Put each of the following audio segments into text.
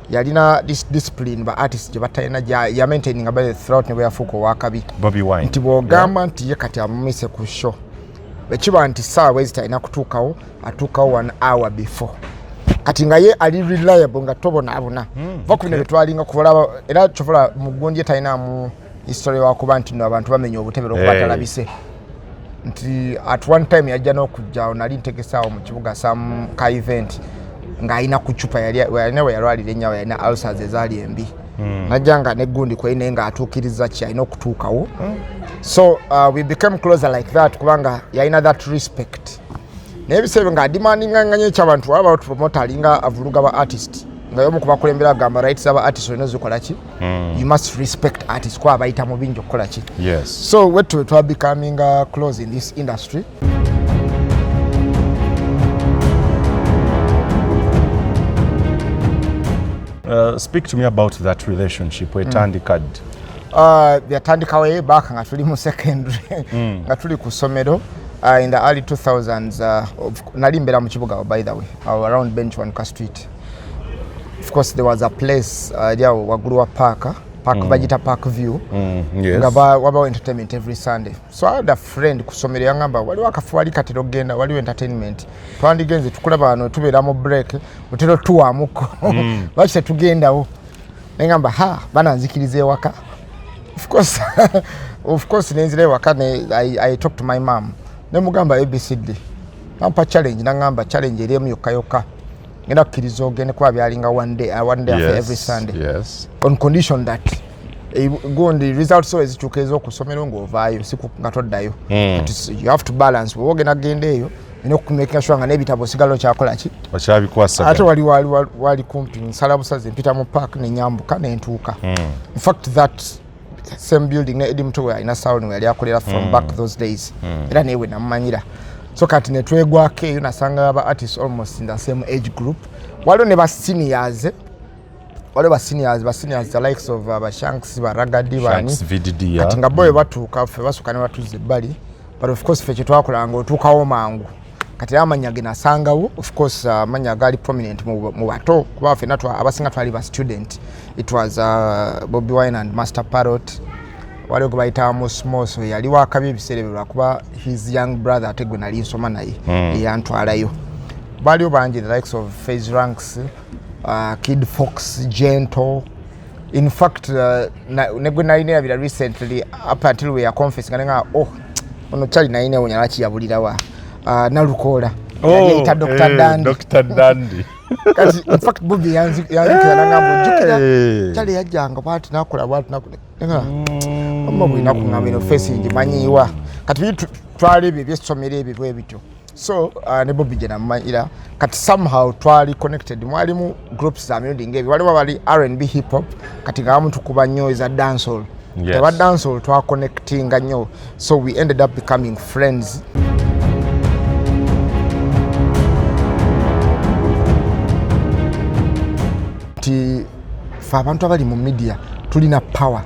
yalina this discipline ba artists je batayina ya maintaining about throughout ne yafuko wakabi BobiWine nti bwogamba nti ye kati amumise ku show bekiba nti saawa ezitayina kutuukawo atuukawo 1 hour before kati nga ye ali reliable nga tobona vakubine betwalinga kubalaba era chovola mugundi tayina mu history wakuba nti no abantu bamenya obutebe okubatalabise nti at one time yajja n'okujja nali ntegesaawo mu kibuga some ka event nga alina kuchupa yalwalira ennyawo yalina ulcers ezaali embi najjanga negundi kweyine nga atuukiriza ki alina okutuukawo so we became closer like that kubanga yalina that respect n'ebiseera nga adimandinganganya ekyabantu aba promoter alinga avuluga ba artist nga yomu kubakulembera agamba rights aba artist olina zikola ki you must respect artists kwa abayita mu bingi okukola ki so wetu twa becoming close in this industry. Speak to me about that relationship wetandikad. Byatandikawo back nga tuli mu secondary nga tuli ku somero in the early 2000s nali mbera mu kibuga by the way around Benchwanka Street. Of course there was a place wagulu wa park Vegeta Park View nga waba entertainment every Sunday. So I had a friend ku somero yangamba waliwo akafuwali katero genda waliwo entertainment twandigenze tukulaba wano tubeera mu break utero tuwamuko bakite tugendawo ngamba bananzikiriza ewaka of course nenzira ewaka I talked to my mom nemugamba ABCD nampa challenge nangamba challenge eri emu yokka ngenda kukkiriza ogende kuba byalinga one day after every Sunday on condition that gondi results so ezikyuka ez'okusomero ng'ovaayo siku nga toddayo you have to balance wogenda genda eyo ina okumaking sure nga n'ebitabo sigalo kyakola ki okyabikwasa ate wali kumpi nsala busaze mpita mu park nenyambuka nentuuka in fact that same building ne Edimto where ina salon where yakolera from back those days era newe namumanyira so kati netwegwako eyo nasanga aba artists almost in the same age group waliwo ne ba seniors the likes of Bashanks baragadi bani kati nga boye batuuka ffe basuka ne batuze ebbali but of course ffe kyetwakolanga otuukawo mangu kati amanya ge nasangawo of course amanya gali prominent mu bato kuba ffe abasinga twali ba student it was BobiWine and Master Parrot waliwo gwe bayita Mosh yali wakabi ebiseera ebyo lwakuba his young brother ate gwe nali nsoma naye eyantwalayo baliwo bangi the likes of Phase Ranks Kid Fox, Gentle. In fact, negwe naline yabira recently up until we are confessing nga ono chali naline onyalachi yabulira wa nalukola yita Dr. Dandy kasi in fact Bobi yanzikira ngambo jukira chali yajanga bwati nakola bwati nakola mama bwina kungamino facing manyiwa kati twali byesomere ebyo ebito so ne Bobi jena manyira kati somehow twali connected mwalimu groups za music ngebi waliwo bali R&B hip hop kati ngamu tukuba nnyo za dancehall teba dancehall twa connecting nnyo so we ended up becoming friends. Ti fa abantu abali mu media tulina power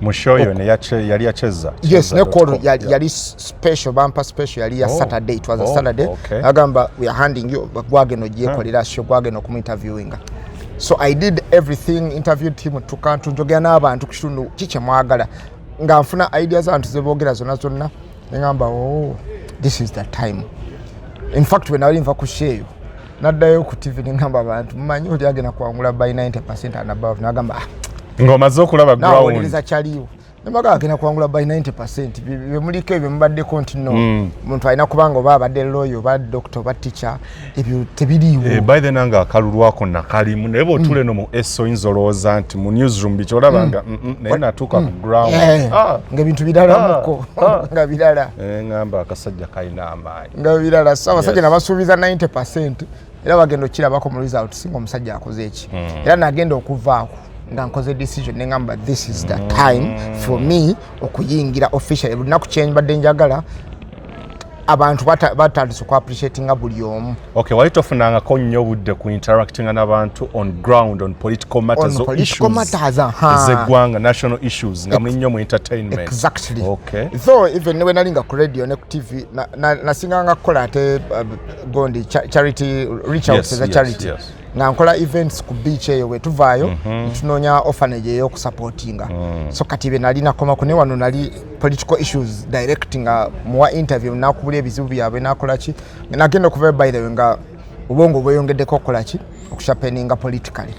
Mushoyo ne yali yacheza. Yes, nekoro yali special bumper special yali ya Saturday, it was a Saturday. Agamba we are handing you gwageno gyekolera show gwageno ku interviewing. So I did everything, interviewed him tukantu njogera n'abantu ku kitundu kiche mwagala nga nfuna ideas abantu zebogera zonna ngamba this is the time. In fact when I nva ku share naddayo ku TV ngamba abantu mmanyi oli agena kwangula by 90% and above nagamba ngoma zokulaba ground nawuliriza kyaliwo nemaga agenda kwangula by 90% byemuliko ebyo mubadde kontino muntu alina kubanga oba abadde lawyer oba doctor oba teacher ebyo tebiriiwo by the nanga akalulwako nakalimu naye bwotule no mu eso inzolooza nti mu newsroom bikyolabanga naye natuuka ku ground nga bintu birala muko nga birala ngamba akasajja kalina amaanyi nga birala so abasajja nabasuubiza 90% era bagenda okirabako mu result singa omusajja akoze eki era nagenda okuvaako nga nkoze decision nengamba this is the time for me okuyingira official lunaku change badde njagala abantu batandise ku appreciating buli omu. Okay, wali tofunangako nnyo budde ku interacting n'abantu on ground on political matters or issues zeggwanga national issues nga muli nnyo mu entertainment. Exactly. Okay. So even when nalinga ku radio ne ku TV nasinganga kukola ate gondi charity reach out to the charity. nga nkola events ku beach eyo we tuvaayo tunonya orphanage eyo okusupportinga so kati be nali nakoma ku ne wano nali political issues directing muwa interview nakubula ebizibu byabwe nakola ki nagenda okuva by the way nga ubongo bweyongeddeko okukola ki okushapeninga politically.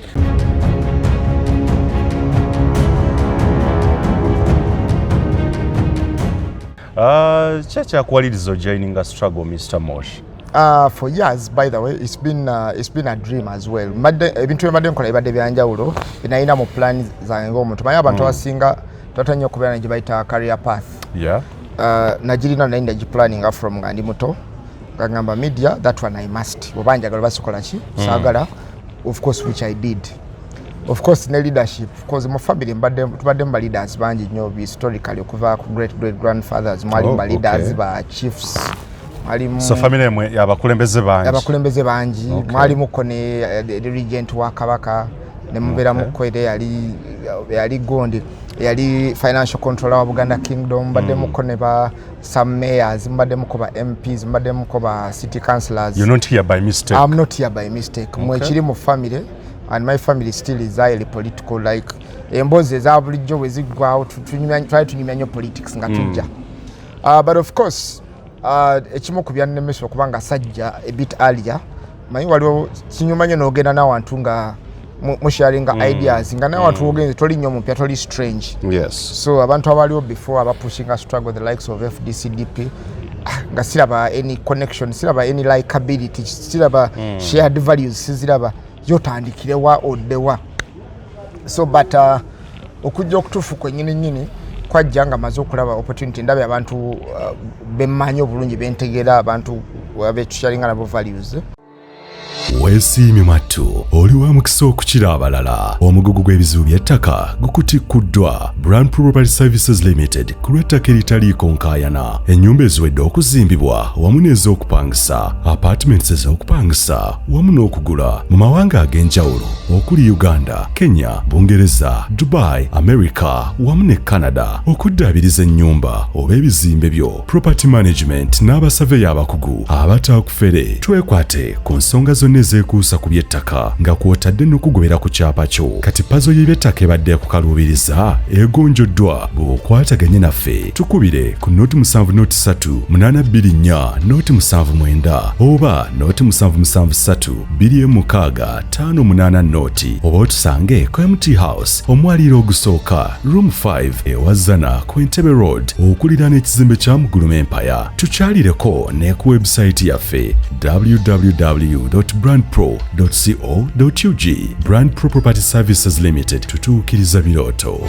Kyakyakuwaliriza joining a struggle, Mr. Mosh? For years, by the way, it's been a dream as well. Ebintu ebadde nkola ebadde byanjawulo binayina mu plan zange ng'omuntu manyi abantu abasinga tatanya okubeera gye bayita career path. Nagirina naye ndagiplanninga from nga ndi muto ngamba media that one I must oba njagala basikola ki saagala of course which I did. Of course ne leadership because mu family tubadde mu leaders bangi nnyo historically okuva ku great grandfathers mwali mu leaders ba chiefs so family mwe abakulembeze bangi mwali muko ne regent wa Kabaka ne mubera mukwere yali gondi yali financial controller wa Buganda Kingdom mbadde muko ne ba some mayors mbadde muko ba MPs mbadde muko ba city councillors. You're not here by mistake. I'm not here by mistake. Mwe kiri mu family and my family still is highly political like emboze za bulijjo wezigwawo try tunyumya nnyo politics nga tujja but of course ekimu ku byannemesa okubanga sajja a bit earlier manyi waliwo kinyuma nnyo n'ogenda n'awantu nga musharinga ideas nga n'awantu ogenze toli nnyo mupya toli strange. So abantu abaliwo before abapushinga struggle the likes of FDCDP nga siraba any connection siraba any likability siraba shared values siziraba yotandikirewa oddewa so but okujja okutuufu kwennyini kwajja nga maze okulaba opportunity ndabye abantu bemmanyi obulungi bentegeera abantu abetushalinga nabo values. Weesiimye mattu oli wa mukisa okukira abalala omugugu gw'ebizibu by'ettaka gukutikuddwa Brand Property Services Limited ku lw'ettaka eritaliiko nkaayana ennyumba eziwedde okuzimbibwa wamu n'ez'okupangisa apartments ez'okupangisa wamu n'okugula mu mawanga ag'enjawulo okuli Uganda, Kenya, Bungereza, Dubai, America wamu ne Canada okuddaabiriza ennyumba oba ebizimbe byo property management n'abasaveya abakugu abatakufere twekwate ku nsonga zonna ezekuusa ku by'ettaka nga kw'otadde n'okugobera ku kyapa kyo kati pazo y'eby'ettaka ebadde kukaluubiriza egonjoddwa bw'okwataganye naffe tukubire ku noti 703 824 noti 79 oba noti 773 26 588 noti oba otusange ku MT House omwaliiro ogusooka room 5 ewazana ku Entebbe Road okuliraana ekizimbe kya Muguluma Empire tukyalireko ne ku website yaffe www.brandpro.co.ug. Brand Pro Property Services Limited tutuukiriza birooto.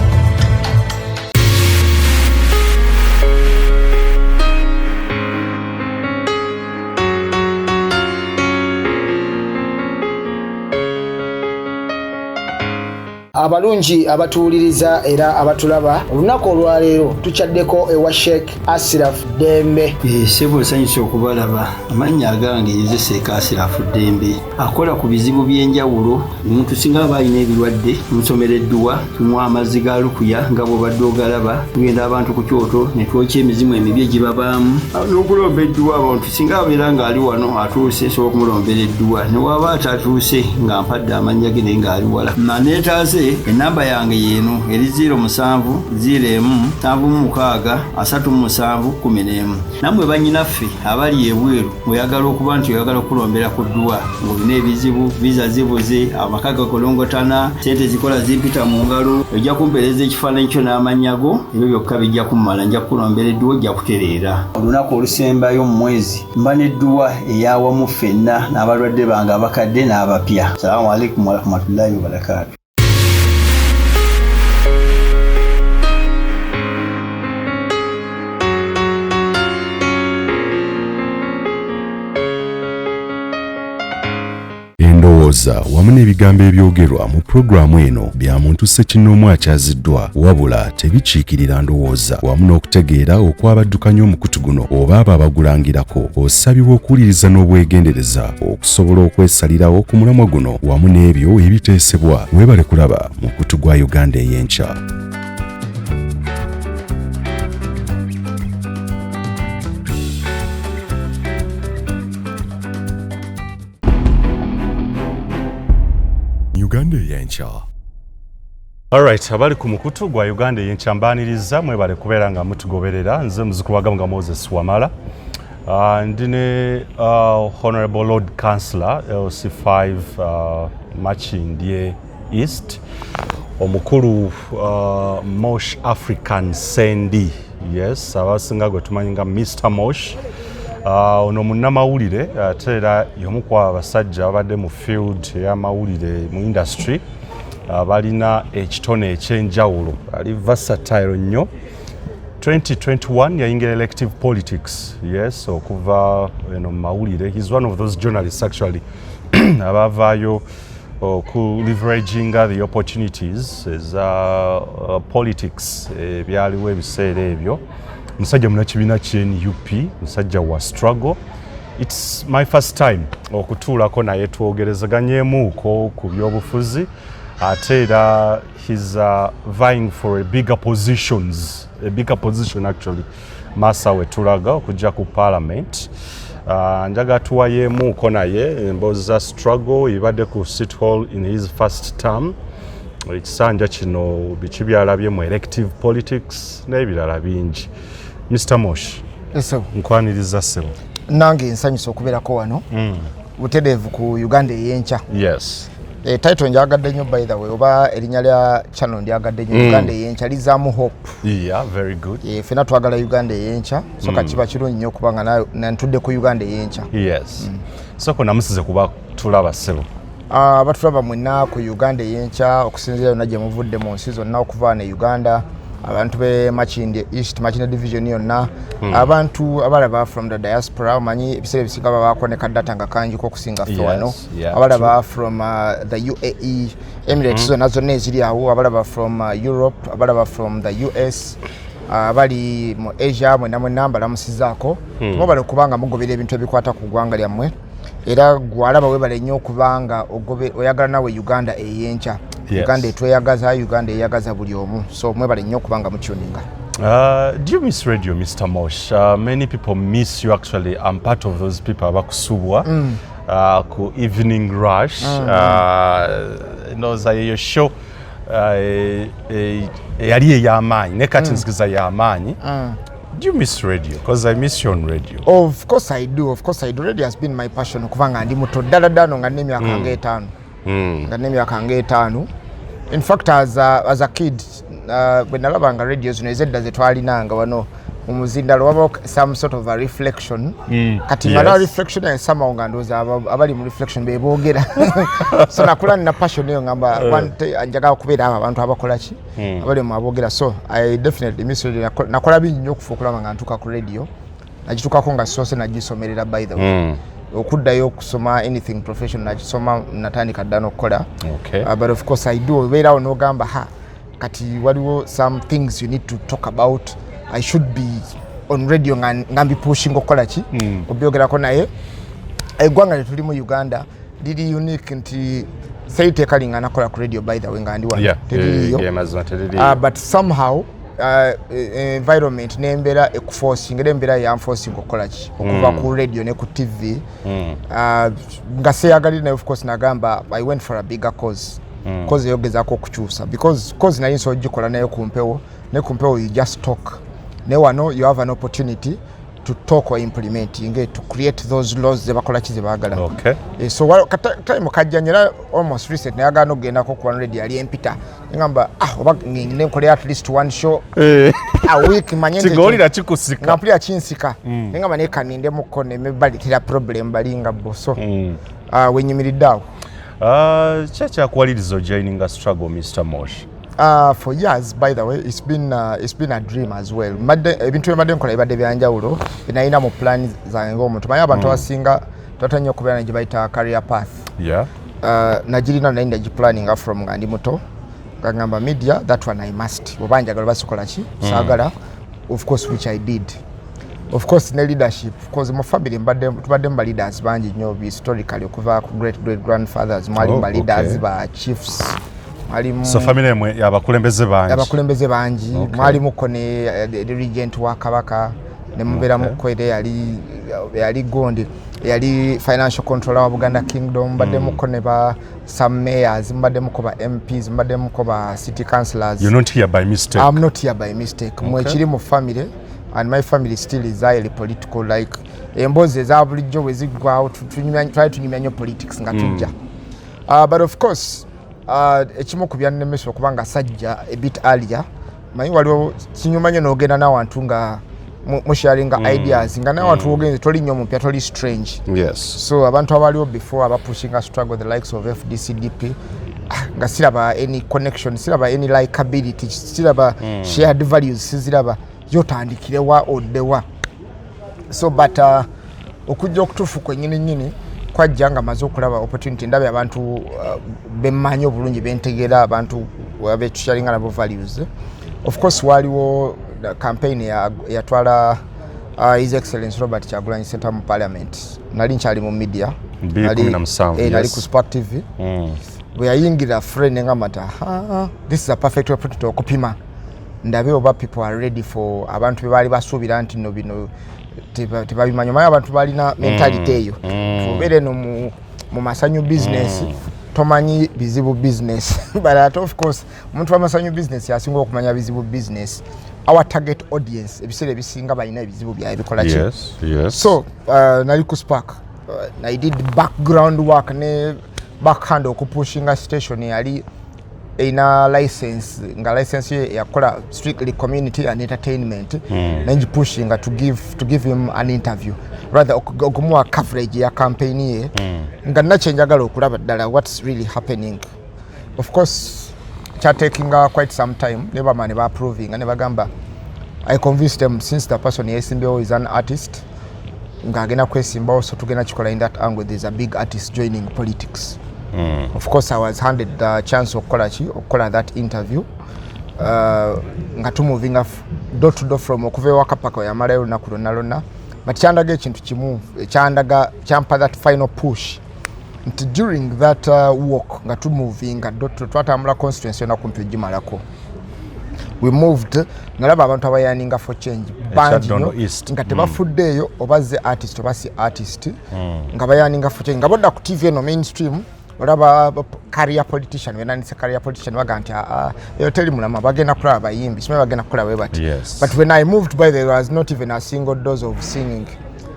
Abalungi abatuwuliriza era abatulaba olunaku olwaleero tukyaddeko ewa Sheikh Ashraf Dembe. Sebo nsanyusa okubalaba amannya agange Seeka Ashraf Dembe akola ku bizibu by'enjawulo omuntu singa aba alina ebirwadde tumusomereddwa tumuwa amazzi ga lukuya nga bw'obadde ogalaba tugenda abantu ku kyoto ne twokya emizimu emibi egibabaamu n'okulomba edduwa abantu singa abeera ng'ali wano atuuse sobola okumulombera edduwa ne waba atatuuse nga mpadde amannya ge naye ng'ali wala naneetaaze enamba yange yeeno eri 0707363711 nammwe bannyinaffe abali ebweru oyagala okuba nti oyagala okulombera ku dduwa ng'olina ebizibu viza zibuze amaka gakolongotana sente zikola zimpita mu ngalo ojja kumpeereza ekifaananyi kyo n'amannya go ebyo byokka bijja kummala nja kukulombera edduwa ojja kutereera olunaku olusembayo mu mwezi mba n'edduwa eyawamu ffenna n'abalwadde bange abakadde n'abapya. Salaamu alaikum warahmatullahi wabarakatuh. Endowooza wamu n'ebigambo ebyogerwa mu pulogulaamu eno bya muntu ssekinnoomu akyaziddwa wabula tebikiikirira ndowooza wamu n'okutegeera okwabaddukanya omukutu guno oba abo abagulangirako osabibwa okuwuliriza n'obwegendereza okusobola okwesalirawo ku mulamwa guno wamu n'ebyo ebiteesebwa weebale kulaba mukutu gwa Uganda Eyenkya. Eyenkya. Alright, abali ku mukutu gwa Uganda Eyenkya mbaniriza mwebale kubeera nga mutugoberera nze muzukulu wa Moses Wamala. Ndine Honorable Lord Councillor LC5 Makindye East, omukulu Mosh African Sendi, yes, abasinga gwe tumanyi nga Mr. Mosh. Ono Munnamawulire ate era y'omu ku abasajja abadde mu field ey'amawulire mu industry balina ekitone ekyenjawulo, ali versatile nnyo. 2021 yayingira elective politics, yes, okuva mu mawulire. He's one of those journalists actually abavaayo ku leveraging the opportunities as politics byaliwo ebiseera ebyo. Musajja munakibiina ky'NUP, musajja wa struggle. It's my first time okutuulako naye twogerezaganyemu ku byobufuzi. Ate era he's vying for a bigger position actually. Masa we tulaga okujja ku parliament. Njaga tuwayemuko naye emboozi struggle ibadde ku City Hall in his first term. Ekisanja kino biki byalabye mu elective politics n'ebirala bingi. Mr. Mosh. Yes, nkwaniriza sebo. Nange nsanyusa okubeerako wano. Butereevu ku Uganda Eyenkya. Yes. Title njagadde nnyo by the way, oba erinnya lya channel ndyagadde nnyo. Uganda Eyenkya lizaamu hope. Yeah, very good. Ffenna twagala Uganda Eyenkya, so kakiba kirungi nnyo kubanga ntudde ku Uganda Eyenkya. Yes. So namusize kuba tulaba sebo. Batulaba mwenna ku Uganda Eyenkya okusinziira yonna gye muvudde mu nsi zonna okuva ne Uganda. Abantu be Makindye East, Makindye Division yonna, abantu abalaba from the diaspora, manyi ebiseera ebisinga babaako ne kaddata nga kangi okusinga ffe wano. Abalaba from the UAE, Emirates zonna eziri awo, abalaba from Europe, abalaba from the US, abali mu Asia mwenna mbalamusizaako. Mubale okubanga mugobera ebintu ebikwata ku ggwanga lyammwe. Era gwalaba webale nnyo okubanga oyagala nawe Uganda Eyenkya. Yes. Uganda etweyagaza, Uganda eyagaza buli omu. So mwebale nnyo kubanga mutuninga. Do you miss radio, Mr. Mosh? Many people miss you actually. I'm part of those people abakusubwa ku evening rush. Your show yali ey'amaanyi ne kati nzikiza y'amaanyi. Do you miss radio? Because I miss you on radio. Of course I do. Of course I do. Radio has been my passion kubanga ndi muto ddala ddala nga n'emyaka nga 5. Nga n'emyaka nga 5. In fact as a kid when nalabanga radio zino ezedda ze twalinanga wano mu muzindalo waba some sort of a reflection. Kati ngala reflection ya sama nga ndoza abali mu reflection beboogera. So nakula nina passion eyo ngamba anjaga kubeera abantu abakola ki abali mu aboogera. So I definitely miss radio. Nakola bingi nnyo okufuukulaba nga ntuuka ku radio. Nagitukako nga sose nagisomerera by the way. Okuddayo okusoma anything professional nagisoma natandika dda n'okukola. But of course I do. Beerawo n'ogamba kati waliwo some things you need to talk about. I should be on radio ngambi pushing okukola ki obyogerako naye eggwanga lye tulimu Uganda liri unique nti seiteeka lingana kola ku radio by the way nga ndi wano. But somehow environment n'embeera ekuforcing era embeera yanforcing okukola ki okuva ku radio ne ku TV nga seeyagalire naye of course nagamba I went for a bigger cause. Cause eyogezaako okukyusa because cause naye nsobola ogikola naye kumpewo ne kumpewo you just talk. Newano you have an opportunity to talk or implementing to create those laws ze bakola ki ze baagala. So time kajjanyira almost recent nayaga no genda ko ku radio ali empita ngamba oba ngine nkole at least one show a week manyende tigolira kikusika ngapulya kinsika ngamba ne kaninde mukone mebali tira problem balinga boso wenyimiridde awo. Chacha kwalirizo joining a struggle, Mr. Mosh. For years, by the way, it's been a dream as well. Ebintu ebadde nkola ebadde byanjawulo binayina mu plan zange ng'omuntu manyi abantu abasinga twatanya okubeera ne gye bayita career path. Nagirina naye ndagiplanninga from nga ndi muto ngamba media that one I must oba njagala basikola ki saagala of course which I did. Of course ne leadership because mu family tubadde mu leaders bangi nnyo historically okuva ku great grandfathers mwali mu leaders ba chiefs. So family yamwe yabakulembeze bangi mwali muko ne regent wa Kabaka ne mubera muko ere yali Gondi. yali financial controller wa Buganda Kingdom, mbadde muko ne ba some mayors, mbadde muko ba MPs, mbadde muko ba city councillors. You're not here by mistake. I'm not here by mistake. Mwekiri mu family and my family still is highly political, like embozi eza bulijjo wezigwawo tunyumya nnyo politics nga tujja. But of course ekimu ku byannemesa okubanga sajja a bit earlier manyi waliwo kinyuma nnyo n'ogenda n'awantu nga musharinga ideas nga n'awantu ogenze toli nnyo mupya toli strange. Yes. So abantu abaliwo before abapushing a struggle the likes of FDCDP nga siraba any connection, siraba any likability, siraba shared values, siraba yotandikirewa oddewa. So but okujja okutuufu kwennyini nnyini kwajja nga maze okulaba opportunity ndabye abantu bemmanyi obulungi bentegeera abantu abetusharinga nabo values. Of course waliwo campaign yatwala His Excellency Robert Kyagulanyi Center mu Parliament. Nali nkyali mu media. Nali ku Spark TV. Bwe yayingira friend nga mata this is a perfect opportunity okupima ndabe oba people are ready for abantu bali basuubira nti no bino tebabimanyi omanyi abantu balina mentality eyo tubeere no mu masanyu business tomanyi bizibu business but of course omuntu w'amasanyu business yasinga okumanya bizibu business. Our target audience ebiseera ebisinga balina ebizibu byaye bikola ki. Yes. So nali ku Spark I did background work ne backhand okupushinga station yali ina license nga license ye yakola strictly community and entertainment nanji pushinga to give him an interview rather okumuwa coverage ya campaign ye nga nachenjagala okulaba ddala what's really happening. Of course taking quite some time never man ba approving and bagamba I convinced them since the person yesimbewo is an artist nga agenda kwesimbawo so tugenda kikola in that angle there's a big artist joining politics. Of course I was handed the chance okukola that interview nga moving door to door from okuvewa kapaka ya malayo na kulona lona but chandaga ekintu kimu champa that final push during that walk nga moving door to twatambula constituency na kumpi jimalako we moved nalaba abantu abayaninga for change banji nga tebafuddeyo obaze artist obasi artist nga bayaninga for change nga bodda ku TV no mainstream olaba career politician wenanise career politician baganti yo teli mulama bagenda kulaba bayimbi sime bagenda kulaba webati. But when I moved by there was not even a single dose of singing.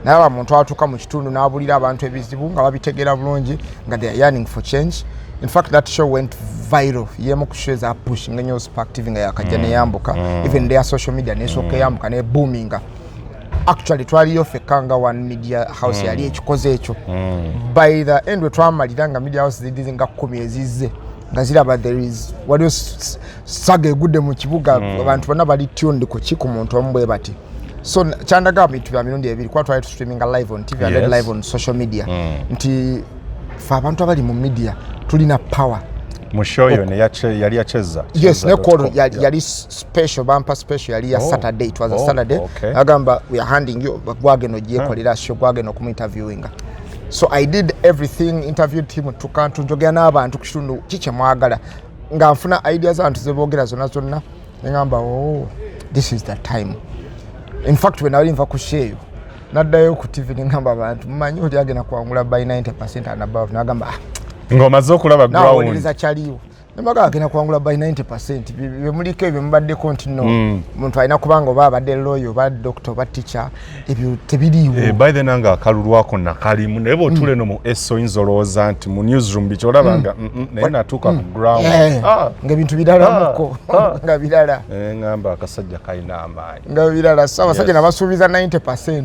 Naaba muntu atuka mu kitundu n'abulira abantu ebizibu nga babitegera bulungi nga they are yearning for change. In fact that show went viral yemu kusheza push nga nyo Spark TV nga yakajja ne yambuka even their social media nesoke yambuka ne booming. Actually twaliyo fekanga one media house yali ekikoze ekyo by the end we twamalira nga media house zidize nga 10 ezize nga ziraba there is what is saga egudde mu kibuga abantu bonna bali tuned ku kiku muntu ombwe bati. So chandaga bitu bya mirundi ebiri kwa twali streaming live on TV and live on social media nti fa abantu abali mu media tulina power. Mushoyo ne yali yacheza. Yes, ne call yali special bumper special yali ya Saturday. It was a Saturday. Agamba we are handing you gwageno gye kolera show gwageno ku interviewing. So I did everything, interviewed him tukantu njogera n'abantu kitundu kiche mwagala nga nfuna ideas antu zebogera zonna ngamba this is the time. In fact when I inva ku share naddayo ku TV ngamba abantu mmanyi oli agena kwangula by 90% and above nagamba ngoma zokulaba ground nawuliriza kyaliwo nemaga agenda kwangula by 90% bimulike bimbadde kontino muntu alina kubanga oba abadde lawyer oba doctor oba teacher ebyo tebiriiwo by the nanga akalulwako nakalimu naye bwotule no mu oyinza olowooza nti mu newsroom bikyolabanga naye natuuka ku ground nga ebintu birala muko nga birala ngamba akasajja kalina amaanyi nga birala so abasajja nabasuubiza 90%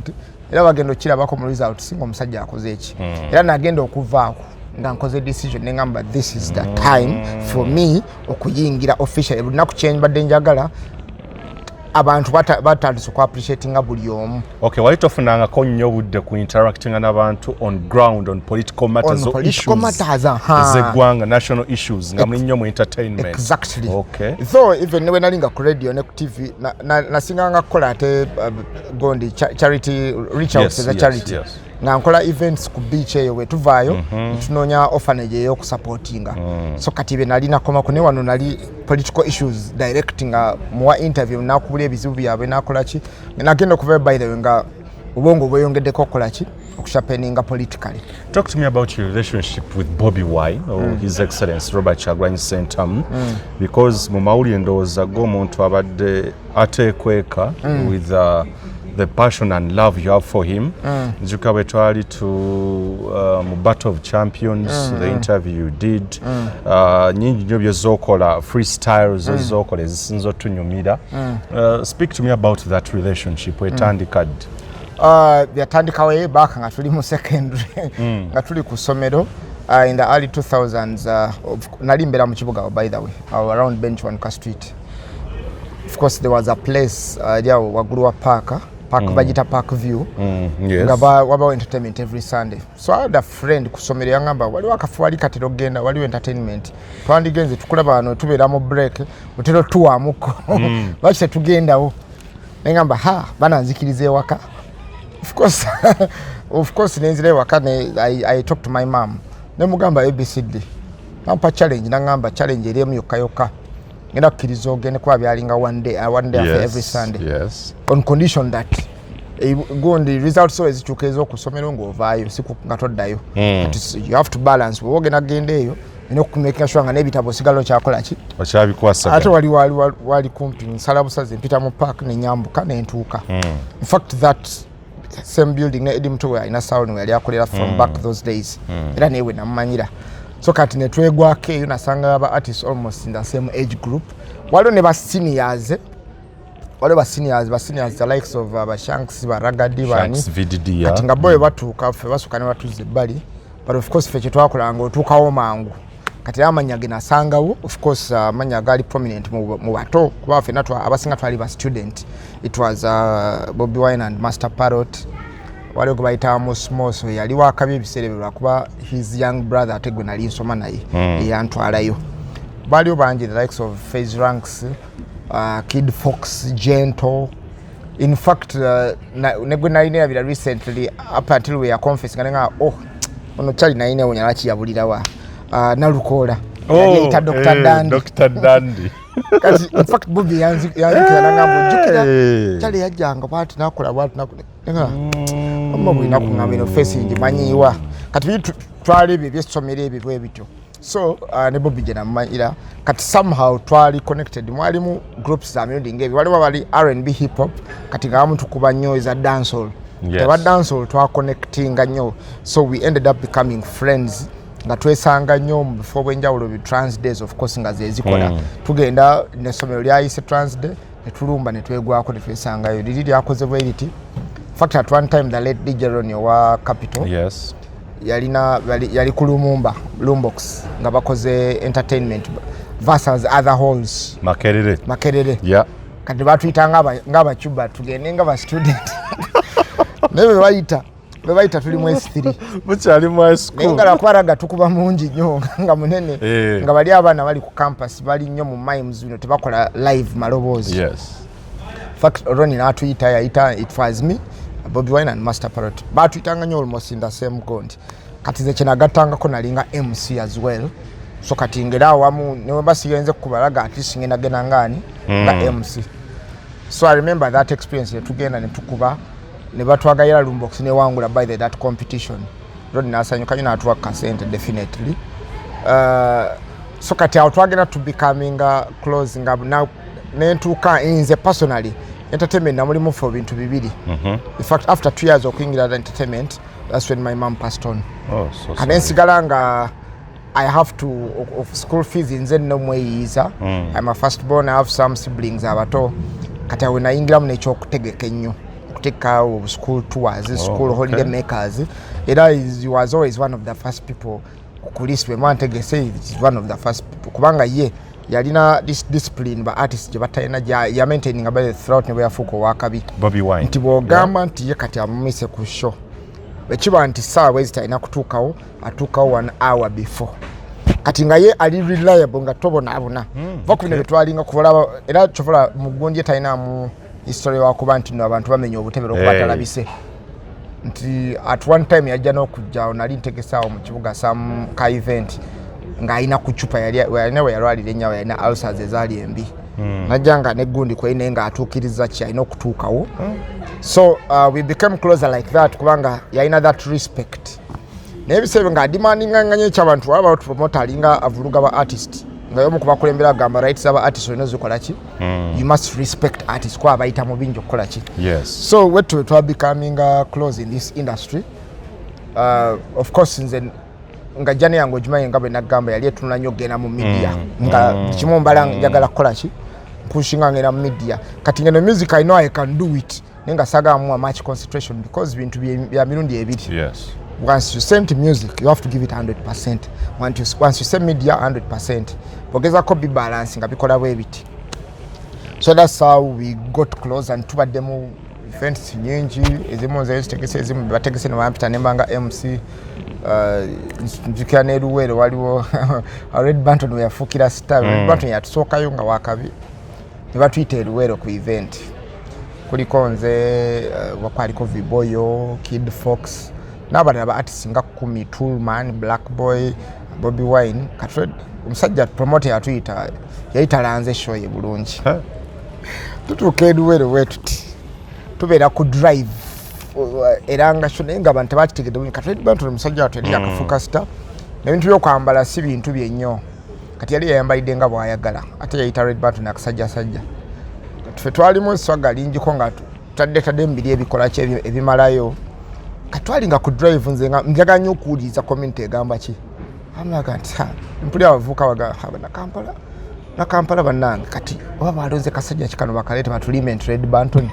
era bagenda okirabako mu result singa omusajja akoze eki era nagenda okuvaako nga nkoze decision ngamba this is the time for me okuyingira officially lunaku change badde njagala abantu batandise ku appreciating buli omu. Okay, wali tofunangako nnyo budde ku interacting n'abantu on ground on political matters or issues zeggwanga national issues nga muli nnyo mu entertainment. Exactly. Okay. So even when nalinga ku radio ne ku TV nasinganga kukola ate gondi charity reach out to the charity. Nga nkola events ku beach eyo wetuvaayo tunoonya orphanage eyo okusupportinga so kati be nalina koma kune wano nali political issues directing muwa interview nakubula ebizibu byabwe nakola ki nagenda okuva by the way nga ubongo bweyongeddeko okukola ki okushapeninga politically. Talk to me about your relationship with BobiWine or His Excellency Robert Kyagulanyi Ssentamu, because Munnamawulire ndowooza ng'omuntu abadde ateekweka with the passion and love you have for him. Njuka bwe twali mu Battle of Champions, the interview you did, nyingi nnyo by'ozookola, freestyles ezookola ezisinza otunyumira. Speak to me about that relationship wetandika ddi? Byatandikawo ebaka nga tuli mu secondary nga tuli ku ssomero in the early 2000s. Nali mbeera mu kibuga, by the way, around Benchwanka Street. Of course there was a place waggulu wa park bagita Park View, nga wabawo entertainment every Sunday. So I had a friend ku ssomero yangamba waliwo akafu wali katero genda, waliwo entertainment, twandigenze tukulaba wano tubeera mu break otero tuwaamuko lwaki tetugendawo. Nengamba bananzikiriza ewaka. Of course nenzira ewaka. I talked to my mom nemugamba ABCD nampa challenge, nangamba challenge eriemu yokka yokka ngenda kukkiriza ogende kuba byalinga one day after every Sunday, on condition that gundi results so ezikyuka ez'okusomero ng'ovaayo nga toddayo. You have to balance. Bw'oba ogenda genda eyo olina okumakinga sure nga n'ebitabo osigala okyakola ki, okyabikwasa. ate wali kumpi nsala busaze mpita mu park nenyambuka nentuuka. In fact that same building ne Eddie Mutuwe alina salon we yali akolera from back those days, era newe namumanyira. So kati netwegwako eyo nasanga aba artists almost in the same age group. Waliwo ne ba seniors, the likes of Shanks, Baragadi, VDD, kati nga boy batuuka ffe basukka ne batuza ebbali, but of course ffe kye twakolanga otuukawo mangu. Kati amanya ge nasangawo, of course amanya gali prominent mu bato kuba ffe abasinga twali ba student. It was BobiWine and Master Parrot. Waliwo gwe bayita Mosh yali wakabi ebiseera ebyo lwakuba his young brother ate gwe nali nsoma naye eyantwalayo. Baliwo bangi, the likes of Phase Ranks, Kid Fox, Gentle. In fact ne gwe nali nerabira recently up until we are confessing nga ono kyali nayine onyala kiyabulirawa Nalukoola yayita Dr. Dandi. Kati in fact Bobi yanzikira nangamba ojjukira kyali yajjanga bwati nakola bwati nakola mama bwina kungamba ino facing manyiwa kati twali ebyo byesomero ebyo bwe bityo. So ne Bobi gye namanyira kati somehow twali connected. Mwalimu groups za music ebyo waliwo bali R&B hip hop kati nga muntu kuba nnyo eza dancehall. Teba dancehall twa connectinga nnyo, so we ended up becoming friends nga twesanga nnyo mu bifo bw'enjawulo bi trans days of course nga zezikola. Tugenda n'essomero lyayise trans day netulumba netwegwako netwesangayo liri lyakozebwa eriti. In fact at one time the late DJ Ronnie wa Capital yali ku Lumumba Lumbox nga bakoze entertainment versus other halls Makerere. Kati batuyita ng'abacuba tugende nga ba student nebe bayita tuli mu S3 mukyali mu high school nga lakwaraga tukuba mungi nnyo nga munene nga bali abaana bali ku campus bali nnyo mu mimes bino tebakola live maloboozi. In fact Ronnie n'atuyita yayita it was me, BobiWine and Master Parrot. Batuyitanga nnyo almost in the same court. Kati ze kyenagattangako nalinga MC as well. So kati ngera awamu ne basigenze kubalaga at least ngenda gena ngani nga MC. So I remember that experience tugenda ne tukuba ne batwagayira Lumbox ne wangula by that competition. Ronnie nasanyuka nnyo n'atuwa kasente definitely. So kati awo twagenda to becoming close nga now nentuuka nze personally entertainment namulimu for bintu bibiri. In fact after 2 years okuyingira the entertainment, that's when my mom passed on. And then sigala nga I have to of school fees nze nomweyiiza. I'm a firstborn, I have some siblings abato. Kati awo nayingiramu n'ekyokutegeka ennyo okuteka school tours, school holiday makers. He was always one of the first people kukuliswe mantegese, is one of the first people kubanga ye yalina this discipline ba artists gye batalina ya maintaining about the throughout ne byafuuka wakabi BobiWine nti bw'ogamba nti ye kati amumise ku show ekiba nti saawa ezitalina kutuukawo atuukawo 1 hour before kati nga ye ali reliable nga tobonaabona va ku bino bye twalinga kubalaba era kyovola mu gundi ye talinamu history wakuba nti no abantu bamenya obutebe lwokuba talabise nti at one time yajja n'okujjaawo nali ntegesaawo mu kibuga some ka event nga alina ku chupa yalina we yalwalira ennyawo yalina ulcers ezaali embi najja nga ne gundi kwene nga atuukiriza ki alina okutuukawo so we became closer like that kubanga yalina that respect naye ebiseera nga adimandinganganya ekyabantu waba promote alinga avuluga ba artist nga yomu kubakulembera agamba rights aba artist olina zikola ki you must respect artists kuba abayita mu bingi okukola ki so wetu twa becoming close in this industry of course nze nga jani yangu ogimanyi nga bwe nagamba yali etunula nnyo ogenda mu media nga kimu mbala njagala kukola ki kushinga ngenda mu media kati ngeno music I know I can do it nenga saga mu much concentration because bintu bya mirundi ebiri once you send music you have to give it 100% once you send media 100% bogeza ko be balance nga bikola bwe biti so that's how we got close and tubadde mu events nyingi ezimu zitegese ezimu bategese ne bampita nembanga MC njukira ne Luwero waliwo Red Banton we yafukira star Red Banton yatusookayo nga wakabi ne batuyita Luwero ku event kuliko nze wakwaliko Viboyo Kid Fox n'abalala ba artists nga 10 Toolman Black Boy BobiWine katred omusajja promote yatuyita yayita lanze show ye bulungi tutuuka Luwero wetuti tubeera ku drive eranga shone nga abantu bakitegedde buli katred bantu omusajja ateli akafuka star n'ebintu by'okwambala si bintu byennyo kati yali yayambalidde nga bw'ayagala ate yayita Red Banton akasajja sajja ffe twalimu eswaga lingiko nga tadde mbiri ebikola ki ebimalayo katwalinga ku drive nze nga njaga nnyo okuwuliriza community egamba ki amulaga nti mpuli abavubuka na Kampala bannange kati oba balonze kasajja kikano bakaleeta batulime nti Red Banton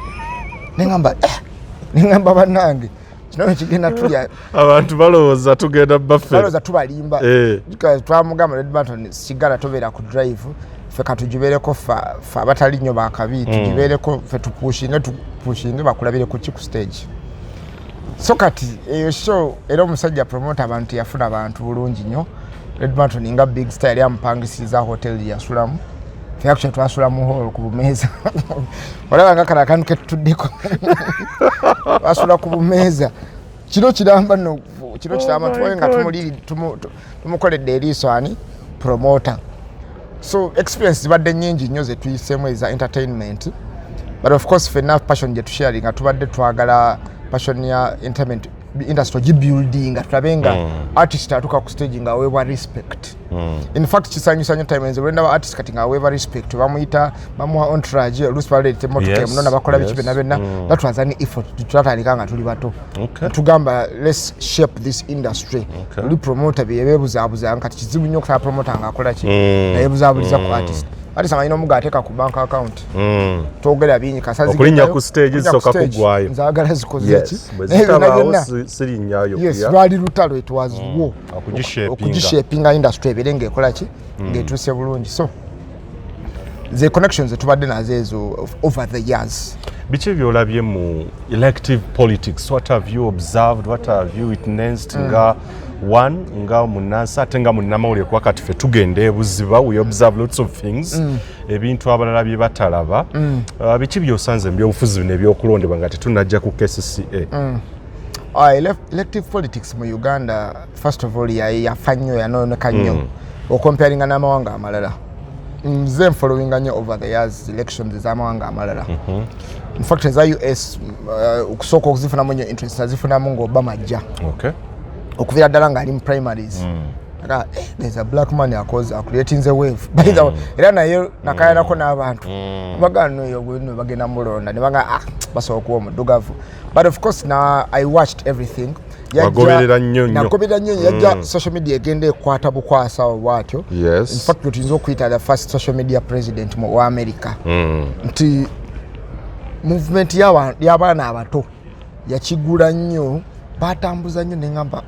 nengamba bannange kino kigenda tulya abantu balowooza tugenda baffe tubalimba twamugamba Red Banton sigala tobeera ku drive ffe katugibeereko ffe abatali nnyo bakabi tugibeereko ffe tupushinge bakulabire ku ki ku stage so kati eyo show era omusajja promote abantu yafuna abantu bulungi nnyo Red Banton nga big star yali amupangisiza hotel yasulamu ffe actually twasula mu hall ku bumeeza olaba nga kala akantu ketutuddeko basula ku bumeeza kino kiramba tuwaye nga tumukoledde eriiso ani promoter so experience zibadde nyingi nnyo zetuyisemu eza entertainment but of course fenna passion gye tusharing nga tubadde twagala passion ya entertainment industry gibuilding nga tulabe nga artist atuka ku stage nga aweebwa respect in fact kisanyusa nnyo time enze wenda ba artist kati nga aweebwa respect bamuyita bamuwa entourage oluusi baleta emotoka muno nabakola biki benna that was an effort twatandika nga tuli bato tugamba let's shape this industry oli promoter beebuzaabuza kati kizibu nnyo okutaba promoter nga akola ki nayeebuzaabuliza ku artist ati samanyina omuga ateeka ku bank account twogera bingi kasazi okulinnya ku stage zisooka kugwayo nzaagala zikoze ki sirinnyayo lwali lutalo it was war okugishapinga industry ebeere ng'ekola ki ng'etuuse bulungi so the connections zetubadde nazo ezo over the years biki byolabye mu elective politics what have you observed what have you witnessed nga one nga munnansi ate nga munnamawulire kuba kati ffe tugenda ebuziba we observe lots of things ebintu abalala bye batalaba biki byosanze mu byobufuzi bino ebyokulondebwa nga tetunajja ku KCCA elective politics mu Uganda first of all yafa nnyo yanooneka nnyo okomparinga n'amawanga amalala nze following nnyo over the years elections ez'amawanga amalala in fact eza US okusooka okuzifunamu nnyo interest azifunamu ng'Obama ajja okuviira ddala ng'ali mu primaries there's a black man creating the wave era naye nakayanako n'abantu bagano eyo bwino bagenda mulonda ne baga basobola okuba omuddugavu but of course now I watched everything wagoberera nnyo yajja social media egenda ekwata bukwasa bwatyo in fact tuyinza okuyita the first social media president wa America nti movement y'abaana abato yakigula nnyo batambuza nnyo nengamba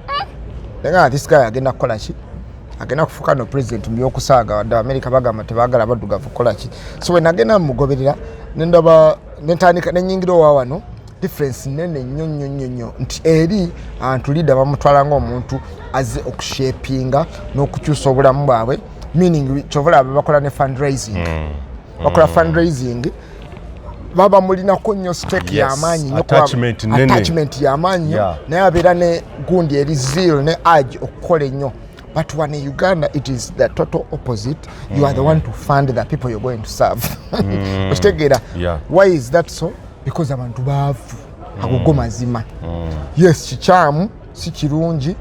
this guy agenda kukola ki agenda kufuuka no president mu byokusaaga wadde America bagamba tebaagala baddugavu kukola ki so we nagenda mugoberera nendaba nentandika nenyingira owawano difference nene nnyo nti eri abantu leader bamutwala ng'omuntu azze okushapinga n'okukyusa obulamu bwabwe meaning kyovola bakola ne fundraising bakola fundraising baba mulinako nnyo stake y'amaanyi attachment y'amaanyi naye abeera ne gundi eri zeal ne urge okukola ennyo But when in Uganda, it is the total opposite. You are the one to fund the people you're going to serve. Why is that so? Because abantu baavu agogo mazima. Yes, kikyamu si kirungi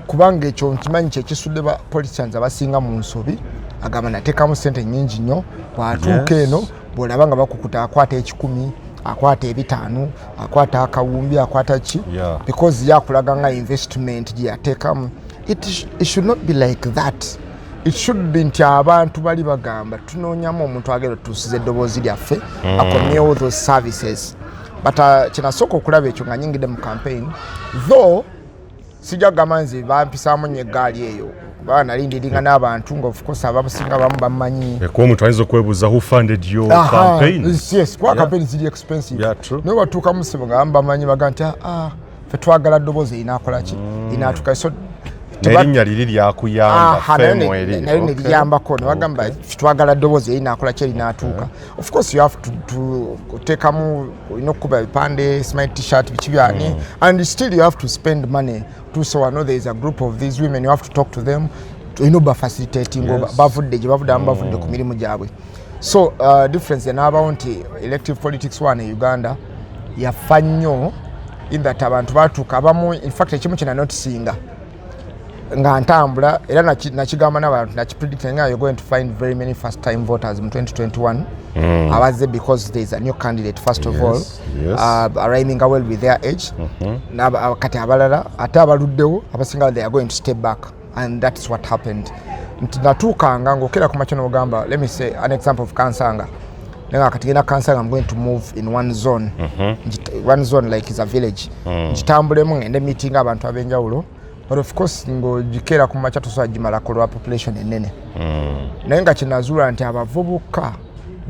kubanga ekyo nkimanyi kyekisudde ba politicians abasinga mu nsobi agamba nateekamu ssente nnyingi nnyo bw'atuuka eno bw'olaba nga bakukuta akwata ekikumi akwata ebitaano akwata akawumbi akwata ki because yakulaga nga investment gye yateekamu. It should not be like that. It should be nti abantu bali bagamba tunoonyamu omuntu agenda tutuusiza eddoboozi lyaffe akomyewo those services. But kinasooka okulaba ekyo nga nyingidde mu campaign though sijja kugamba nze bampisaamu nnyo eggaali eyo kuba nalindiringa n'abantu nga of course abasinga bamu bamanyi kuba omuntu ayinza okwebuuza who funded your campaign. Yes, kuba campaign ziri expensive naye watuuka mu ssebo nga bamu bamanyi baga nti ffe twagala ddoboozi erinakola ki inaatuka so erinnya liri lyakuyamba naye ne liyambako ne bagamba twagala ddoboozi erinakola ki erinaatuuka. Of course you have to teekamu olina okukuba ebipande smart t-shirt biki byani and still you have to spend money to so I know there is a group of these women you have to talk to them ba facilitating bavudde gye bavudde bavudde ku mirimu gyabwe. So difference enaabawo nti elective politics wane e Uganda yafa nnyo in that abantu batuuka abamu in fact ekimu kina notisinga nga ntambula era nakigamba n'abantu nakipredicting nga you're going to find very many first time voters in 2021 abaze because there is a new candidate first of all arriving well with their age kati abalala ate abaluddewo abasinga they are going to step back and that's what happened. Natuukanga ng'okera ku makya n'ogamba let me say an example of Kansanga nenga kati genda Kansanga I'm going to move in one zone one zone like is a village njitambulemu ngende meeting abantu ab'enjawulo. But of course ng'ogikeera ku makya tosobola gimala ku lwa population ennene naye nga kinazuula nti abavubuka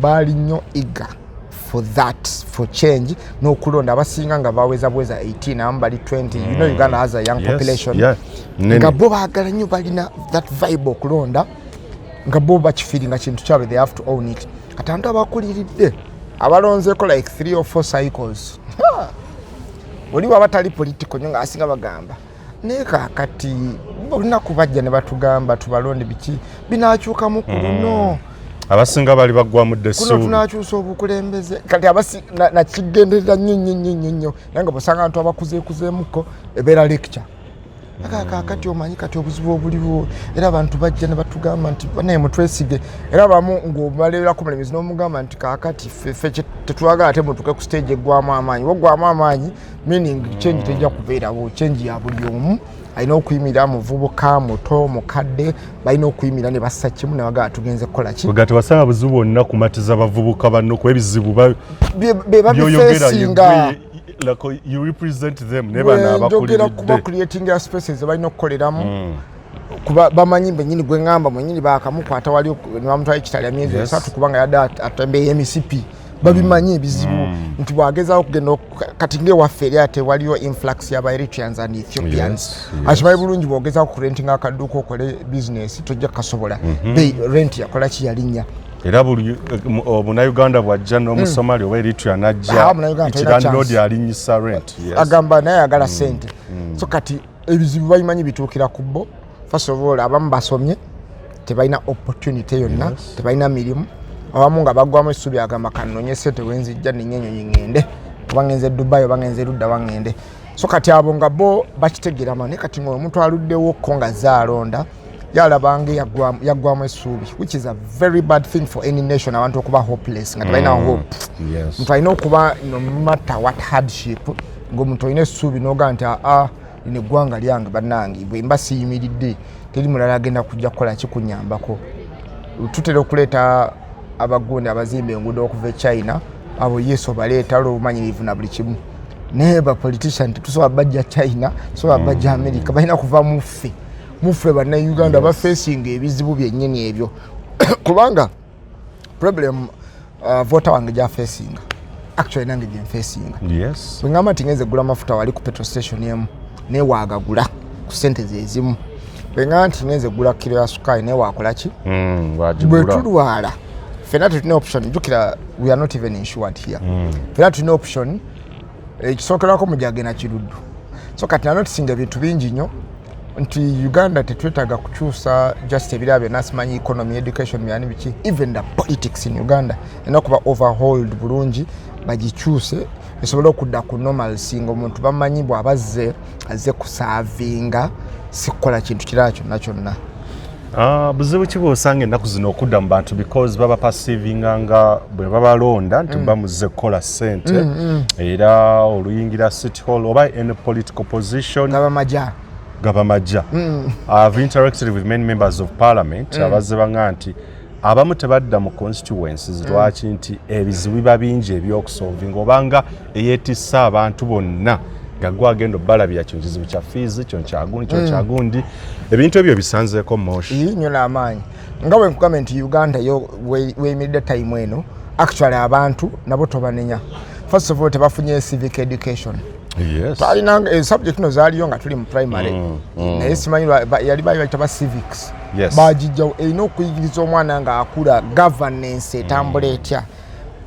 baali nnyo eager for that for change n'okulonda abasinga nga baweza bweza 18 abamu bali 20 you know Uganda has a young population nga bo baagala nnyo balina that vibe okulonda nga bo bakifiiringa kintu kyabwe they have to own it. Kati abantu abakuliridde abalonzeeko like 3 or 4 cycles oliwo abatali political nnyo nga asinga bagamba naye kaakati olunaku bajja ne batugamba tubalonde biki binaakyukamu ku luno abasinga bali baggwamu ddesuubi kuno tunakyusa obukulembeze kati nakigenderera nnyo naye nga bw'osanga abantu abakuzeekuzeemuko ebeera lecture kaakati omanyi kati obuzibu obuliwo era abantu bajja ne batugamba nti naye mutwesige era bamu ng'obaleraku mulemizi n'omugamba nti kaakati ffe tetwagala ate mutuuke ku stage eggwamu amaanyi waggwamu amaanyi meaning change tejja kubeerawo change ya buli omu alina okuyimirira muvubuka muto mukadde balina okuyimirira ne bassa kimu ne bagala tugenze kukola ki gati wasanga buzibu bonna kumatiza bavubuka banno ku ebizibu be babifeesinga like you represent them never abakulira kuba creating spaces balina okukoleramu kuba bamanyi benyini gwe ngamba mwenyini bakamukwata wali nibamutwala ekitali ya myezi esatu kubanga yadde atembeye MCP babimanyi ebizibu nti bwagezaawo okugenda kati ng'ewaffe eri ate waliyo influx y'aba Eritreans and Ethiopians akimanyi bulungi bwogezaawo kurentinga akadduuka okole business tojja kukasobola rent yakola ki yalinnya era buli Munnayuganda bw'ajja n'Omusomali oba Eritrea n'ajja ekirandodi alinyisa rent agamba naye ayagala ssente so kati ebizibu babimanyi bituukira ku bo first of all abamu basomye tebalina opportunity yonna tebalina mirimu abamu nga baggwamu essuubi agamba kannoonye ssente wenzijja nennyonyi ngende oba ngenze Dubai oba ngenze ludda wangende so kati abo nga bo bakitegeeramu naye kati ng'omuntu aluddewo ko nga zaalonda yalabanga yaggwamu essuubi which is a very bad thing for any nation abantu okuba hopeless nga tebalina hope muntu alina okuba no matter what hardship ng'omuntu olina essuubi n'ogaa nti lino eggwanga lyange bannange bwe mba siyimiridde teri mulala agenda kujja kukola kikunyambako tutera okuleeta abagundi abazimba enguudo okuva e China abo yesu baleeta olw'obumanyirivu na buli kimu naye bapolitician tetusobola bajja China tusobola bajja America balina kuva muffe bannayuganda bafeesinga ebizibu byennyini ebyo kubanga problem voter wange gyafeesinga actually nange gyenfeesinga bwe ngamba nti ngenze gula mafuta wali ku petrol station emu naye waagagula ku ssente zezimu bwe ngamba nti ngenze gula kilo ya sukaali naye waakola ki bwe tulwala ffenna tetulina option jukira we are not even insured here ffenna tulina option ekisookerwako mujagena kiruddu so kati nanotisinga ebintu bingi nnyo nti Uganda tetwetaaga kukyusa just ebirabe nasimanyi economy education byani biki even the politics in Uganda enokuba overhauled bulungi bagikyuse esobola okudda ku normalcy ng'omuntu bamanyi bw'abazze azze kusavinga sikola kintu kirala kyonna kyonna. Buzibu ki bw'osanga ennaku zino okudda mu bantu because baba perceivinga nga bwe babalonda nti bamuzze kukola ssente era oluyingira city hall oba in a political position gabamajja. I've interacted with many members of parliament abazze banga nti abamu tebadda mu constituencies lwaki nti ebizibu biba bingi ebyokusolvinga obanga eyeetissa abantu bonna gagwa agenda obbalabira kino kizibu kya fees kino kyagundi ebintu ebyo bisanzeeko Mosh nnyo n'amaanyi nga bwe nkugamba nti Uganda yo weyimiridde time eno actually abantu nabo tobanenya. First of all tebafunye civic education. Yes. Twalina subject no zaaliyo nga tuli mu primary naye simanyi yali bayita civics. Yes. Bajijjawo erina okuyigiriza omwana nga akula governance etambula etya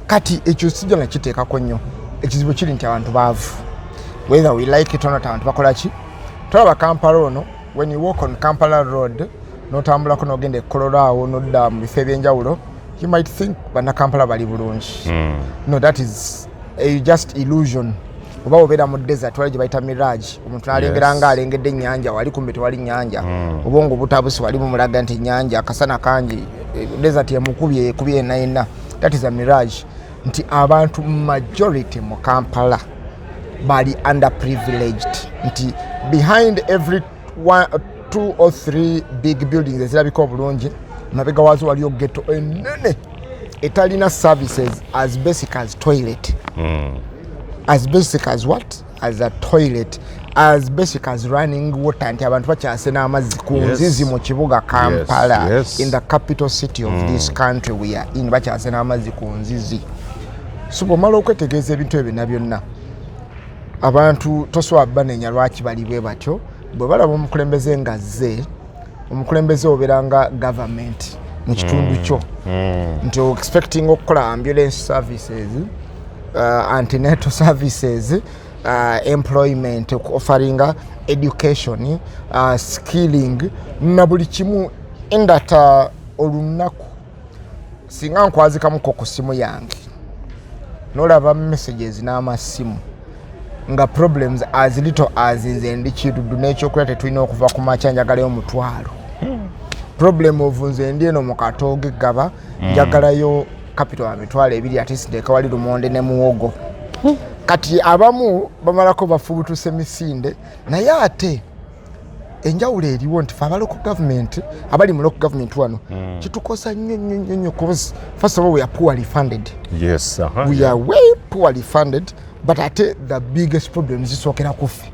kati ekyo sijja nakiteekako nnyo ekizibu kiri nti abantu baavu whether we like it or not abantu bakola ki tolaba Kampala ono when you walk on Kampala road notambulako n'ogenda e Koloraawo nodda mu bifo ebyenjawulo you might think bana Kampala bali bulungi. No, that is a just illusion. Oba obeera mu desert wali gye bayita mirage omuntu n'alengera nga alengedde ennyanja wali kumbe tewali nnyanja obwongo butabusi wali bumulaga nti ennyanja akasana kangi desert yemukubye ekubye yenna. That is a mirage. Nti abantu majority mu Kampala bali underprivileged. Nti behind every 1, 2 or 3 big buildings ezirabika obulungi mabega waazo waliyo ghetto enene etalina services as basic as toilet. As basic as what? As a toilet. As basic as running water. Nti abantu bakyase n'amazzi ku nzizi mu kibuga Kampala. In the capital city of this country we are in bakyase n'amazzi ku nzizi. So bw'omala okwetegeeza ebintu ebyo byonna abantu tosobola banenya lwaki bali bwe batyo bwe balaba omukulembeze nga zze omukulembeze obeera nga government mu kitundu kyo nti expecting okukola ambulance services antenatal services employment offering education skilling na buli kimu endata olunaku singa nkwazikamuko ku simu yange nolaba messages n'amasimu nga problems as little as nze ndi kirudu n'ekyokulya tetulina okuva ku makya njagalayo omutwalo problem of nze ndi eno mu Katooge gaba njagalayo capital ya mitwalo 2 ate sindeka wali Lumonde ne Muwogo kati abamu bamalako bafubutuse misinde naye ate enjawulo eriwo nti fa local government abali mu local government wano kitukosa nnyo cause first of all we are poorly funded. Yes, we are way poorly funded but ate the biggest problem zisokera kufe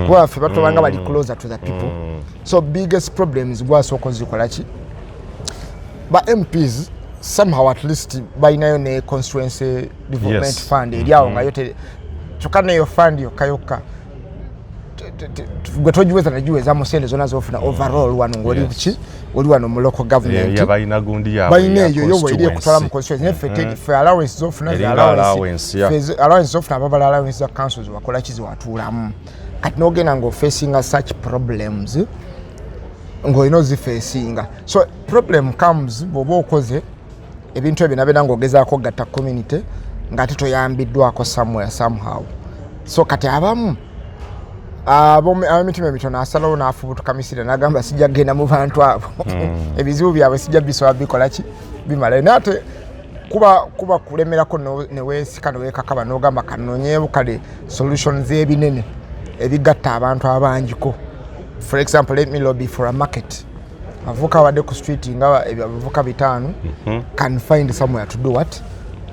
kwa fe bato banga bali closer to the people so biggest problems gwasoko zikola ki ba MPs somehow at least bayinayo ne constituency development fund eriawo nga yote chokana yo fund yokayoka gwetojiweza najiweza musende zona zofuna overall wano ngoli buki oli wano mu local government ya bayina gundi ya bayine yo wali kutwala mu constituency ne fete for allowance zofuna allowance zofuna babala allowance za councils wakola kizi watulamu kati nogena ngo facing such problems ngo inozi facing so problem comes bobo okoze ebintu ebinabena ngogezaako gatta community ngati toyambiddwako somewhere somehow so kati abamu emitima emitono asalawo n'afubutuka misiri n'agamba sijja genda mu bantu abo ebizibu byabwe sijja bisobola bikola ki bimala naye ate kuba kulemerako neweesika neweekakaba n'ogamba kanonyeewo kale solutions ebinene ebigatta abantu abangiko for example let me lobby for a market avuka abadde ku street nga abavuka 5 can find somewhere to do what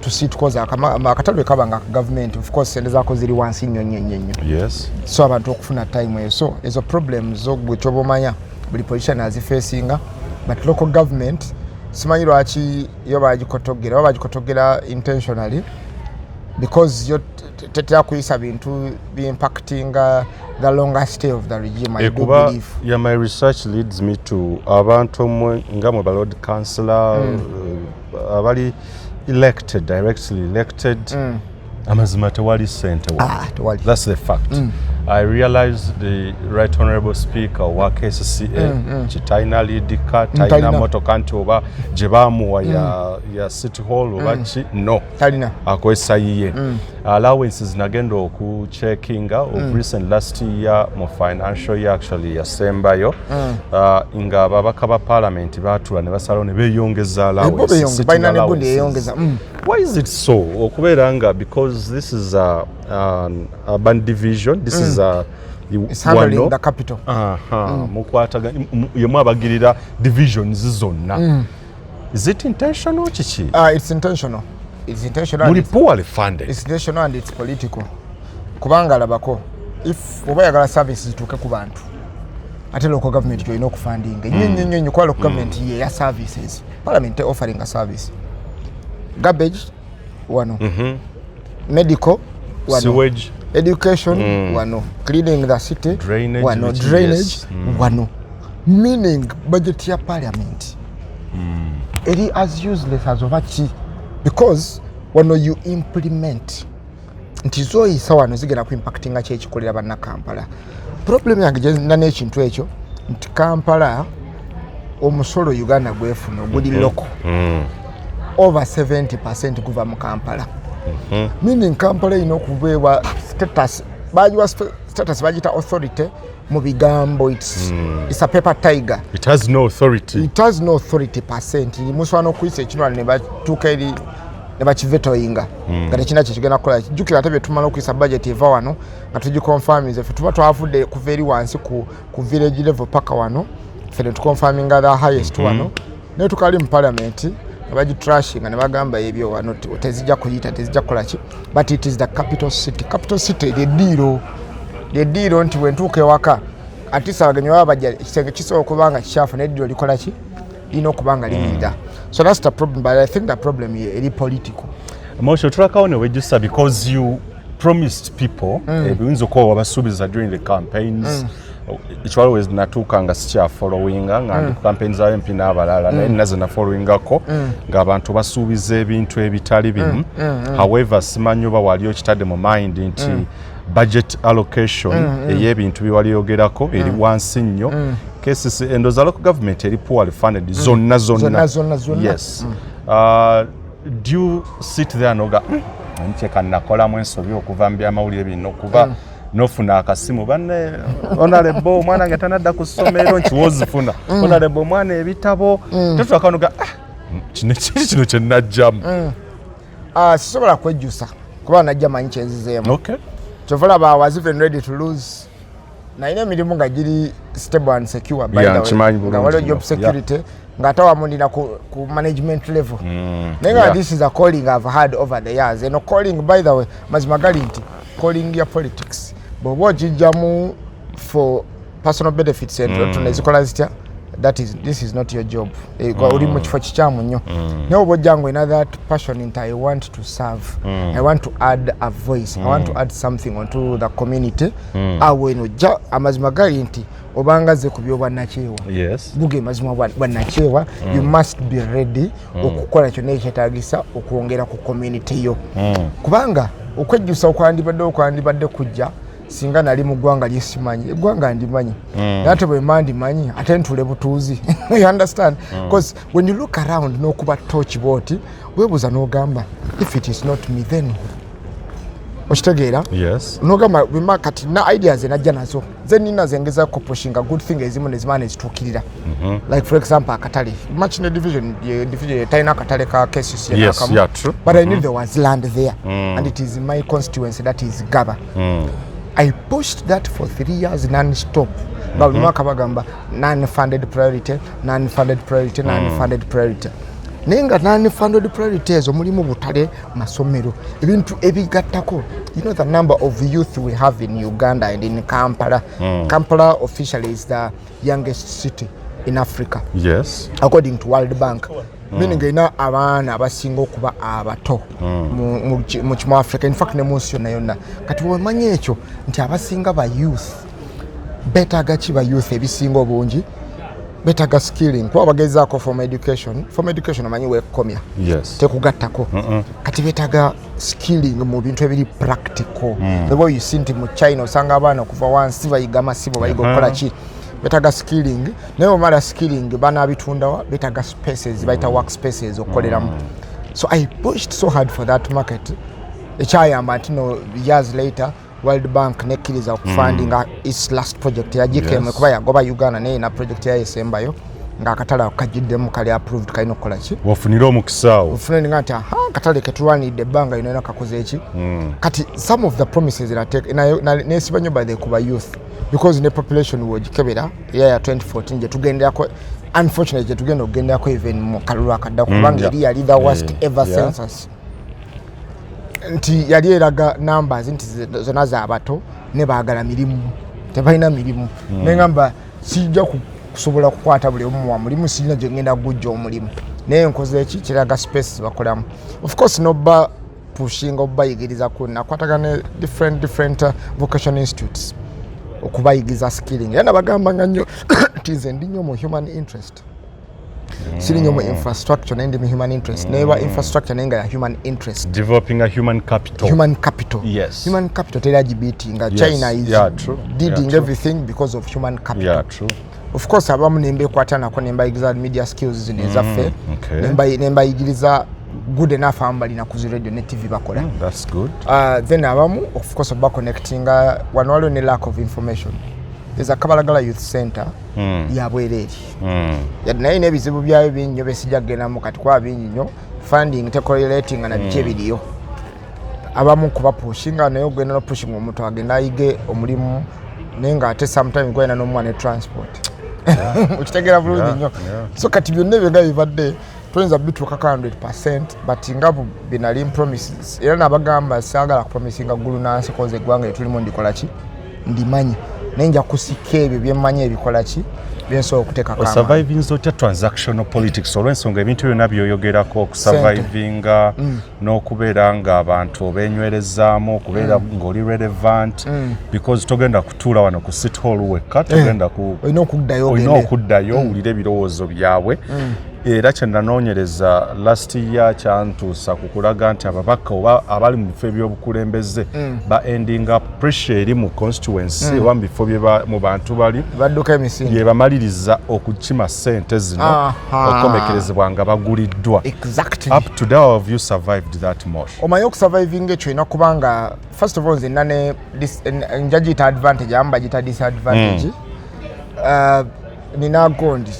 to sit cause akatalo kabanga government of course sende zako ziri wansi nnyo. Yes, so abantu okufuna time eyo so ezo problems zo gwechobomanya buli position as facing but local government simanyi lwaki yo bagikotogera intentionally because yo tetya kuyisa bintu be impacting the longer stay of the regime. I do believe. Yeah, my research leads me to abantu nga mu Lord Councillor abali directly elected amazima tewali sente. Tewali. That's the fact. I realize the Right Honourable Speaker wa KCCA Chitaina Lidika Taina motoka nti oba gye baamuwa ya City Hall oba ki no akozesa yiye allowances nagenda okucheckinga of recent last year mu financial year actually yasembayo nga ababaka ba parliament baatula ne basalawo ne beeyongeza allowances. Why is it so? Okubeera nga because this is a urban division, this is it's handling the capital. Mukwataga yemu abagirira divisions zonna. Is it intentional chichi? It's intentional. It's intentional. Muli poorly funded. It's intentional and it's political. Kubanga labako if oba yagala services tuke ku bantu ate local government yo ino okufunding nyo kwa local government ye ya services parliament offering a service garbage wano medical wano sewage education wano cleaning the city drainage wano drainage wano meaning budget ya parliament it is as useless as ovachi because wano you implement ntizo isa wano zigera ku impactinga kye kikolera banna Kampala. Problem yange genda n'ekintu ekyo nti Kampala omusolo Uganda gwefuna oguli loko over 70% guva mu Kampala. Meaning Kampala ino okubeebwa status bajiwa status bajita authority mu bigambo it's a paper tiger. It has no authority. It has no authority percent. Muswana okuyisa ekintu ne batuuka eri ne bakivetoyinga nga tekina kye kigenda kukola jjukira ate bye tumala okuyisa budget eva wano nga tugiconfirminze ffe tuba twavudde kuva eri wansi ku village level paka wano ffe ne tuconfirminga the highest wano naye tukali mu parliament ne bagitrashinga ne bagamba ebyo wano tezijja kuyita tezijja kukola ki but it is the capital city the deal nti bwentuuka ewaka atisa abagenyi baba bajja ekisenge kisobola okubanga kikyafu n'eddiiro likola ki lina okubanga limirira. So that's the problem, but I think the problem is political. Mosh, tulakawo ne wejjusa because you promised people ebiyinza okuba wabasuubiza during the campaigns ekiwaliwo natuuka nga sikya followinga nga ndi ku campaigns za MP n'abalala naye naze na followingako ng'abantu basuubiza ebintu ebitali bimu. However simanyi oba wali okitadde mu mind nti budget allocation ey'ebintu bye wali yogerako eri wansi nnyo. Cases endoza local government eri poorly funded zonna. Yes. Do you sit there noga ncheka nakolamu ensobi okuva mu byamawulire bino kuba nofuna akasimu banne honorable omwana nga tanadda ku ssomero nkiwozifuna honorable omwana ebitabo tetwakanoga kino kye najjamu sisobola kwejjusa kuba najja manyi kyenzizeemu. Okay. Kyova I was even ready to lose. Na ine emirimu nga giri stable and secure by the way. Nga waliwo job security nga ate wamundina ku management level. Naye this is a calling I've had over the years. Eno calling by the way mazima gali nti calling ya politics. Bw'oba ogijjamu for personal benefits tunezikola zitya this is not your job. Uli mu kifo kikyamu nnyo. Naye oba ojjangu ina that passion nti I want to serve. I want to add a voice. I want to add something onto the community. Awo eno jja amazima gali nti obanga ze ku byobwannakyewa. Yes. Buge mazima bwannakyewa you must be ready okukola kyonna ekyetaagisa okwongera ku community yo. Kubanga okwejjusa okwandibadde kujja singa nali mu ggwanga lyesimanyi eggwanga ndimanyi ate bwe mandimanyi ate ntule butuuzi. You understand? Because when you look around n'okuba torch boti weebuuza n'ogamba if it is not me then okitegeera? Yes. N'ogamba bima kati na ideas enajja nazo ze nina zengezako pushinga good thing ezimu nezimana ezituukirira. Like for example akatale much in the division talina akatale ka KCC. Yes, yeah, true. But I knew there was land there and it is in my constituency, that is Gaba. I pushed that for 3 years non-stop. Bagamba non-funded priority. Nenga non-funded priorities omulimu butale masomero ebintu ebigattako. You know the number of youth we have in Uganda and in Kampala. Kampala officially is the youngest city in Africa. Yes. According to World Bank. Meaning ina abaana abasinga okuba abato mu kimu Africa, in fact ne munsi yonna yonna. Kati wemanyi ekyo nti abasinga ba youth beetaaga ki ba youth ebisinga obungi betaga skilling kuba bagezaako from education omanyi wekomya tekugattako kati betaga skilling mu bintu ebiri practical the way you see nti mu China osanga abaana okuva wansi bayiga masibo bayiga okukola ki betaga skilling naye omala skilling banabitundawa betaga spaces baita work spaces okukoleramu so I pushed so hard for that market ekyayamba nti no years later World Bank nekkiriza okufunding its last project yagikeme kuba yagoba Uganda naye na project ya Esembayo nga akatala kajiddemu kali approved kalina okukola ki wafunira omukisaawo ofunira ngati katale ketulwanidde ebbanga ino nakakoze eki kati some of the promises that take nesibanyo by the kuba youth because the population wogikebera ya 2014 je tugenderako unfortunately je tugenda okugenderako even mu kalulu akadda kubanga eri yali the worst ever census nti yali eraga numbers nti zona z'abato ne baagala mirimu tebalina mirimu nengamba sijja kusobola kukwata buli omu wa mulimu sijja gye ngenda gujja omulimu naye nkoze eki kiraga space bakolamu of course noba pushing obayigiriza ku nakwatagana different vocational institutes okubayigiza skilling yana bagamba nga nnyo tize ndi nnyo mu human interest siri nnyo mu infrastructure nendi mu human interest neba infrastructure nenga ya human interest developing a human capital yes human capital tell LGBT nga China is leading everything because of human capital of course abamu nembe kwatana ko nemba yigiza media skills zineza fe nemba yigiriza good enough ambali na kuzi radio ne TV bakola that's good then abamu of course ba connecting one walo ne lack of information there's a Kabalagala Youth Center ya bwereri ya naye ne bizibu byayo binyo besijja gena mu kati kwa binyo funding te correlating na biche biliyo abamu kuba pushinga nayo gwena no pushing omuntu agenda ayige omulimu nenga ate sometimes gwena no mwana transport ukitegera bulungi nnyo so kati byonna byenga bibadde tuyinza bituuka 100% but ngabo binali promises era nabagamba saagala kupromisinga gulu nansi koze eggwanga etulimu ndikola ki ndimanyi nenja kusika ebyo byemmanyi ebikola ki byensobola okuteeka kama surviving zotya transactional politics olw'ensonga ebintu byonna byoyogerako okusurvivinga n'okubeera nga abantu obenywerezaamu okubeera ng'oli relevant because togenda kutuula wano ku city hall wekka togenda olina okuddayo owulire ebirowoozo byabwe era kyenanoonyereza last year kyantuusa ku kulaga nti ababaka oba abali mu bifo ebyobukulembeze ba ending up pressure eri mu constituency oba mu bifo mu bantu bali badduka emisinde bye bamaliriza okukima ssente zino okukomekerezebwa nga baguliddwa up to now have you survived that Mosh omanyi okusurviving ekyo ina kubanga first of all nze nane njagiyita advantage amba gita disadvantage nina gondi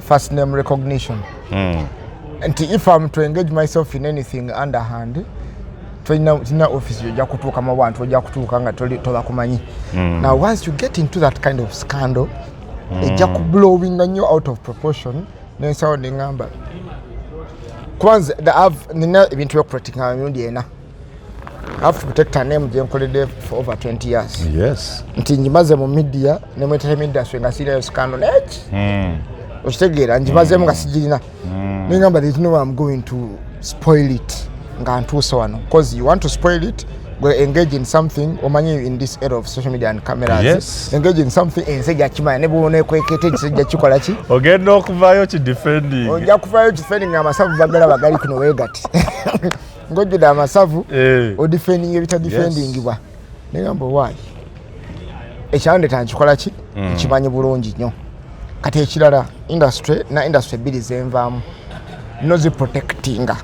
first name recognition and if I'm to engage myself in anything underhand tulina office yojja kutuuka mu bantu ojja kutuuka nga tobakumanyi now once you get into that kind of scandal ejja kublowing nnyo out of proportion nensawo nengamba kwanza nina ebintu byokuprotectinga emirundi ena I have to protect her name gyenkoledde for over 20 years. Yes. Nti njimaze mu media ne mu entertainment industry nga serious scandal net. Okitegeera njimazemu nga sijirina. Ningamba there's no way I'm going to spoil it nga ntuusa wano because you want to spoil it go engage in something omanyi in this era of social media and cameras. Yes. Engage in something ensejja kimanya ne bwone kwekete ekisejja kikola ki ogenda okuvaayo ki defending ojja kuvaayo defending amasavu bagala bagali kuno wegati ngojuda amasavu o defending ebita defendingibwa negamba why ekyande tankikola ki kimanyi bulungi nnyo kati ekirala industry bbiri zenvaamu nozi protectinga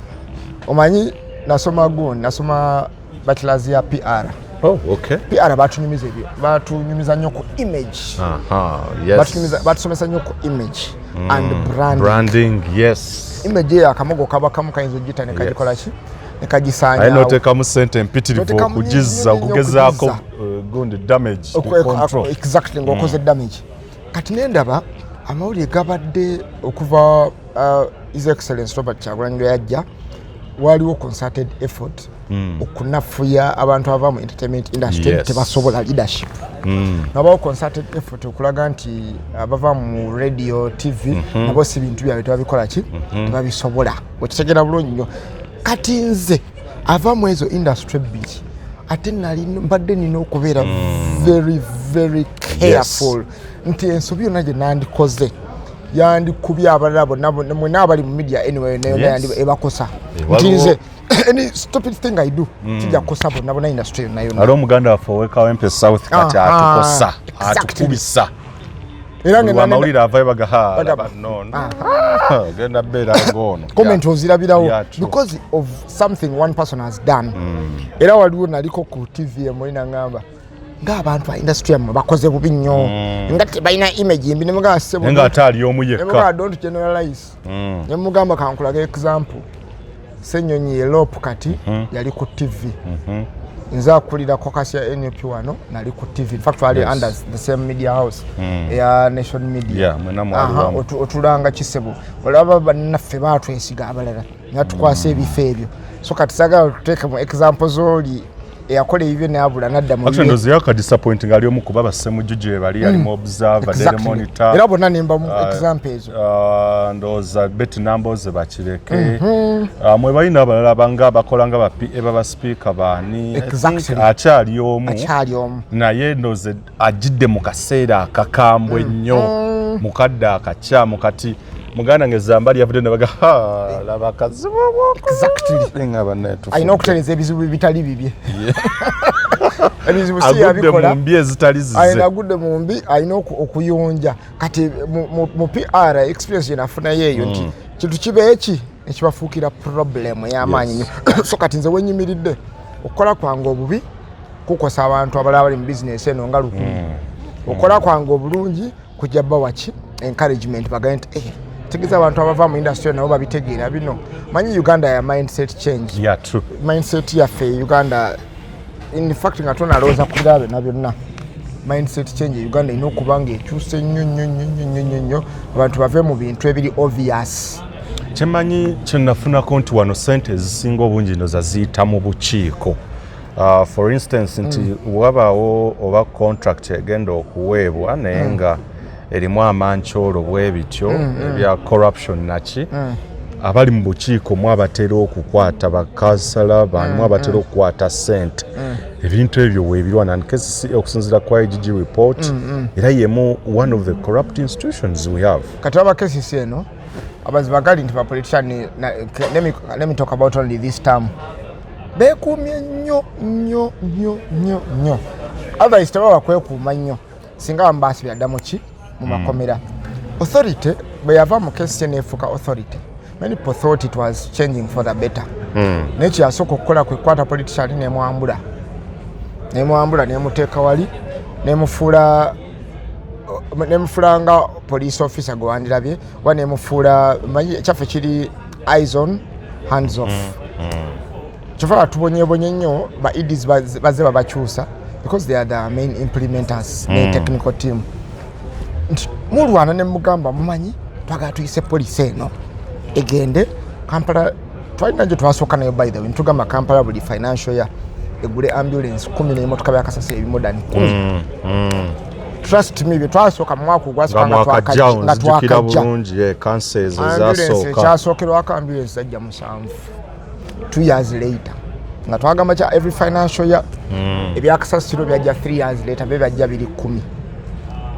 omanyi nasoma bachelors ya PR. Oh, okay. PR batunyumiza nnyo ku image. Yes. Batusomesa nnyo ku image and branding. Branding, yes. Image ya kamogo kaba kamu kayinza ogita ne kagikola ki? Ne kagisanya. Ayina otekamu sente empitirivu okugiza okugezaako gundi damage control. Exactly ng'okoze damage. Kati nendaba amawulire gabadde okuva His Excellency Robert Kyagulanyi lwe yajja waliwo concerted effort okunafuya abantu ava mu entertainment industry tebasobola leadership nabawo concerted effort okulaga nti abava mu radio TV nabo si bintu byabwe tebabikola ki tebabisobola okitegera bulungi nnyo kati nze ava mu ezo industry bbiri ate nali mbadde nina okubeera very very careful nti ensobi yonna gye nandikoze yandikubye abalala bonna mwena abali mu media anyway nayo ebakosa nti nze any stupid thing I do tijja kukosa bonna industry yonna yonna ali omuganda waffe owekawempe south kati atukosa atukubisa era Munnamawulire avayo bagaha genda beera ngono comment ozirabirawo because of something one person has done era waliwo naliko ku TV emulina ngamba ng'abantu ba industry yammwe bakoze bubi nnyo nga tebalina image mbi ne mugamba sebo nga ate ali omu yekka ne mugamba don't generalize ne mugamba kankulaga example Ssenyonyi Elope kati yali ku TV nze akulira kokasi ya NUP wano nali ku TV in fact wali under the same media house ya Nation Media otulanga Kisebo olaba bannaffe baatwesiga abalala natukwasa ebifo ebyo so kati sagala tuteeke mu examples oli eyakola ebyo n'abula nadda mu actually ndozi yaka disappointing ali omu kuba bassemujjuje bali ali mu observer daily monitor era bonna nimba mu example ezo ndoza bet numbers bakireke mwe balina abalala banga bakola nga baba speaker bani akyali omu naye ndoze ajidde mu kaseera akakambwe nnyo mukadde akakyamu kati muganda ngezambali yavudde nabaga laba kazibu exactly nga bannetu ayina okutereza ebizibu bitali bibye ebizibu si yabikola mu mbi ezitali zize ayina gudde mu mbi ayina okuyonja kati mu PR experience yenafuna yeeyo nti kintu kibe eki ekibafuukira problem y'amaanyi nnyo so kati nze wenyimiridde okukola kwange obubi kukosa abantu abalala bali mu business eno nga lukumi okukola kwange obulungi kujja bawaki encouragement bagamba nti tegeza abantu abava mu industry nabo babitegeera bino manyi Uganda ya mindset change true mindset yaffe Uganda in fact nga tonalooza ku birabe na byonna mindset change Uganda ino kubanga ekyuse nnyo abantu bave mu bintu ebiri obvious kyemanyi kyenafunako nti wano sente ezisinga obungi ndoza ziyita mu bukiiko for instance nti wabaawo oba contract egenda okuweebwa naye nga erimu amancholo bwebityo ebya corruption naki abali mu bukiiko mu abatera okukwata bakasala bantu abatera okukwata sente ebintu ebyo weebirwana nkesi okusinzira kwa IGG report era yemu one of the corrupt institutions we have kati abakesisi eno abazibagali nti politician let me talk about only this term bekumye nnyo otherwise tebaba kwekuuma nnyo singa mbasi byaddamu ki mu makomera authority bwe yava mu kesi nefuka authority many people thought it was changing for the better nechi yasoko okukola kwekwata politician nemwambula nemuteeka wali nemufuula nga police officer gwe wandirabye wa nemufuula kyaffe kiri eyes on hands off kyova tubonyebonye nnyo ba EDs baze babakyusa because they are the main implementers ne technical team mulwana ne mugamba mumanyi twagala tuyise police eno egende Kampala twalina gye twasooka nayo by the way ntugamba Kampala buli financial year egule ambulance 10 n'emmotoka byakasasa ebimodani 10 trust me bye twasooka mu mwaka ogwasooka nga twakajja bulungi cancers ezasooka kyasookerwako ambulance ajja 7 2 years later nga twagamba kya every financial year ebyakasasiro byajja 3 years later byajja 210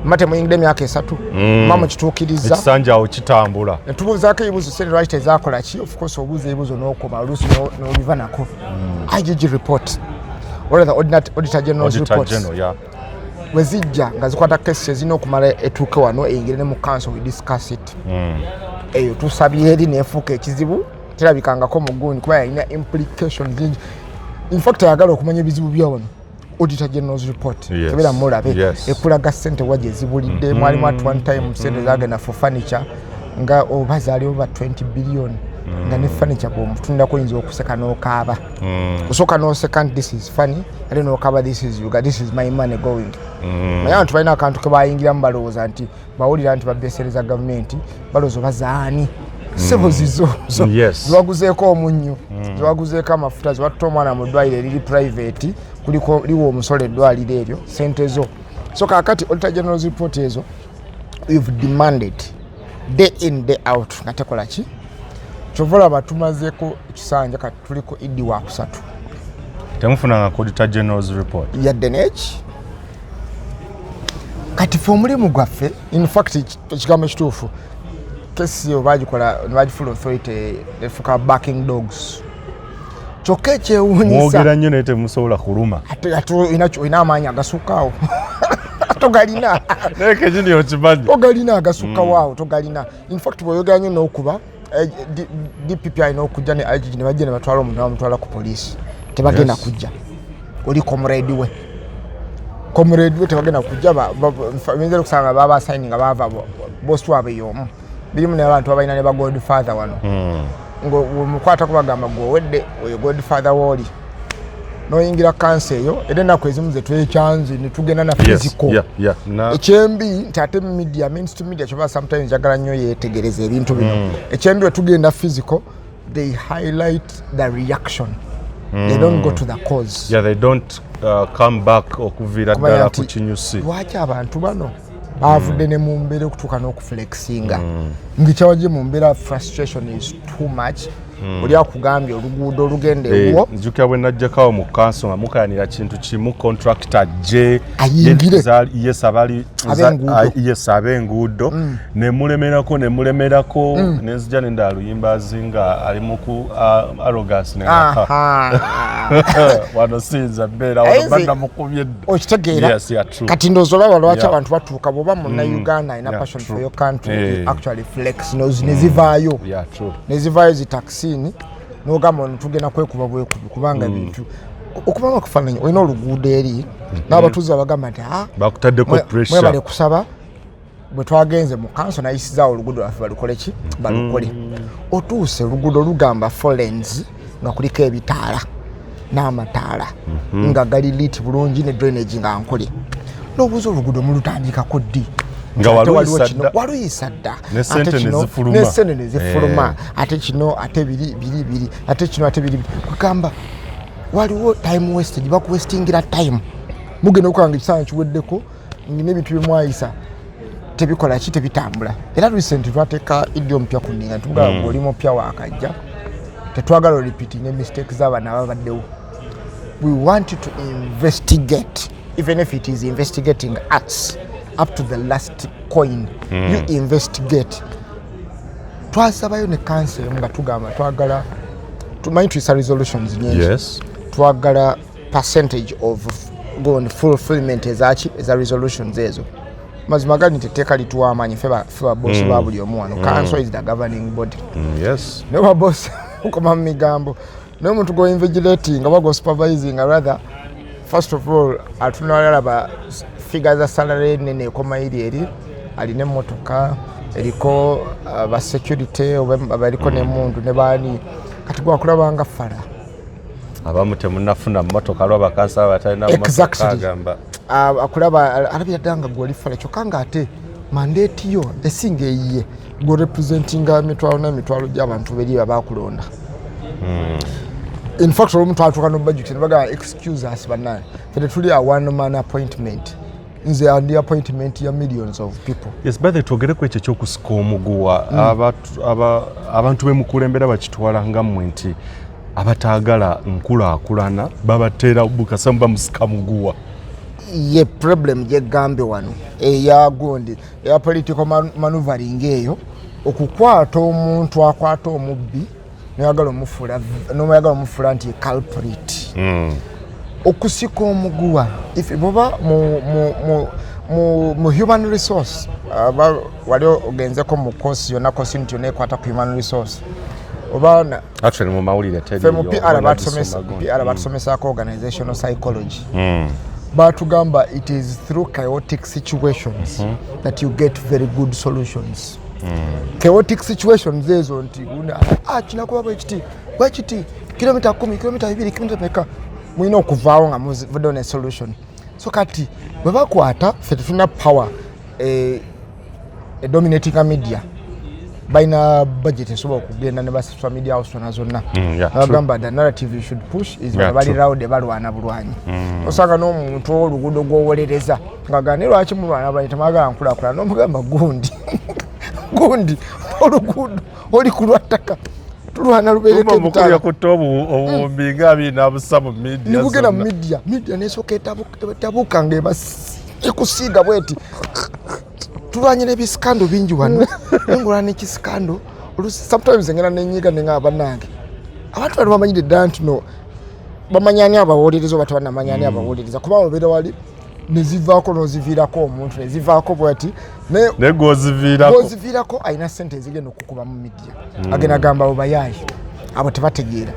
mate muyingide emyaka 3 mama kituukiriza ekisanja awo kitambula netubuuzaako ebibuuzo sente lwaki tezakola ki of course obuuza ebibuuzo n'okoma oluusi n'oliva nako IGG report or the auditor general's report bwe zijja nga zikwata kesi ezina okumala etuuke wano eyingire ne mu council we discuss it eyo tusabye eri neefuuka ekizibu terabikangako mu gundi kuba yalina implications zingi in fact ayagala okumanya ebizibu byawano auditor general's report kebera mulabe ekulaga sente wajje zibulidde mwalimu at one time sente zagenda for furniture nga obazaali over 20 billion nga ne furniture bwomutundako oyinza okuseka n'okaaba osooka n'oseka nti this is funny ate n'okaaba this is my money going naye abantu balina akantu ke bayingiramu balowooza nti bawulira nti babeesereza gavumenti balowooza bazaani sebo zizo ziwaguzeeko omunnyo ziwaguzeeko amafuta ziwatuta omwana mu ddwaliro eriri private kuliko liwo omusolo eddwaliro eryo sente zo so kakati auditor general's report ezo we've demanded day in day out nga tekola ki kyovola batumazeeko ekisanja kati tuliko idi wa kusatu temufunanga auditor general's report yadde neki kati fe omulimu gwaffe in fact ekigambo ekituufu kesi obagikola nebagifula authority nefuka backing dogs kyokka ekyewuunyisa mwogera nnyo naye temusobola kuluma ate ina amaanyi agasukaawo togalina naye kekini okimanyi togalina agasukkawo awo togalina in fact bw'oyogera nnyo n'okuba DPP alina okujja ne IGG ne bajja ne batwala omuntu bamutwala ku poliisi tebagenda kujja oli comrade we tebagenda kujja binza okusanga baba assigning baava bosi waabwe y'omu birimu n'abantu abalina ne ba godfather wano ngomukwata kubagamba gwowedde oyo godfather wooli noyingira kansa eyo era ennaku ezimu ze twekyanzi ne tugenda na physical ekyembi nti ate media mainstream media kyoba sometimes njagala nnyo yeetegereza ebintu bino ekyembi we tugenda physical they highlight the reaction they don't go to the cause they don't come back okuviira ddala ku kinyusi lwaki abantu bano bavudde ne mu mbeera okutuuka n'okuflexinga ngikyawaje mu mbeera frustration is too much oli akugambye oluguudo olugenda ewo nzukira bwe najjakawo mu kanso nga mukayanira kintu kimu contractor je ayingire yes ab'enguudo nemulemerako nenzija nenda luyimba zinga ali mu ku arrogance wano sinza mbeera wano banda mukubye okitegeera kati ndowooza olaba lwaki abantu batuuka bw'oba munna Uganda alina passion for your country actually flex nezivaayo zitaxi n'ogamba tugenda kwekuba bwekubi kubanga ebintu okubanga okufaananya olina oluguudo eri n'abatuuze babagamba nti bakutaddeko pressure mwebale kusaba bwe twagenze mu kanso nayisizaawo oluguudo lwaffe balukole ki balukole otuuse oluguudo lugamba foreigns nga kuliko ebitaala n'amataala nga gali lit bulungi ne drainage nga nkole n'obuuza oluguudo mulutandikako ddi nga waluyisa dda nesente nezifuluma ate kino ate biri ate kino ate biri kugamba waliwo time wastage bakuwestingira time mugenda okukanga ekisaanyi kiweddeko n'ebintu byemwayisa tebikola ki tebitambula era recent twateeka idiom mpya ku nninga tugamba oli mupya waakajja tetwagala repeating mistakes z'abaana ababaddewo we want to investigate even if it is investigating us up to the last coin you investigate twasabayo ne council nga tugamba twagala tumanyi tuyisa resolutions nyingi twagala percentage of going fulfillment eza resolutions ezo mazima gali nteteeka lituwa amaanyi fe babosi ba buli omu wano council is the governing body ne babosi okoma mu migambo n'omuntu go invigilating oba go supervising rather first of all atunalaba figure za salary nene ekomayiri eri alina emmotoka eriko ba security abaliko n'emundu ne baani kati gwakulabanga fala abamu temunafuna mmotoka lwa bakansa batalina mmotoka agamba akulaba alabira ddanga gwoli fala kyokka nga ate mandate yo esinga eyiye go representing emitwalo n'emitwalo gy'abantu beri abakulonda in fact omuntu atuuka no budget ne bagamba excuse us banaye fede tuli a one man appointment nze andi appointment ya millions of people. Yes, by the twogereko ekyo kyokusika omuguwa abantu bemukulembera bakitwala nga mmwe nti abataagala nkulaakulana babateera bukasa bamusika muguwa. Ye problem yegambe wano eya gondi eya political maneuvering eyo okukwata omuntu akwata omubbi n'ayagala omufula nti culprit. Okusika omuguwa if boba mu human resource wali ogenzeko mu course yonna course nti yonna ekwata ku human resource oba actually mu mawulire PR batusomesako organizational psychology. Batugamba it is through chaotic situations that you get very good solutions. Chaotic situations ezo nti kinakuba bwekiti kilomita 10 kilomita 2 kilomita meka mwina okuvaawo nga muvuddeo ne solution. So kati bwe bakwata ffe tufuna power dominating media baina budget esobola okugenda ne social media house zonna bagamba the narrative you should push is bali round balwana bulwanyi osanga n'omuntu oluguudo gwowolereza ngagane lwaki mulwana bali tamagala nkulakula n'omugamba gundi oluguudo oli kulwataka tulwana lubereke mukulu ku tobu obumbi ngabi nabusamu media nibugera media nesoka etabuka ngeba ekusiiga bweti tulwanyira ebisikando bingi wano nengola nekisikando sometimes ngena nenyiga nengaba nange abantu bano bamanyire ddala nti no bamanyani abawolereza oba tebanamanyani abawolereza kuba obeera wali nezivaako noziviirako omuntu nezivaako bwati negoziviirako alina sente ezigenda okukuba mu midia agenda agamba obayaayi abo tebategeera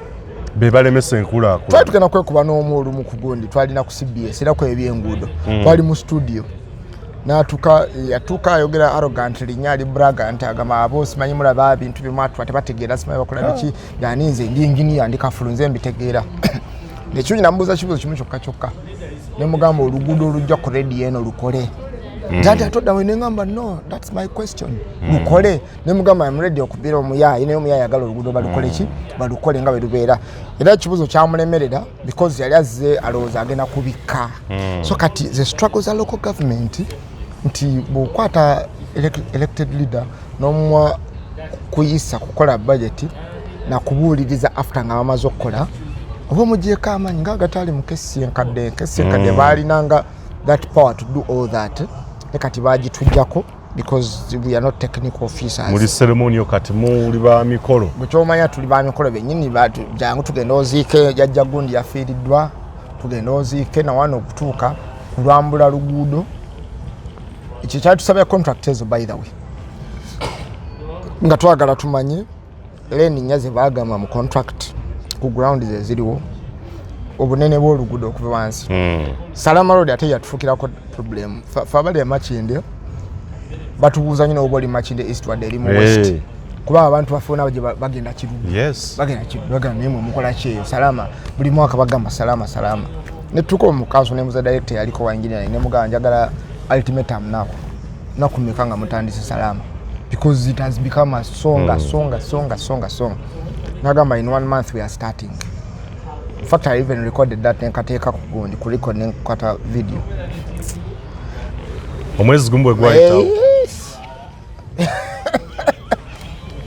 bebalemesa enkulaakulana twali tugenda kwekuba n'omu olumu ku gundi twalina ku CBS era ku ebyenguudo twali mu studio yatuuka ayogera arrogant linnya ali braga nti agamba abo simanyi mulaba bintu bimwatwa tebategeera simanyi bakola biki yani nze ndi engineer ndi kafulunze mbitegeera nekyo namubuuza kibuuzo kimu kyokka ne mugamba oluguudo olujja ku ready eno lukole Jati atoda we ngamba no that's my question lukole ne mugamba I'm ready okubira omuyaayi ne omuyaayi agala oluguudo balukole ki balukole nga berubeera era kibuzo kyamulemerera because yali azze alowooza agenda kubika so kati the struggles are local government nti bukwata elected leader n'omwa kuyisa kukola budget na kubuuliriza after nga bamaze okukola oba mugyeko amanyi nga gatali mu kesi enkadde baalinanga that power to do all that nekati bagitujjako because we are not technical officers muli ceremonial kati muli ba mikolo mukyomanya tuli ba mikolo bennyini jangu tugenda oziike jajja gundi yafiiriddwa tugenda oziike na wano okutuuka kulwambula luguudo ekyo kyatusabya contract ezo by the way nga twagala tumanyi leni nyaze bagamba mu contract ku ground ze ziriwo obunene bw'oluguudo okuva wansi Salama Road ate yatufukirako problem fabali ya Makinde batubuuza nnyo oboli Makinde eastward eri mu west kuba abantu bafuna bagenda kirubu bagamba mmwe mukola kyeyo Salama buli mwaka bagamba Salama ne tuko mu council ne muza director yaliko wangine ne mugamba njagala ultimatum nakumeka nga mutandise Salama because it has become a songa nagamba in 1 month we are starting. In fact, I even recorded that nekateka kugundi kuliko nenkata video. Omwezi gumbwe gwaita.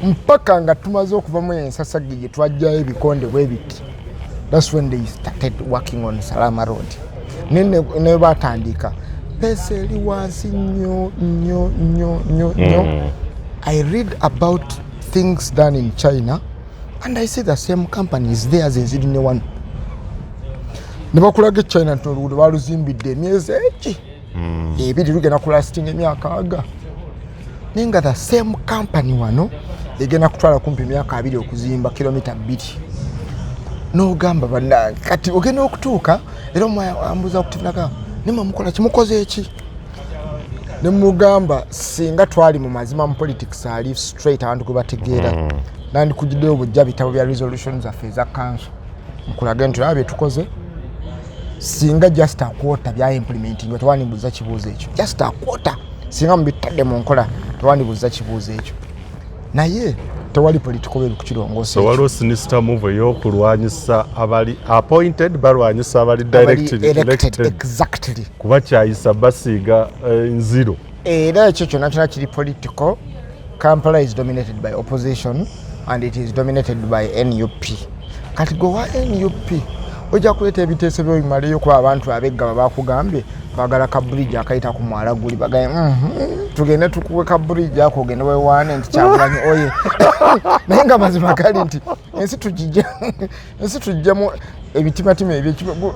Mpaka nga tumaze okuva mu ensasagige twajjayo ebikonde bwebiti. That's when they started working on Salama Road. Ne batandika. Pesa eri wansi nnyo. I read about things done in China and I see the same company is there as in one. Nebakulaga China ntoluguudo baluzimbidde emyezi eki ebiri lugenda kulasting emyaka aga nenga the same company wano egenda kutwala kumpi emyaka 2 okuzimba kilomita 2 n'ogamba bannange kati ogenda okutuuka era omwambuza okutulaga nema mukola kimukoze eki ne mugamba singa twali mu mazima mu politics ali straight abantu kubategeera nandi kujidde obujja bitabo bya resolutions za council mukulaga nti abe tukoze singa just a quarter bya implementing twani buza kibuuzo ekyo just a quarter singa mbitadde mu nkola twani buza kibuuzo ekyo naye tewali political belu kukirongoose so waliwo sinister move y'okulwanyisa abali appointed balwanyisa abali directly elected exactly kuba kyayisa basiiga nziro era ekyo kyonna kiri political. Kampala is dominated by opposition and it is dominated by NUP. Kati go wa NUP ojja kuleeta ebiteeso by'obimaleyo kuba abantu abegga bakugambye bagala ka bridge akayita ku mwala guli bagaye tugende tukuwe ka bridge ako ogende wewaane nti kyabulanyi oye naye nga mazima gali nti ensi tujjamu ebitimatima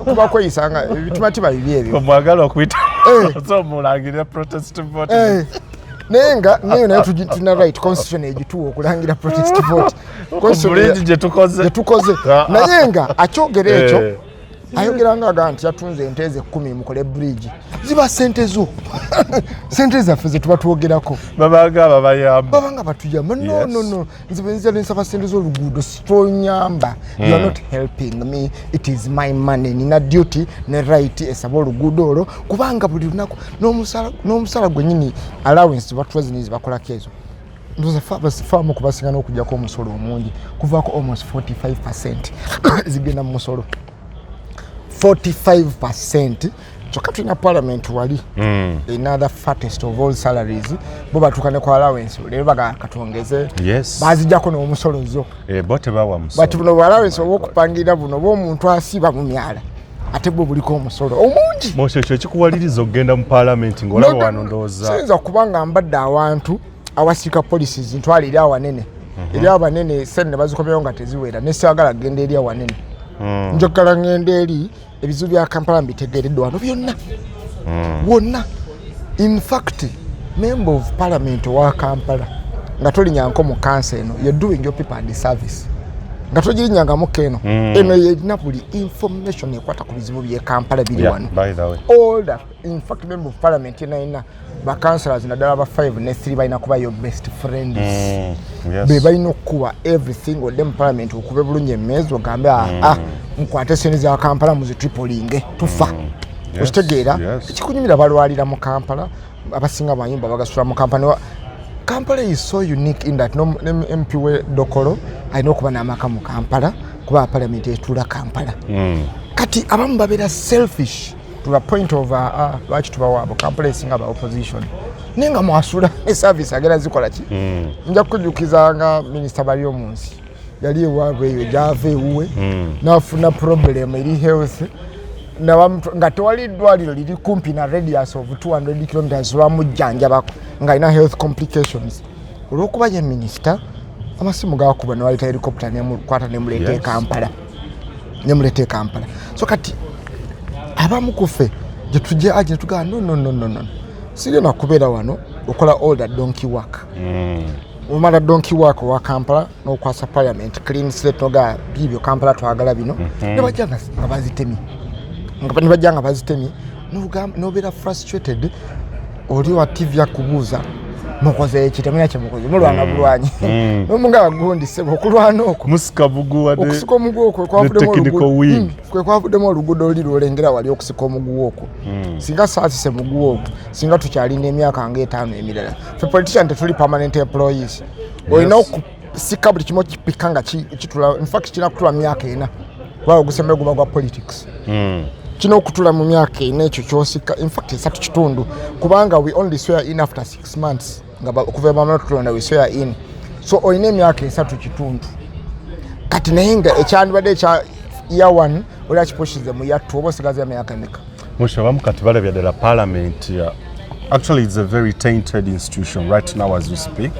kuba kweyisanga ebitimatima bibi ebyo mwagala okuyita mulangirira protest vote nenga naye tujina right constitution egituwa okulangira protest vote constitution je tukoze naye nga akyogera ekyo ayogera nga nti yatunze enteze 10 mukole bridge ziba sente zo sente zaffe ze tuba twogerako babanga batuyamba no nzibenza nsaba sente z'oluguudo sitonyamba you are not helping me, it is my money, nina duty ne right esaba oluguudo olwo kubanga buli lunaku n'omusala gwennyini allowance batuwazi nizi bakola kezo ndoza famu kubasinga n'okujjako omusolo omungi kuvaako almost 45% zigenda mu musolo 45%. Kyokka tulina parliament wali another fattest of all salaries bo batukane kwa allowance lero baga katongeze bazijjako n'omusolo zo bo tebawa musolo but buno allowance obwokupangira buno bw'omuntu asiba mu myala ate bwo buliko omusolo omungi. Mosh ekyo kikuwaliriza okugenda mu parliament ng'olaba wano ndowooza. Siyinza kubanga mbadde awantu awasika policies ntwala eri awanene. Eri awanene sente bazikomyewo nga teziwera ne saagala kugenda eri awanene. Njagala ngenda eri ebizibu bya Kampala mbitegeeredde wano byonna. Wonna. In fact, member of parliament wa Kampala nga tolinyanko mu council eno, you're doing your people a disservice. Nga togirinyangamu keno eno yerina buli information ekwata ku bizibu bye Kampala biri wano. By the way. All that, in fact, member of parliament ina ba councillors naddala ba 5 ne 3 balina kuba your best friends. Be balina okuwa every single dem parliament okube bulungi emmezi ogambe nkwate sente za Kampala muzitripolinge tufa. Okitegeera ekikunyumira balwalira mu Kampala abasinga bayimba bagasula mu Kampala. Kampala is so unique in that no MP we Dokolo alina okuba n'amaka mu Kampala kuba parliament etula Kampala. Kati abamu babeera selfish to the point of lwaki tubawaabo Kampala esinga ba opposition nenga mwasula ne service agera zikola ki. Nja kujjukiza nga minisita bali omunsi yali ewaabwe eyo gyava ewuwe n'afuna problem eri health nga tewali ddwaliro liri kumpi na radius of 200 kilometers lwamujjanjabako nga alina health complications. Olw'okuba ye minisita amasimu gakuba ne waleta helicopter nemukwata nemuleeta e Kampala. Nemuleeta e Kampala. So kati abamu kufe gye tujja aje tugaa no. Sirina kubeera wano okola all that donkey work. Umala donkey work wa Kampala n'okwasa parliament clean slate noga bibyo Kampala twagala bino ne bajja nga bazitemi. Nga bajanga bazitemi nobeera frustrated oli wa TV akubuuza mukoze ekitemera kye mukoze mulwana bulwanyi nomunga bagondise okulwana okwo musika bugu wadde okusika omuguu okwo kwavuddemu oluguudo oli lwolengera wali okusika omuguu okwo singa saasise muguu okwo singa tukyalinda emyaka nga 5 emirala fe politician tetuli permanent employees olina okusika buli kimu kipika nga kitula in fact kina kutula myaka 4 waba ogusembe guba gwa politics kino okutula mu myaka 4 ekyo kyosika in fact 3 kitundu kubanga we only swear in after 6 months nga okuva bamala tulonda we swear in so olina emyaka 3 kitundu kati naye nga ekyandibadde ekya year 1 oli akipushize mu year 2 oba osigaza emyaka emeka. Mushabamu kati balabya ddala parliament actually it's a very tainted institution right now as we speak.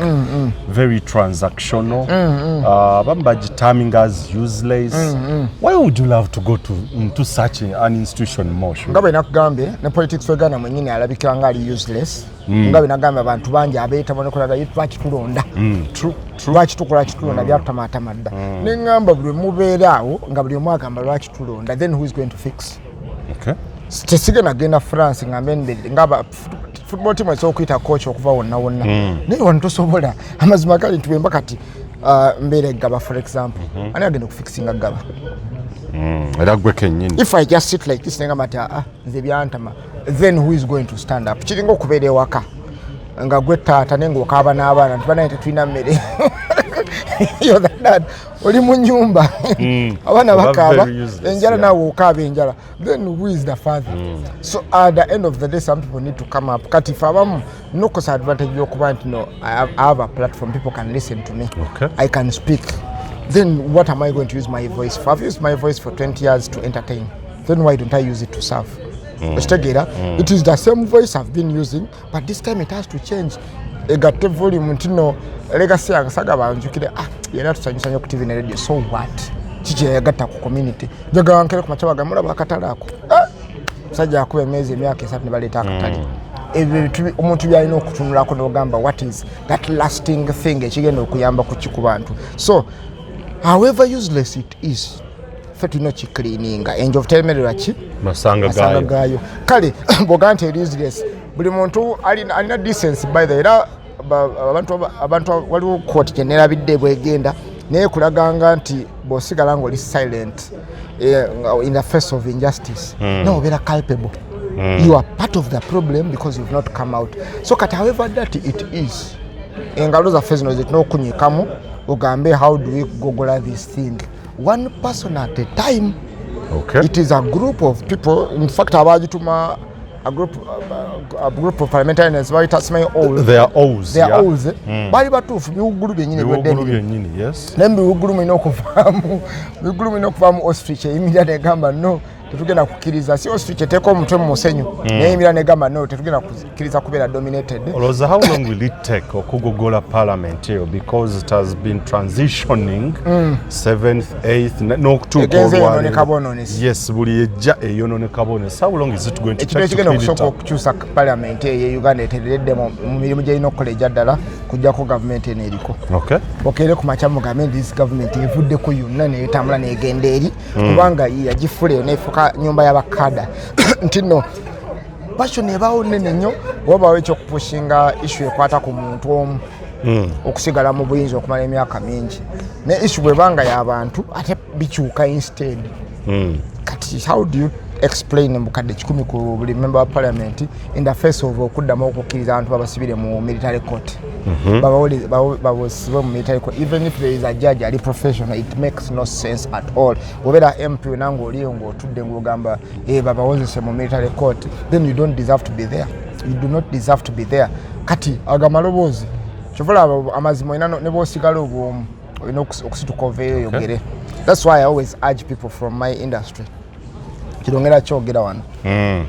Very transactional. Bamu bagitaming as useless. Why would you love to go to such an institution, Mosh? Ngabe nakugambe ne politics wegana mwenyini alabikira nga ali useless. Ngabe nagambe abantu bangi abeeta monekolaga twakitulonda. True. Lwakitukola kitulonda byatamatamada. Nengamba buli mubeeraawo nga buli omwaka agamba lwakitulonda then who is going to fix? Okay. Tesige nagenda France ngambe ngaba football team esokuita coach okuva wonna naye wano tosobola amazima gali ntubemba kati mbere gaba for example ani agenda kufixinga gaba era gwe kennyini if I just sit like this nenga mata nze byantama then who is going to stand up kiringa okubeera ewaka nga gwe taata nenga okaba n'abaana ntibanaye tetulina mmere yo that oli mu nyumba abana bakaba enjala nawe okaba enjala then who is the father? So at the end of the day some people need to come up kati fabamu no kosa advantage yokuba nti no I have a platform people can listen to me. Okay. I can speak. Then what am I going to use my voice for? I've used my voice for 20 years to entertain. Then why don't I use it to serve? It is the same voice I've been using but this time it has to change. Egatte volume ntino legacy yansaga banjukire yera tusanyusa nyo ku TV na radio so what kije yagatta ku community jaga nkere ku machabaga mulaba akatalako sajja akube emezi emyaka 3 ne baleta akatali ebyo omuntu byalina okutunulako n'ogamba what is that lasting thing ekigenda okuyamba ku kikubantu. So however useless it is fetino kicleaninga enjo temerera ki masanga gayo kale bogante useless buli muntu alina decency by the era abantu waliwo court general bidde bwegenda naye kulaganga nti bosigala ngoli silent in the face of injustice no obeera culpable. You are part of the problem because you've not come out. So kati however that it is engalo zaffe zino zitina okunyikamu ogambe how do we gogola this thing one person at a time. Okay. It is a group of people in fact abajituma a group of parliamentarians bali tasmay all they are alls bali batufu biwugulu byenyine yes nembi biwugulu ino okuvamu ostrich eyimirira negamba no tetugenda kukkiriza si ostrich eteeka omutwe mu musenyu neyimira negamba no tetugenda kukkiriza kubeera dominated. Olowooza how long will it take okugogola parliament eyo because it has been transitioning 7th 8th n'okutuuka yes buli ejja eyonooneka bonesi how long is it going to take ekigenda okusooka okukyusa parliament eyo Uganda eteeredde mu mirimu gy'erina okukola ejja ddala kujjako gavumenti eno eriko okeere ku makya mugambe this government evuddeko yonna neetambula neegenda eri kubanga yagifula eyo neefuka nyumba y'abakada nti nno passion ebaawo nnene nnyo obawo ekyokupushinga issue ekwata ku muntu omu okusigala mu buyinza okumala emyaka mingi ne issue bwebanga y'abantu ate bikyuka instead kati how do you explain mukadde 10 ku buli member wa parliament in the face of okuddamu okukkiriza abantu babasibire mu military court babawesibe mu military court even if there is a judge ali professional it makes no sense at all obeera MP nange oliyo ng'otudde ng'ogamba babawozese mu military court then you don't deserve to be there, you do not deserve to be there. Kati agamalobozi kyovula amazima ina ne boosigala obwomu olina okusituka oveeyo yogere. That's why I always urge people from my industry kirongera kyogera wano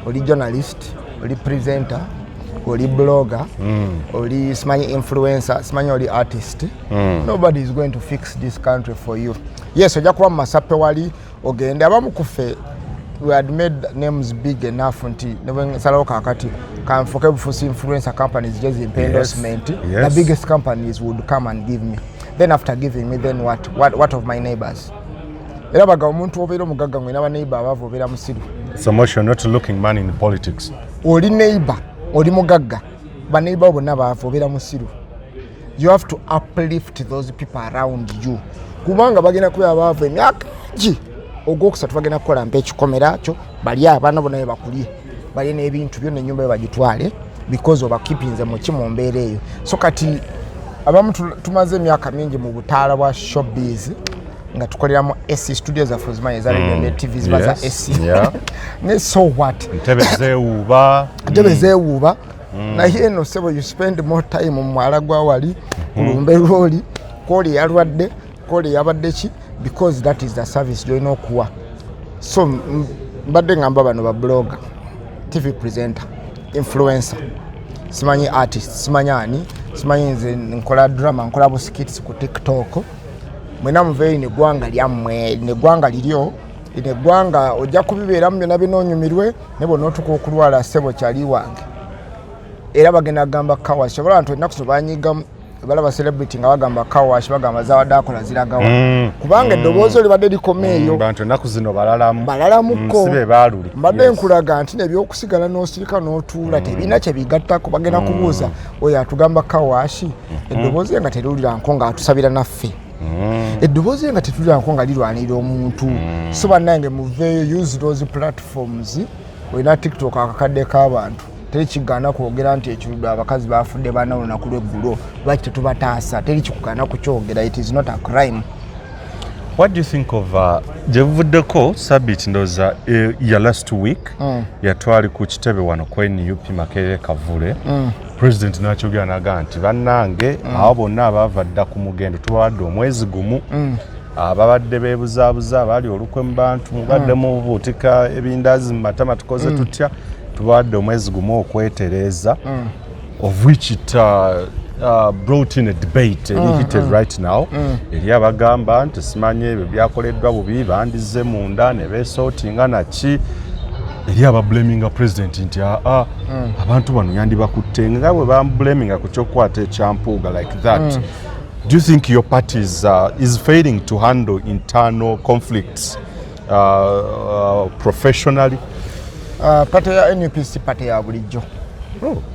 oli journalist oli presenter oli blogger oli simanyi influencer simanyi oli artist nobody is going to fix this country for you. Yes ojja kuba mu masappe wali ogende abamu kufe we had made names big enough nti nebwensalawo kakati kanfoke bufusi influencer companies just in endorsement the biggest companies would come and give me, then after giving me then what of my neighbors? Era baga omuntu obeera omugagga ngwe n'abaneighbor abava obeera musiru. So much you're not looking money in politics. Oli neighbor oli mugagga baneighbor bonna bava obeera musiru. You have to uplift those people around you kubanga bagenda kuba abava emyaka gi ogwokusatu bagenda kukola mpa ekikomera kyo bali abaana bonna bakulye bali n'ebintu byonna ennyumba bagitwale because of keeping mu kimu mbeera eyo. So kati abamu tumaze emyaka mingi mu butaala bwa showbiz nga tukoleramu AC studios zaffe zimanyi ezalende TVs baza AC ne so what ntebe zeewuuba naye eno sebo you spend more time mu mwala gwa wali kulumbe lwoli koli yalwadde koli yabadde ki because that is the service joino okuwa. So mbadde ngamba bano ba blogger TV presenter influencer simanyi artist simanyi ani simanyi nze nkola drama nkola bu skits ku TikTok mwena muveeyi neggwanga lyammwe neggwanga liryo neggwanga ojja kubibeeramu byonna binoonyumirwe ne bonna otuka okulwala ssebo kyali wange era bagenda kugamba kawash obola bantu ennaku zo banyigamu balaba celebrity nga bagamba kawash bagamba zawadde akola ziragawa kubanga eddoboozi olibadde likomeeyo bantu ennaku zino balalamuko sibe baaluli mbadde nkulaga nti nebyokusigala n'osirika n'otuula tebina kye bigattako bagenda kubuuza oyo atugamba kawash eddoboozi nga teriwuliranko nga atusabira naffe eddoboozi nga tetulirako nga lirwanirira omuntu. So bannange muveeyo use those platforms. Olina TikTok akakadde k'abantu teri kigaana kwogera nti ekirudde abakazi bafudde baana olunaku lw'eggulo lwaki tetubataasa teri kikugaana kukyogera. It is not a crime. What do you think of gyebuvuddeko sabit ndoza ya last week yatwali ku kitebe wano ku NUP Makerere Kavule President n'akyogera n'agamba nti bannange abo bonna abaava dda ku mugendo tubawadde omwezi gumu ababadde beebuzaabuza abaali olukwe mu bantu mubadde mu buutika ebindazi mu matama tukoze tutya tubawadde omwezi gumu okwetereeza of which it brought in a debate heated right now. Eri abagamba nti simanyi ebyo byakoleddwa bubi bandize munda ne beesootinga naki eri abablaminga president nti abantu bano yandibakutte nga bwe bamblaminga ku kyokukwata ekyampuuga like that. Do you think your party is failing to handle internal conflicts professionally? Party ya NUP si party ya bulijjo.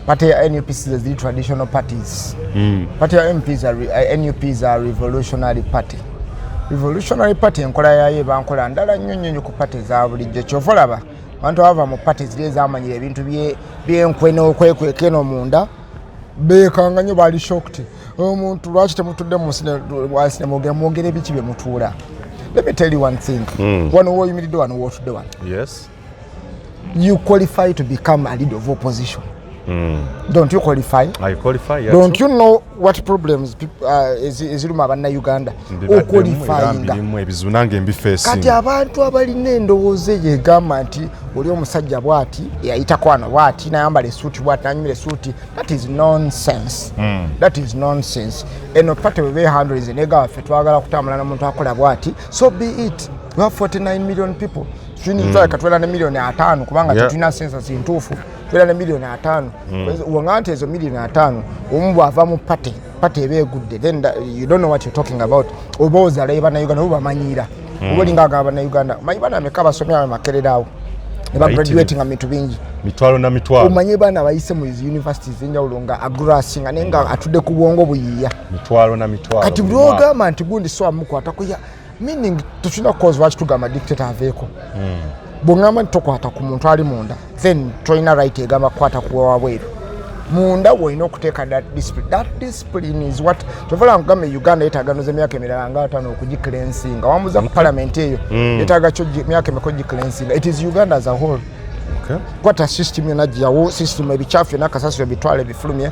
Party ya NUP is the traditional parties. Party ya NUP is a revolutionary party. Revolutionary party enkola yaye bankola ndala nnyo ku party za bulijjo. Kyovolaba abantu bava mu party zile zamanyira ebintu by'enkwe n'okwekweka eno munda beekanga nnyo bali shocked. Omuntu lwaki temutudde mu wasine mwogere biki bye mutuula. Let me tell you one thing. One woyimiridde wano wotudde wano. Yes. You qualify to become a leader of opposition. Don't you qualify? I qualify, yes. Don't you know what problems eziruma abannayuganda okwalifyinga ebizunange mbifacing kati abantu abalina endowooza eyo egamba nti oli omusajja bw'ati yayitako wano bw'ati nayambala essuuti bw'ati nanyumira essuuti. That is nonsense. That is nonsense. Eno pate bwe behandlize nega waffe twagala kutambula n'omuntu akola bw'ati, so be it. We have 49 million people. Tuyinza katwala ne milioni 5 kubanga tetulina census ntuufu. Twala ne milioni 5. Wangante ezo milioni 5 omu ava mu pate ebeegudde, then you don't know what you're talking about. Oboza leba na Uganda obamanyira. Obolinga agaba na Uganda. Manyi bana ameka basomya amakerera awo. Ne ba graduating amitu bingi. Mitwalo na mitwalo. Omanyi bana bayise mu universities enjawulo nga agrasing anenga atudde ku bwongo buyiya. Mitwalo na mitwalo. Kati blogama nti gundi so amuko atakuya meaning tuchina cause watch tugama dictator aveeko. Bongama ntokwata ku muntu ali munda, then toina right egamba kwata kuwa wabweru munda woina okuteeka that discipline is what tovala ngame Uganda etaganoze myaka emirala nga 5 okugicleansing wamuza mu parliament eyo etaga kyo myaka emeko cleansing. It is Uganda as a whole. Okay. Kwata system yonaji yawo system ebichafu na kasasiro ebitwale bifulumye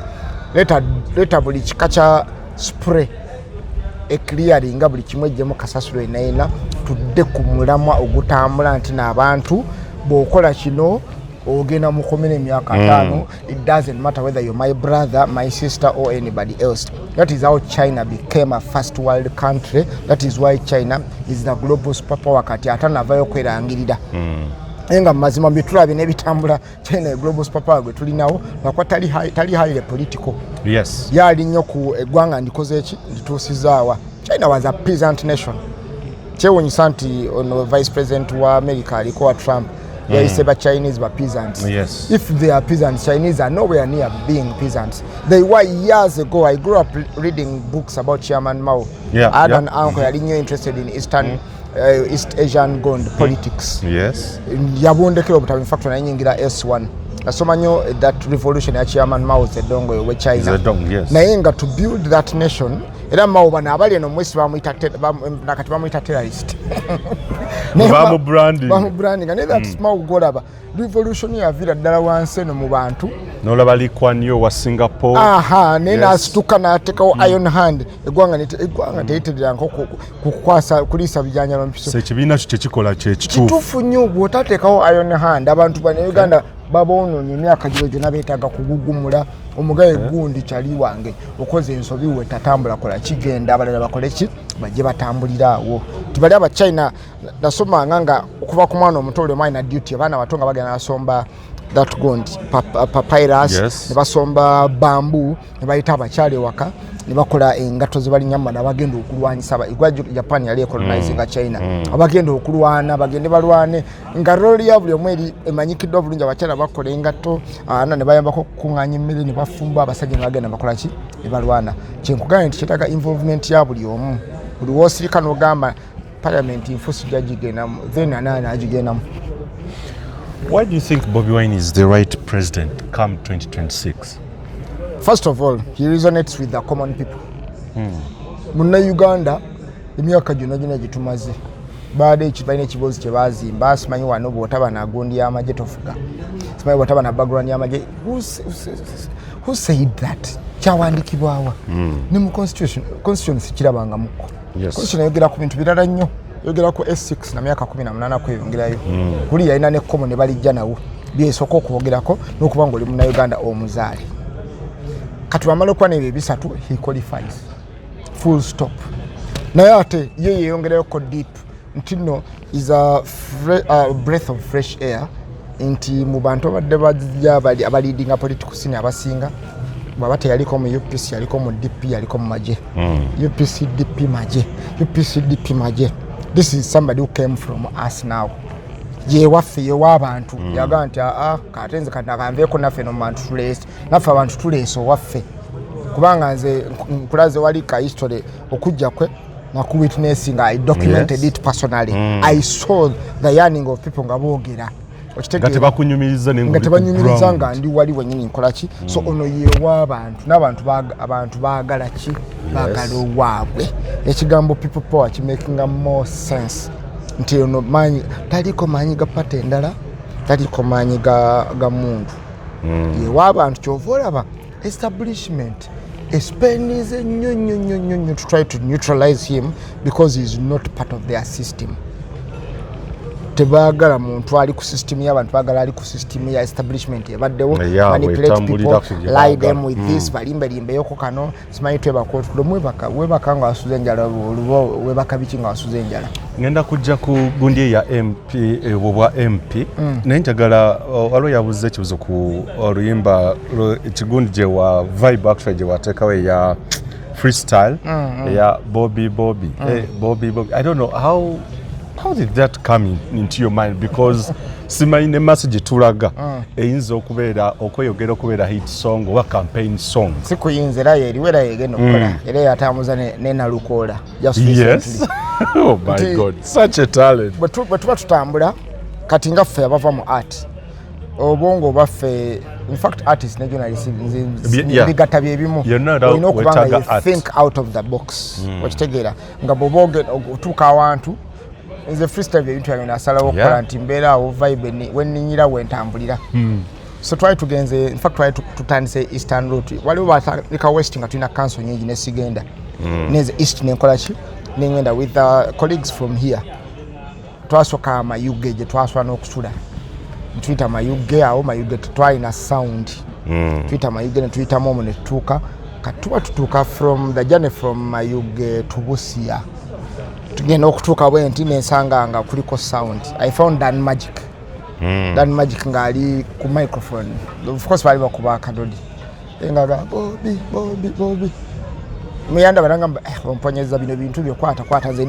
leta buli kikacha spray clearing nga buli kimwe jemu kasasiro inaina tudde ku mulamwa ogutambula nti n'abantu b'okola kino ogenda mu komene emyaka 5. It doesn't matter whether you're my brother, my sister or anybody else. That is how China became a first world country. That is why China is the global superpower kati atanavayo kwerangirira. Enga mazima bitulabe nebitambula China global superpower gwe tulinawo bakwa tali high political. Yes. Yali nnyo ku eggwanga ndikoze eki ndituusizaawa. China was a peasant nation. Kyewuunyisa nti ono vice president wa America aliko Trump. They say but Chinese were peasants. Yes. If they are peasants, Chinese are nowhere near being peasants. They were years ago. I grew up reading books about Chairman Mao. Yeah. I had an uncle who interested in East Asian Gond politics. Yes. Yabondekero but in fact when I nyingira S1. Nasoma nyo that revolution ya Chairman Mao Zedong we China. Zedong, yes. Nayenga to build that nation. Era Mao bana abali eno mwesi nakati bamuyita terrorist. Bamu branding and that Mao golaba revolution ya vira ddala wansi eno mu bantu nolaba likwanyo wa Singapore. Nena asituka n'ateekawo iron hand eggwanga teyitedera nko kukwasa kulisa bijanja lw'empiso. Ekibiina kyo kyekikola kituufu nnyo bw'otateekawo iron hand abantu bane Uganda babonoonye emyaka giro gyonna beetaaga kugugumula omugaye gundi kyali wange okoze ensobi we tatambula kola kigenda abalala bakole ki bajje batambulira awo tibali aba China nasoma nga okuva ku mwana omuto ole mine duty abaana batonga bagenda nasomba that gondi papyrus ne basomba bambu ne bayita abakyale waka ne bakola engato zibali nyama na bagenda okulwanyisa Japan yali colonizing China abagenda okulwana bagende balwane nga roli ya buli omweri emanyikidde obulungi abakyala bakola engato ne bayambako kunganya emmere ne bafumba abasajja ne bagenda bakola ki ne balwana kyenkugamba nti kyetaaga involvement ya buli omu buli wosirika n'ogamba parliament infusi jagigenda then anana agigendamu. Why do you think BobiWine is the right president come 2026? First of all, he resonates with the common people. Munna Uganda emyaka gyonna gitumaze baada ekibaina ekibozi kye bazimba simanyi wano bw'otaba na gundi y'amagye tofuga simanyi bw'otaba na background y'amagye. Who said that? Kyawandikibwawa ne mu constitution sikirabanga muko. Constitution yogera ku bintu birala nnyo yogera ku S6 na myaka 18 kweyongerayo kuli yalina ne komo ne balijja nawo byesoko okwogerako n'okubanga oli munna Uganda omuzaale kati wamala okuba n'ebyo bisatu he qualifies full stop. Naye ate ye yeyongerayo ko deep nti no is a breath of fresh air nti mu bantu abadde bajja abalidinga political scene abasinga bwaba teyaliko mu UPC yaliko mu DP yaliko mu maje UPC DP maje. This is somebody who came from us now. Ye waffe ye w'abantu yaga nti katenze kanakanveeko naffe no bantu tulese naffe abantu tulese waffe kubanga nze nkulaze wali ka history okujja kwe naku witnessing I documented it personally. I saw the yearning of people nga boogera ngate bakunyumiriza banyumiriza nga ndi wali wenyini nkola ki so ono ye w'abantu n'abantu abantu baagala ki baagala owaabwe ekigambo people power making more sense nti ono manyi taliko manyi ga pate endala taliko manyi ga muntu yewa abantu kyova olaba establishment expendize nnyo to try to neutralize him because he is not part of their system. Tebaagala muntu ali ku system y'abantu baagala ali ku system ya establishment yabaddewo manipulate people lie them with this balimbe yoko kano simanyi twebaka webaka nga wasuze enjala webaka biki nga wasuze enjala. Ngenda kujja ku gundi ya MP bwa MP naye njagala waliwo yabuze ekibuzo ku oluyimba ekigundi gye wa vibe actually gye wateekawo ya freestyle ya Bobi. I don't know how did that come into your mind because simanyi ne message tulaga eyinza okubeera okweyogera okubeera hit song oba campaign song sikuyinza era yeriwera yegenda okukola era yatambuza ne Nalukoola just yes oh my god such a talent bwe tuba tutambula kati nga ffe abava mu art obwongo baffe in fact artists ne journalists bigatta byebimu olina okuba nga think out of the box okitegeera nga bw'oba otuuka awantu nze freestyle ebintu yange nasalawo okukola nti mbeeraawo vibe wenninyira wentambulira so twali tugenze in fact twali tutandise eastern route waliwo batandika west nga tulina council nyingi nesigenda neze east nenkola ki nengenda with colleagues from here twasooka amayuge gye twasula n'okusula ntuyita mayuge awo mayuge tetwalina sound tuyita mayuge netuyitamu omwo netutuuka katuba tutuuka from the journey from mayuge to Busia tugenda okutuuka bwenti nensanga nga kuliko sound. I found Dan Magic ngaali ku microphone of course bali bakuba akadodi engaga Bobi muyanda baranga bamponyeza bino bintu byokwata nze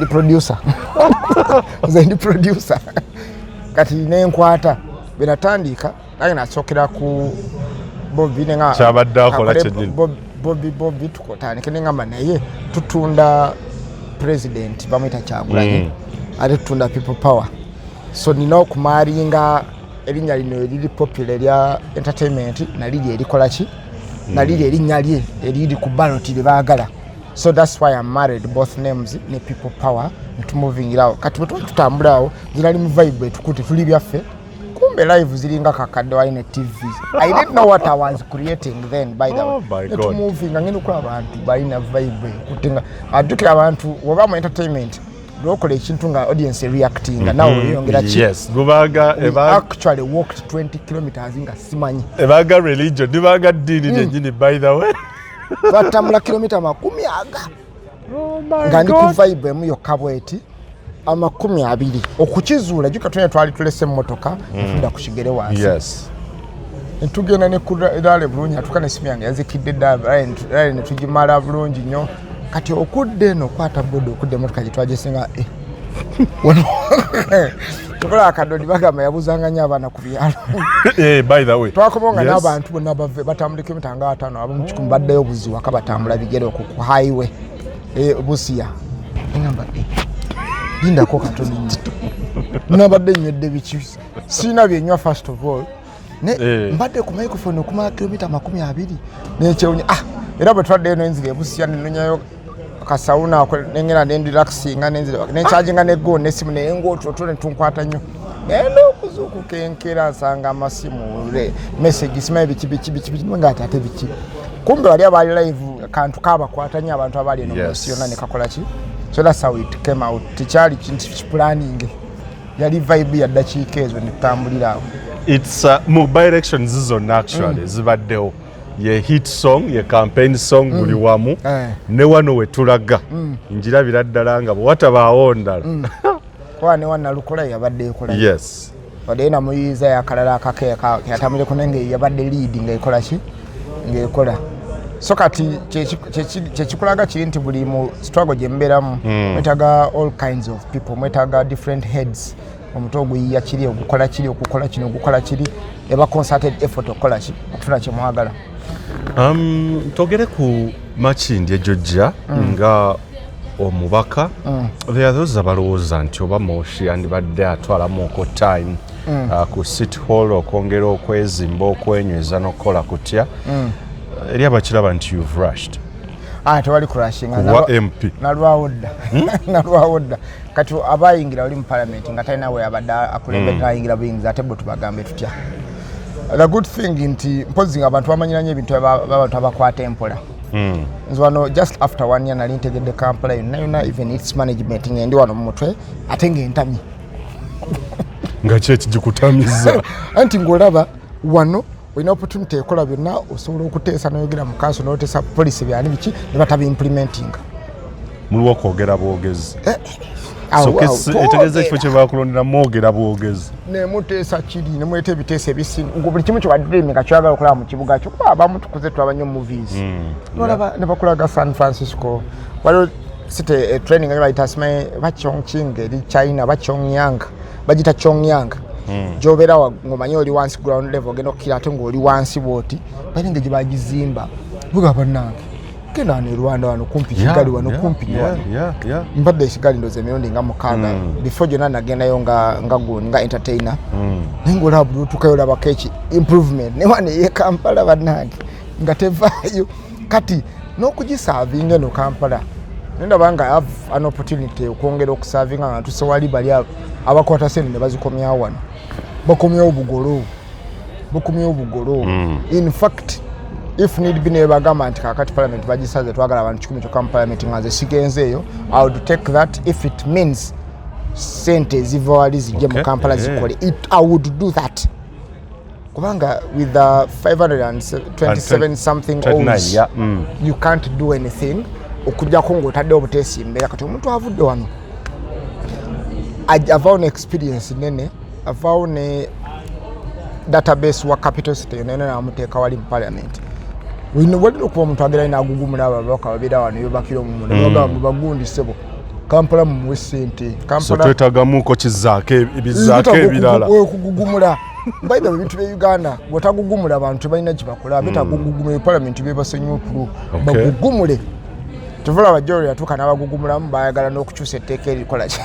ndi producer kati nenkwata binatandika nange nasookera ku Bobi nenga kyabadde akola kyennyini Bobi tukotandike nengamba naye tutunda president bamwita Kyagulanyi ate tutunda people power so nina okumaringa erinnya lino eriri popular lya entertainment naliri erikola ki naliri erinnya lye eriri ku ballot lyebaagala so that's why I'm married both names ne people power moving it out kati bwe tutambulawo zinali mu vibe etukute tuli byaffe kumbe live ziringa kakadde wali ne TV. I didn't know what I was creating then by the way. God. Moving ngene kwa abantu balina vibe kutenga adukira abantu woba mu entertainment lokola ekintu nga audience reacting now yongera ki yes gubaga actually walked 20 kilometers nga simanyi ebaga religion dibaga dini nyinyi by the way batambula kilomita 10 nga ndi ku vibe mu yokabweti amakumi 2 okukizuula juka tunye twali tulese mmotoka nfunda kushigere wansi yes ntugenda ne kudale bulungi atukane simu yange yazikidde dale ne tugimala bulungi nnyo kati okudde no kwata bodo okudde mmotoka gitwajesinga tukola akadodi bagamba yabuzanganya abana ku byalo by the way twakomonga n'abantu bonna batambulika emitanga 5 abamu 10 baddeyo buziwa kabatambula bigere ku highway Busia ngamba linda ko katoni nabadde nywedde biki sina byenywa first of all ne mbadde ku microphone okumala kilomita 20 nekyewunya era bwe twadde eno enzire Busia nenonyayo kasauna nengera ne relaxing nenzire ne charging ne go ne simu ne ngoto tone tunkwata nnyo eno kuzuku kenkera sanga amasimu message simaye biki ngata ate biki kumbe wali abali live kantu kaba kwatanya abantu abali eno Busia ne kakola ki so that's how it came out tichali kintu planning yali vibe ya dakiika ezo netambulira it's mu directions zizonna actually zibaddewo ye hit song ye campaign song buli wamu ne wano wetulaga njirabira ddala nga bwatabaawo ndala kwa ne wana lukola yabadde ekola yes wadde na muyiza yakalala akakeeka yatamule kunenge yabadde lead ngaekola ki ngaekola so kati kyekikulaga kiri nti buli mu struggle gye mbeeramu mwetaaga all kinds of people mwetaaga different heads omuntu oguyiya kiri okukola kiri okukola kino okukola kiri eba concerted effort okukola ki okufuna kye mwagala. Togere ku Makindi ejojja nga omubaka there are those abalowooza nti oba Mosh yandibadde atwalamuko time ku City Hall okwongera okwezimba okwenyweza n'okukola kutya eri abakiraba nti you've rushed tewali kurashinga wa MP nalwawodda kati abayingira oli mu parliament nga talina we abadde akulembedde ayingira buyingiza ate bwe tubagambe tutya The good thing nti mpozi abantu bamanyiranye ebintu abantu abakwata empola. Nzo wano just after 1 year nali ntegedde Kampala yonna even its management ngendi wano mu mutwe ate ng'entamye. Nga kyeki gikutamiza. Anti ng'olaba wano olina opportunity ekola byonna osobola okuteesa n'oyogera mu kanso n'oteesa policy byani biki ne batabi-implementing. Muliwo okwogera bwogezi. Etegeeza ekifo kye bakulondera mwogera bwogezi. Ne muteesa kiri ne mweta ebiteeso ebisinga buli kimu kye badreaming nga kyagala okulaba mu kibuga kyo kuba abamu tukuze tulaba nnyo movies. N'olaba ne bakulaga San Francisco waliwo site training nga bayita simanyi Chongqing eri China Pyongyang bagita Pyongyang. Gy'obeera ng'omanyi oli wansi ground level ogenda okukira ate ng'oli wansi bw'oti balina engeri gye bagizimba buga bannange genda wano e Rwanda wano kumpi Kigali wano kumpi wano mbadde Kigali ndoze emirundi nga mukaaga before gyonna nagendayo nga entertainer naye ng'olaba buli otuukayo olabako eki improvement ne wano ye Kampala bannange nga tevaayo kati n'okugisaavinga eno Kampala nendaba nga have an opportunity okwongera okusaavinga nga tusewali bali abakwata sente ne bazikomyawo wano bakomyawo bugolo in fact if need be ne bagamba nti kakati parliament bagisaze twagala abantu 10 kyokka mu parliament nga nze sigenzeeyo I would take that if it means sente ziva wali zijje mu Kampala zikole I would do that kubanga with the 527 something O's you can't do anything okujjako ng'otadde obuteesimbera kati omuntu avudde wano avaawo ne experience nene avaawo ne database wa capital city yonna n'amuteeka wali mu parliament walina okuba omuntu agenda n'agugumula ababaka babeera wano yobakira omumunda bagamba mubagundisebo Kampala mumuwe ssente so twetagamuko kizaako ebirala okugugumula baida ebintu bya Uganda bw'otagugumula abantu tebalina kye bakola betagugumula parliament bebasenyiwa okulu bagugumule tuvula abajjolo yatuuka n'abagugumulamu bayagala n'okukyusa etteeka erikola ki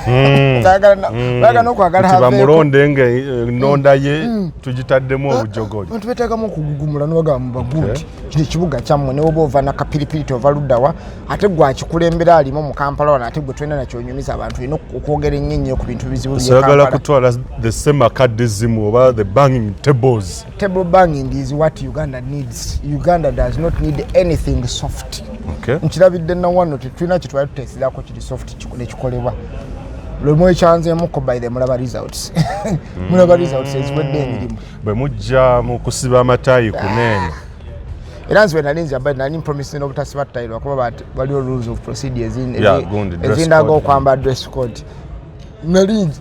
bayagala n'okwagala haveeko bamulonde ng'ennonda ye tugitaddemu obujogoli abantu beetagamu okugugumula n'obagamba mubagundi kino ekibuga kyammwe ne woba ova nakapiripiri tova luddawa ate gwakikulembera alimu mu Kampala wano ate gwe tulina nakyonyumiza abantu olina okwogera ennyo ennyo ku bintu bizibu bye Kampala oyagala kutwala the semakadism oba the banging tables. Table banging is what Uganda needs. Uganda does not need anything soft. Nkirabidde na wano tetulina kye twali tuteesezako kiri soft nekikolebwa lwemu ekyanzeemuko by the mulaba results mulaba results eziwedde emirimu bwe mujja mu kusiba amataayi kuneeno era nzibe nalinzi abadde nali mpromise n'obutasiba ttayi lwakuba waliwo rules of procedure ezindaga okwamba dress code nalinzi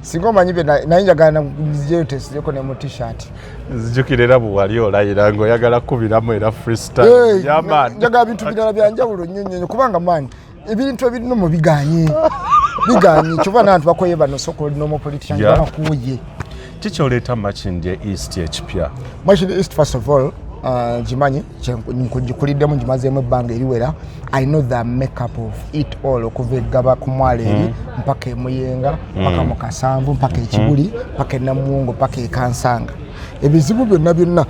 singa omanyi bye naye njagala nzijeyo tesizeko ne mu t-shirt nzijukira era bwe wali olayira ng'oyagala kubiramu era freestyle yamaani njagala bintu birala byanjawulo nnyo kubanga maani ebintu ebirino mu biganye kyova n'abantu bakoye bano soko olinomu politician bakuye kikyoleeta Makindye East ekipya Makindye East first of all Jimanyi nkugikuliddemu ngimazeemu ebbanga eriwera I know the makeup of it all okuva eggaba ku mwalo eri mpaka emuyenga mpaka mu Kasanvu mpaka ekibuli mpaka enamuwongo mpaka ekansanga ebizibu byonna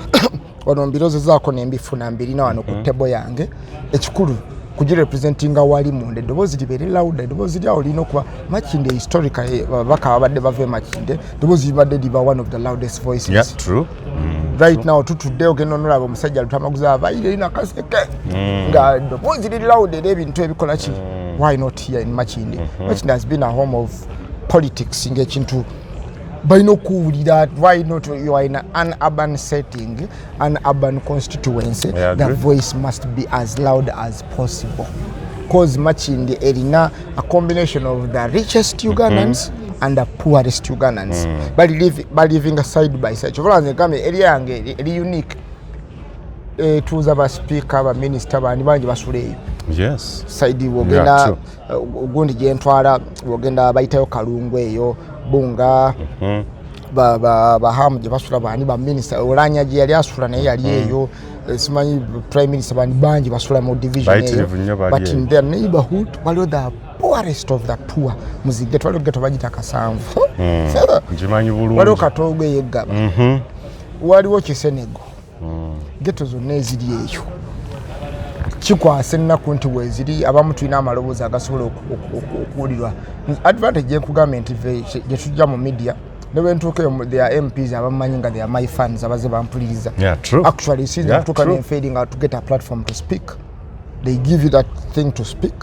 wano mbirozezaako nembifuna mbirina wano ku tebo yange ekikulu kugirepresentinga wali munda eddoboozi libeere lawuda eddoboozi lyawo lirina okuba Makindye historically babaka babadde bava Makindye eddoboozi libadde liba one of the loudest voices right now tutudde ogenda onolaba omusajja lutamaguza abaire lina kaseke nga eddoboozi liri lawuda era ebintu ebikola ki why not here in Makindye Makindye has been a home of politics ng'ekintu balina okuwulira why not you are in an urban setting an urban constituency the voice must be as loud as possible because Makindye erina a combination of the richest Ugandans and the poorest Ugandans by living side by side chovolanze kame area yange eri unique tuza ba speaker ba minister bandi bangi basuleyo yes side wogenda gundi gyentwala wogenda bayitayo Kalungu eyo bunga ba hamu gye basula bandi ba minister Olanya gye yali asula naye yali eyo simanyi prime minister bandi bangi basula mu division eyo but in their neighborhood waliwo the poorest of the poor muzigge twaliwo geto bagita Kasanvu njimanyi bulungi waliwo Katogwe yeggaba waliwo Kisenego geto zonna eziri eyo kikwasa ennaku nti weziri abamu tulina amaloboozi agasobola okuwulirwa advantage yenkugamba nti gye tujja mu media ne bentuke their MPs abamanyi nga they are my fans abaze bampuliriza. Yeah, true. Actually since tuka ne fading out to get a platform to speak, they give you that thing to speak.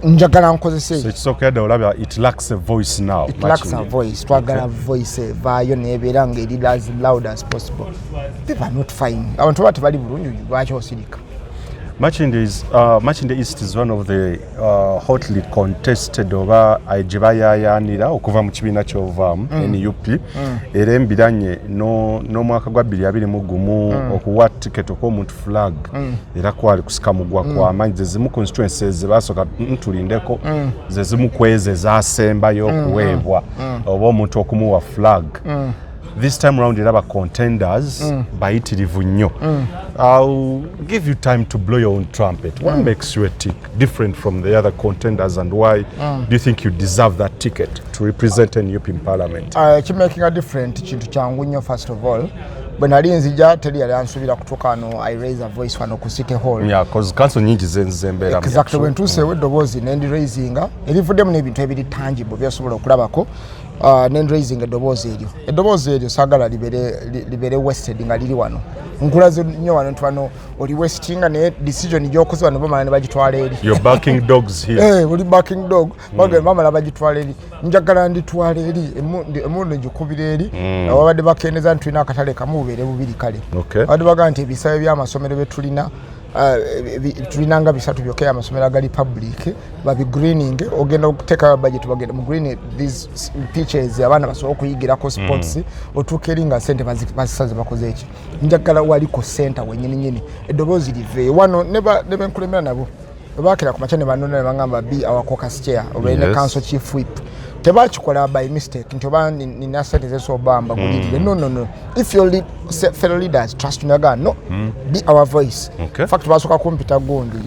Njagala nkozese. So it's okay that it lacks a voice now. It lacks a voice. Twagala voice vayo nebeera nga eri as loud as possible. People are not fine. Abantu bati bali bulungi lwaki osirika. Much in the East is one of the hotly contested oba ajibayayanira okuva mu kibiina ky'ovaamu NUP era embiranye n'omwaka gwa 2021 okuwa ticket okw'omuntu flag era kwali kusika mugwa kw'amaanyi ze zimu constituencies ze basooka ntulindeko ze zimu kweze zaasembayo okuweebwa oba omuntu okumuwa flag. This time round iraba contenders bayitirivu nnyo. I'll give you time to blow your own trumpet. What makes you a tick different from the other contenders, and why do you think you deserve that ticket to represent NUP in parliament? Making a different kintu kyangu nnyo first of all. When I nzija teri yali ansubira kutoka ano I raise a voice wano ku City Hall. Yeah, because council nyingi zembera. Exactly, when tuse weddobozi nendi raisinga erivuddemu n'ebintu ebiri tangible byasobola okulabako. Nendi raising eddobozi eryo sagala libere wasted nga liri wano. Nkulaze nnyo wano ntwano oli wastinga ne decision gy'okoze wano bamala ne bagitwala eri. You're backing dogs here. Oli backing dog. Bamala bagitwala eri. Njagala nditwala eri emundu ngikubira eri. Wabadde bakendeza ntulina akatale kamu bubeere bubiri kale. Badde baga nti ebisabe by'amasomero betulina tulinanga bisatu byokka amasomero agali public babi greening ogenda okuteka budget bagenda mu green these pitches abana basobola okuyigirako sports otukeringa sente bazisaze bakoze eki njagala waliko center wenyini eddobozi live wano nebe nkulemera nabo bakira ku machane banone bangamba bi our caucus chair obene council chief whip tebachikola by mistake ntoba nina sente zeso bamba gulirire no if your fellow leaders trust Nyaga no be our voice fact basoka kompita gondi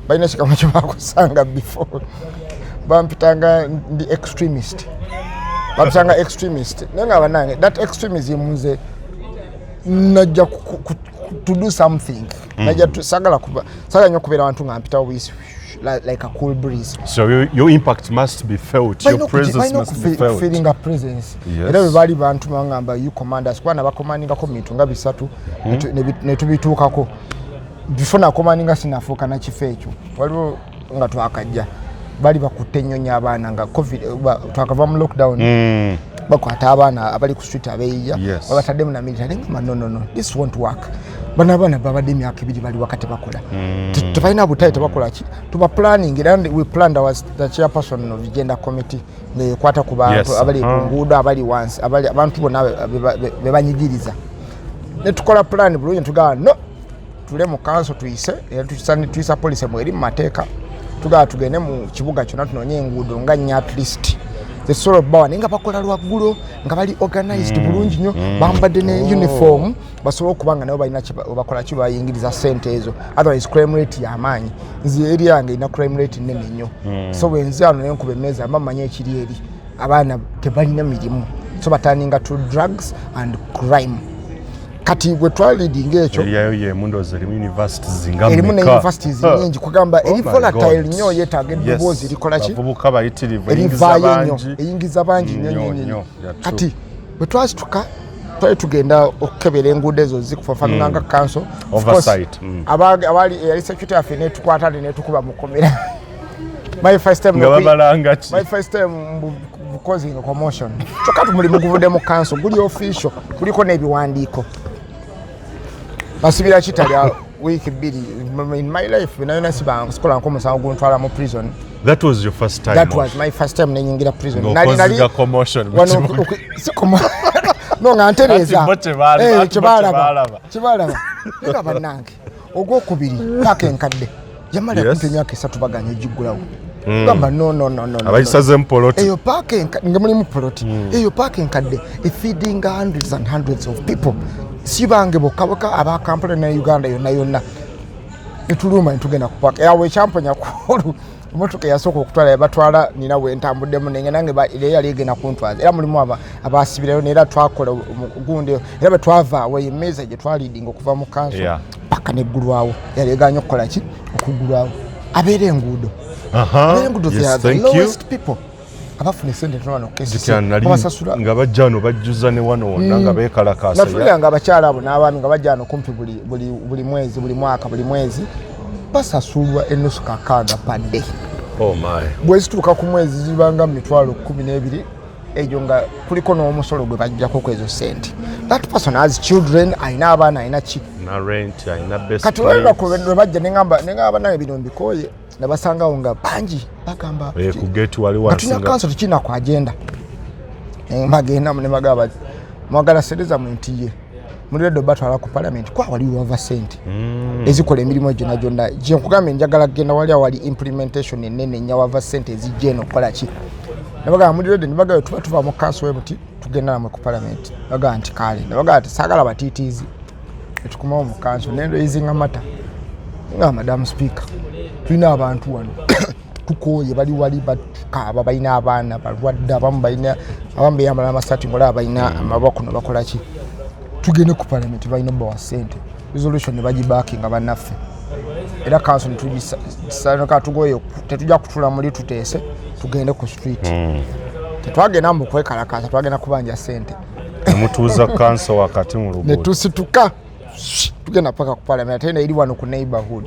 bayina chikama cyo bakusanga before bampitanga the extremist babusanga extremist nenga banange that extremism nze najja to do something najja sagala kuba saga nyo kubera abantu ngampita obisi like a cool breeze. So your impact must be felt, your presence must be felt. Feeling a presence. Era bali bantu bangamba you commanders kwana bakomandinga ko mitu nga bisatu ne tubitukako before na commandinga sinafuka na chifecho waliwo nga twakajja bali bakutte nyonya abana nga covid twakava mu lockdown bakwata abana abali ku street abeya babatadde mu na military no this won't work bana babadde emyaka ebiri bali wakati bakola tufalina butayi tebakola ki tuba planning and we planned the chairperson of gender committee nekwata ku bantu abali ku nguudo abali once abali abantu bonna bebanyigiriza ne tukola plan bulungi tugaa no tule mu council tuyise era tuyisa police mu eri mu mateeka tugaa tugende mu kibuga kyonna tunonye enguudo nga nya at least the sort of bawa ninga bakola lwaggulo nga bali organized bulungi nnyo bambadde ne uniform basobola okubanga nabo balina bakola ki bayingiriza sente ezo otherwise crime rate y'amaanyi nzi eri yange ina crime rate nene nnyo so wenzi ano nenkuba emmeeza bamanya ekiri eri abaana tebalina mirimu so bataninga to drugs and crime kati bwe twalidinga ekyo mundoze erimu universities nyingi kugamba eri volatile nnyo yeetaaga eddoboozi likola ki abavubuka bayitirivu eyingiza bangi nnyo kati bwe twasituka twali tugenda okukebera enguudo ezo zikufafanula nga council abali yali security yaffe netukwata netukuba mukomera my first time causing a commotion kyokka tumulimu guvudde mu council guli official kuliko n'ebiwandiiko basibira kitali week bidi in my life when I was school nko musango guntwala mu prison. That was your first time? That was my first time nenyingira prison. Nali commotion. No ngantereza. Chibalaba. Ega banange. Ogwokubiri paka enkadde. Yamala kuntemya ke satu baganye jigulawo. Gamba no. Abayisaze mpoloti. Eyo paka nga muli mu poloti. Eyo paka enkadde feeding hundreds and hundreds of people. Sibange bokaboka aba Kampala na Uganda yonna etuluma ntugenda kupaka yawe champonya kulu motoka yasoko okutwala yabatwala nina we ntambuddemu nenge nange ile yali egenda kuntwaza era mulimu abasibirayo nera twakola gundi era betwava we message twalidinga okuva mu kanso paka neggulwawo yali eganya okukola ki okugulwawo abere enguudo Yes, the lowest people abafuna sente tono kesi basasula nga bajjano bajjuza ne wano wonna nga bekalakasa nafulira nga abakyala abo n'abaami nga bajjano kumpi buli mwezi buli mwaka buli mwezi basasulwa ennusu kakaaga padde. Oh my. Bwezituuka ku mwezi zibanga mitwalo 12 ejo nga kuliko n'omusolo gwe bajjako kwezo sente. That person has children, ayina abaana ayina ki na rent ayina best kati wera ko bajja nengamba naye bino mbikoye nabasangawo nga bangi bagamba ku gate wali wasinga kanso tukina ku agenda magenda ne magaba mwagala sereza mu ntiye muri do batwala ku parliament kwa wali wava sente ezikola emirimu egyo na jonda je nkugamba njagala genda wali implementation enene nya wava sente ezijeno kola ki nabaga muri do nibaga tuba mu council webuti tugenda mu ku parliament baga anti kale nabaga ati sagala batitizi etukuma mu council nendo izinga mata nga madam speaker tulina abantu wano tukoye bali wali bakaba balina abaana balwadde abamu balina abambe yambala amasati ngola balina amaboko no bakola ki tugende ku parliament balina bawa sente resolution bagibaaki nga banaffe era council tujisana ka tugoye tetujja kutula muri tutese tugende ku street tetwagenda mu kwekalakasa twagenda kubanja sente mutuuza council wakati mu luguudo ne tusituka tugenda paka ku parliament ene iri wano ku neighborhood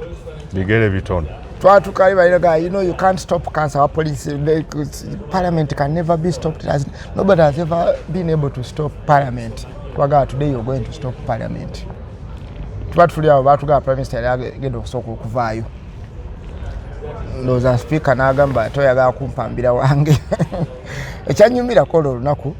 bigere bitono twatuka ibairaga you can't stop cancer. Our police parliament can never be stopped. Nobody has ever been able to stop parliament. Twaga today you're going to stop parliament. Twatuli abantu ga prime minister agenda okusooka okuvaayo ndoza speaker n'agamba toyaga kumpambira wange ekyanyumira kola olunaku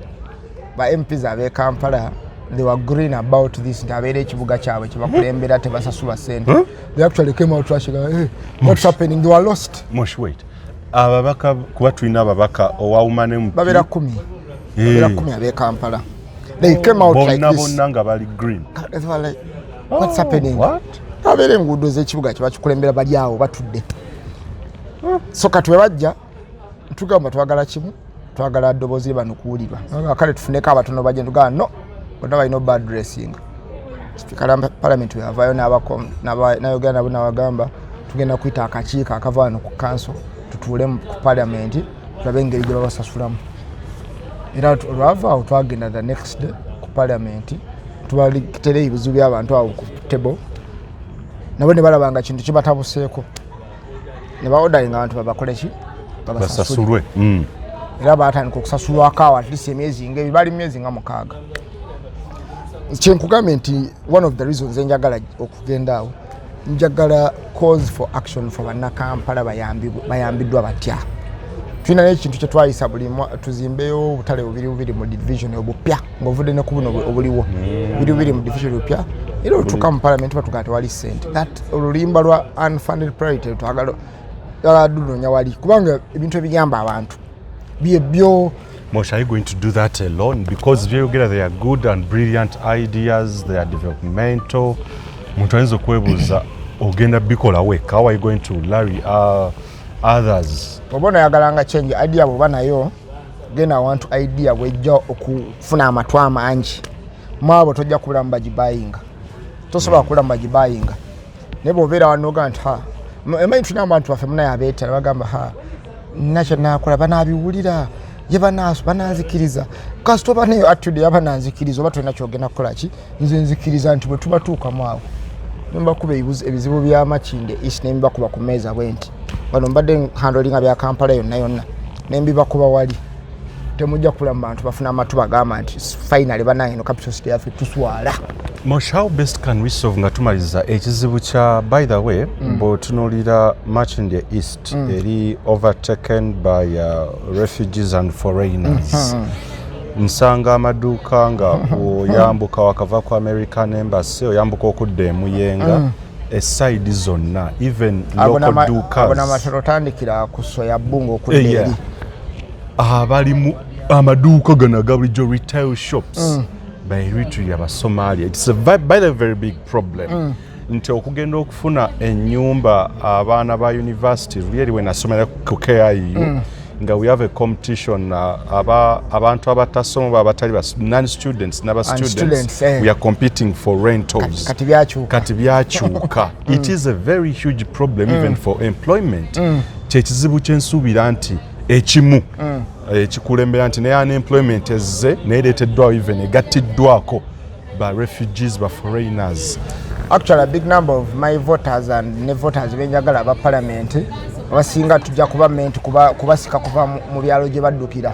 ba MPs abe Kampala they were green about this ntabere ekibuga kyabwe kibakulembera tebasasula sente. They actually came out rushing, hey, what's happening? They were lost. Mosh, wait. Ababaka kuba tulina ababaka owauma ne mpi babera 10 babera 10 abe Kampala. They came out like this. Bonna nga bali green. They were like, what's happening? What? Abere enguudo z'ekibuga kibakikulembera bali awo batudde. So katwe bajja tugamba twagala kimu twagala ddoboozi bano kuwulirwa. Kale tufuneka abatono bajja tugaa no bonna balina bad dressing. Speaker parliament yavayo na Uganda bunawagamba tugenda kuyita akakiiko akava wano ku council tutuule mu parliament tulabe engeri gye babasasulamu. Era olwava twagenda the next day ku parliament tubaleetera ebizibu by'abantu awo ku table nabo ne balabanga kintu kibatabuseeko ne baodalinga abantu babakole ki basasulwe. Era baatandika okusasulwako awo at least emyezi ng'ebiri bali myezi nga 6. Kyenkugambye nti one of the reasons njagala okugenda awo njagala cause for action for bannakampala bayambiddwa batya. Tulina n'ekintu kye twayisa buli tuzimbeyo obutale bubiri mu division obupya ng'ovudde ne ku buno obuliwo bubiri mu division obupya era olutuuka mu parliament batugaa tewali sente. That olulimba lwa unfunded priority twagala dunoonya wali kubanga ebintu ebiyamba abantu byo. Mosh, are you going to do that alone? Because they are good and brilliant ideas, they are developmental. Muntu ayinza okwebuuza ogenda bikola weka. How are you going to rally others? Obona yagalanga change idea bwoba nayo genda want idea wejja okufuna amatwa amangi mwabo tojja kubula mbagibayinga tosobola kubula mbagibayinga ne bwobeera wanoga nti emanyi tulina abantu baffe munaye abeetala bagamba nakyo nakola banabiwulira ye bananzikiriza kasito baneyo attitude yabananzikiriza oba tulina kyogenda kukola ki nze nzikiriza nti bwe tubatuukamu awo nembakuba ebizibu by'amakinde isi nembibakuba ku meeza bwenti wano mbadde handlinga bya Kampala yonna nembibakuba wali temujja kula mu bantu bafuna amatuba gamba nti finally banange no capital city yaffe tuswala. Mosh, how best can we solve nga tumaliza ekizibu kya by the way bw'otunuulira much in the east eri overtaken by refugees and foreigners. Nsanga amaduuka nga oyambuka wakava ku American Embassy oyambuka okudda emuyenga eside zonna even local dukas abona amatero tandikira ku soya bungo okudda eri abali amaduuka gano agabulijjo retail shops by Eritrea aba Somalia. It's by the very big problem. Nti okugenda okufuna ennyumba abaana ba university really when asomera ku KIU nga we have a competition abantu abatasoma abatali non-students n'aba students we are competing for rentals. Kati byakyuka. It is a very huge problem even for employment. Kyekizibu kyensuubira nti ekimu ekikulembera nti ne unemployment ezze neereeteddwawo even egattiddwako by refugees by foreigners. Actually, a big number of my voters and ne voters benjagala aba parliament abasinga tujja kuba ment kubasika kuva mu byalo gye baddukira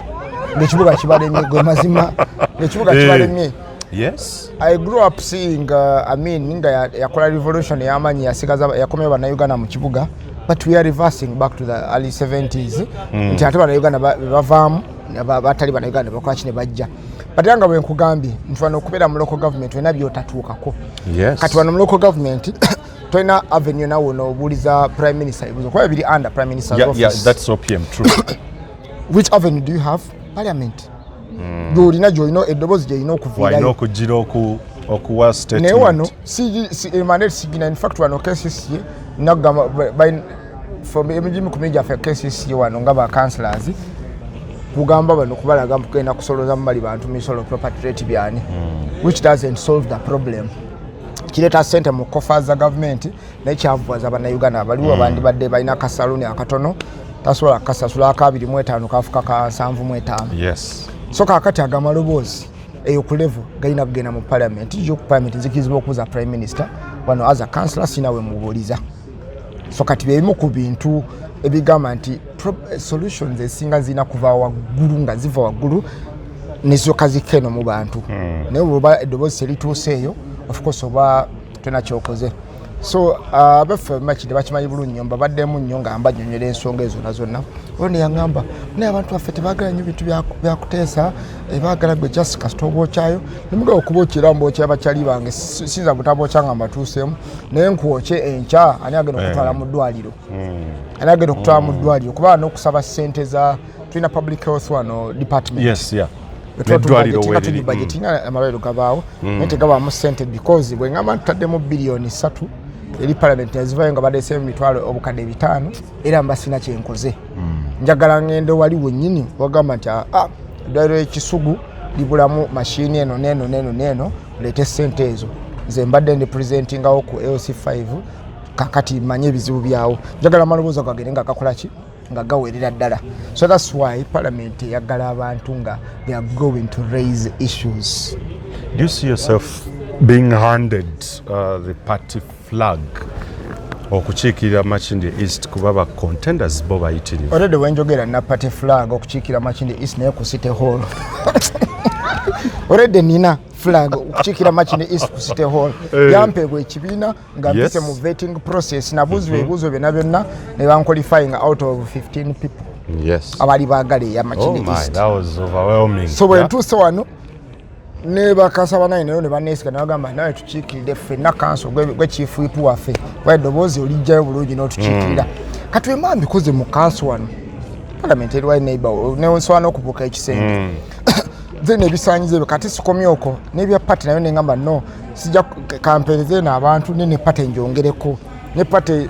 ng'ekibuga kibalemye gwe mazima ng'ekibuga kibalemye. Yes, I grew up seeing nga yakola revolution y'amanyi yakomya bannayuganda mu kibuga, but we are reversing back to the early 70s nti ate bannayuganda bavaamu batali bannayuganda bakola kine bajja. But yanga bwe nkugambye nti wano okubeera mu local government wena byotatuukako. Yes. Kati wano mu local government toyina avenue nawo n'obuuliza prime minister ebibuzo kuba biri under prime minister's office. Yeah, that's OPM, true. Which avenue do you have? Parliament. Gyolina gyolina eddoboozi gyolina okuviirayo. Walina okugira okuwa statement. Naye wano mandate sigina, in fact wano KCC nagamba emigimu ku mingi affe KCC wano nga ba councillors kugamba bano kubalaga kugenda kusoloza mali bantu misolo property rate byani, which doesn't solve the problem. Kireta sente mu coffers za government n'ekyavuwaza bannayuganda abaliwo abandi badde balina kasaluni akatono tasobola kasasula aka 25 kafuka ka 75. Yes. So kakati agamalobozi eyo ku level galina kugenda mu parliament, jo ku parliament zikizibwa okuza prime minister wano as a councillor sinawe mubuuliza. So kati byebimu ku bintu ebigamba nti solutions esinga zina kuva waggulu nga ziva waggulu nezoka zikeno mu bantu. Naye bwoba eddoboozi serituuseeyo of course oba tena kyokoze. So abaffe makide bakimanyi bulungi nnyo babaddemu nnyo nga mbanyonyola ensonga ezo zonna. Ono yangamba naye abantu baffe tebaagala nnyo bintu byakuteesa baagala gwe just kasita obookyayo nemuga okubookera mbookya bakyali bange sinza butabookya nga mbatuuseemu naye nkwokye enkya ani agenda okutwala mu ddwaliro. Ani agenda okutwala mu ddwaliro kuba n'okusaba ssente za tulina public health wano department. Yes, yeah. Budgeting amalwaliro gabaawo naye tegabaamu ssente because bwe ngamba tutaddemu bilioni 3 eri parliament yazivayo nga badeese emitwalo obukadde 5 era mbasina kyenkoze. Njagala ngende wali wennyini wagamba nti eddwaliro ekisugu libulamu mashini eno neno leete ssente ezo nze mbadde ndi presentingawo ku LC5 kakati manye ebizibu byawo. Njagala amaloboozi gagende nga gakola ki nga gawerera ddala. So that's why parliament yagala abantu nga they are going to raise issues. Do you see yourself being handed the party flag okukiikirira Makindye East kuba ba contenders bo bayitirivu? Already wenjogera na party flag okukiikirira Makindye East naye ku City Hall. Already nina flag okukiikirira Makindye East ku City Hall. Yampeebwa ekibiina nga mpise mu vetting process nabuuzibwa ebibuuzo byonna ne banqualifying out of 15 people. Yes. Abali baagala eya Makindye East. That was overwhelming. So bwe ntuuse wano ne bakasaba naye ne baneesiga nabagamba nawe tukiikirire ffenna kanso gwe chief whip waffe eddoboozi olijjayo bulungi n'otukiikirira. Kati we mama mbikoze mu kanso wano parliament eri wali neighbor nesobola n'okubuuka ekisenge then ebisaanyizo ebyo kati sikomyoko n'ebya pati nayo nengamba no sijja kampeereze n'abantu ne pati enjongereko ne pati